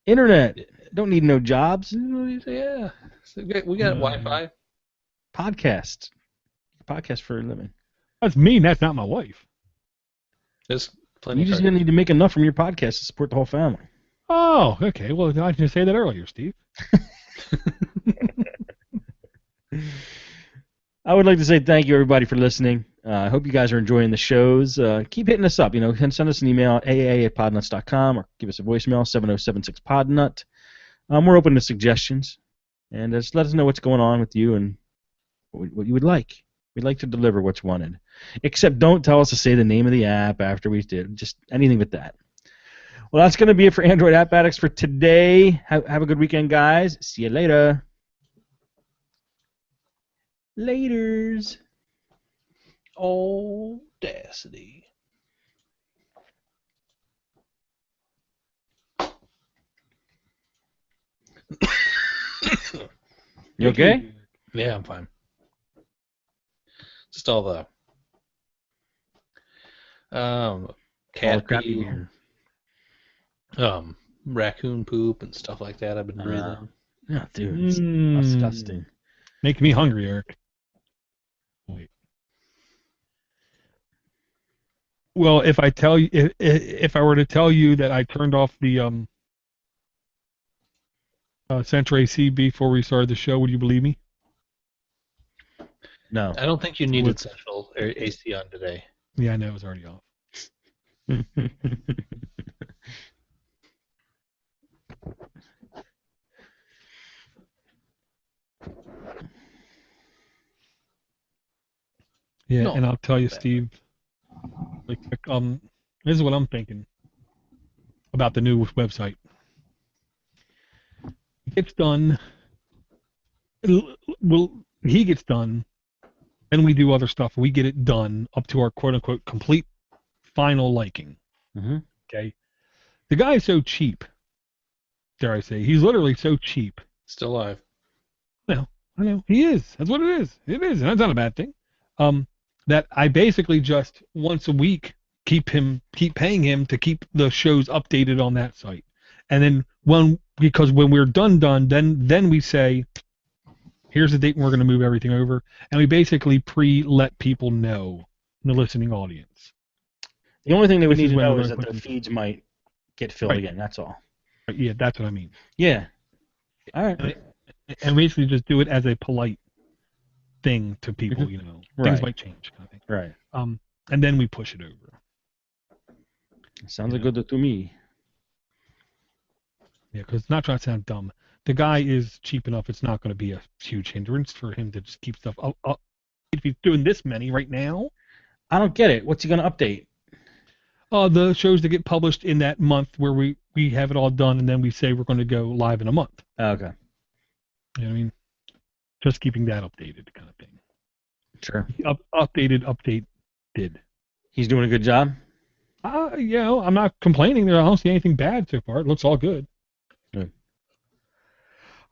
Internet. Don't need no jobs. Yeah. So we got Wi-Fi. Podcast for a living. That's me. That's not my wife. There's plenty. You just gonna need to make enough from your podcast to support the whole family. Oh, okay. Well, I didn't say that earlier, Steve. I would like to say thank you, everybody, for listening. I hope you guys are enjoying the shows. Keep hitting us up. Send us an email at aa@podnuts.com or give us a voicemail, 7076-PODNUT. We're open to suggestions. And just let us know what's going on with you and what you would like. We'd like to deliver what's wanted. Except don't tell us to say the name of the app after we did. Just anything but that. Well, that's going to be it for Android App Addicts for today. Have a good weekend, guys. See you later. Laters. Audacity. You okay? Yeah, I'm fine. Just all the cat pee, raccoon poop and stuff like that I've been breathing. Yeah, dude, it's disgusting. Making me hungry, Eric. Wait. Well, if I tell you, if I were to tell you that I turned off the Central AC before we started the show, would you believe me? No. I don't think you needed Central AC on today. Yeah, I know it was already off. Yeah, and I'll tell you, Steve. This is what I'm thinking about the new website. It gets done. Well, he gets done. Then we do other stuff. We get it done up to our quote-unquote complete final liking. Mm-hmm. Okay? The guy is so cheap, dare I say. He's literally so cheap. Still alive. Well, I know. He is. That's what it is. It is. And that's not a bad thing. That I basically just once a week keep paying him to keep the shows updated on that site. And then because when we're done, then we say, here's the date when we're going to move everything over, and we basically let people know, the listening audience. The only thing they would need to know is that their feeds might get filled again. That's all. Yeah, that's what I mean. Yeah. All right. And basically just do it as a polite thing to people. You know, things might change, kind of thing. Right. And then we push it over. Sounds good to me. Yeah, because not trying to sound dumb. The guy is cheap enough. It's not going to be a huge hindrance for him to just keep stuff up. If he's doing this many right now. I don't get it. What's he going to update? The shows that get published in that month where we have it all done, and then we say we're going to go live in a month. Okay. You know what I mean? Just keeping that updated kind of thing. Sure. Updated. He's doing a good job? Yeah, I'm not complaining. I don't see anything bad so far. It looks all good. Good.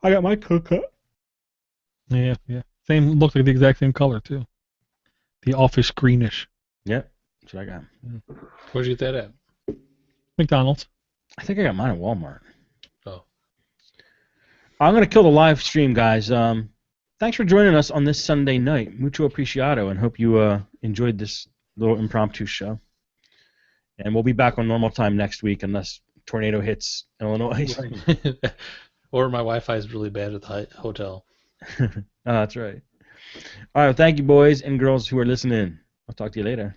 I got my cut. Yeah. Same, looks like the exact same color, too. The office greenish. Yep. That's what I got. Where'd you get that at? McDonald's. I think I got mine at Walmart. Oh. I'm going to kill the live stream, guys. Thanks for joining us on this Sunday night. Mucho apreciado, and hope you enjoyed this little impromptu show. And we'll be back on normal time next week unless tornado hits Illinois. Right. Or my Wi-Fi is really bad at the hotel. That's right. All right, thank you, boys and girls who are listening. I'll talk to you later.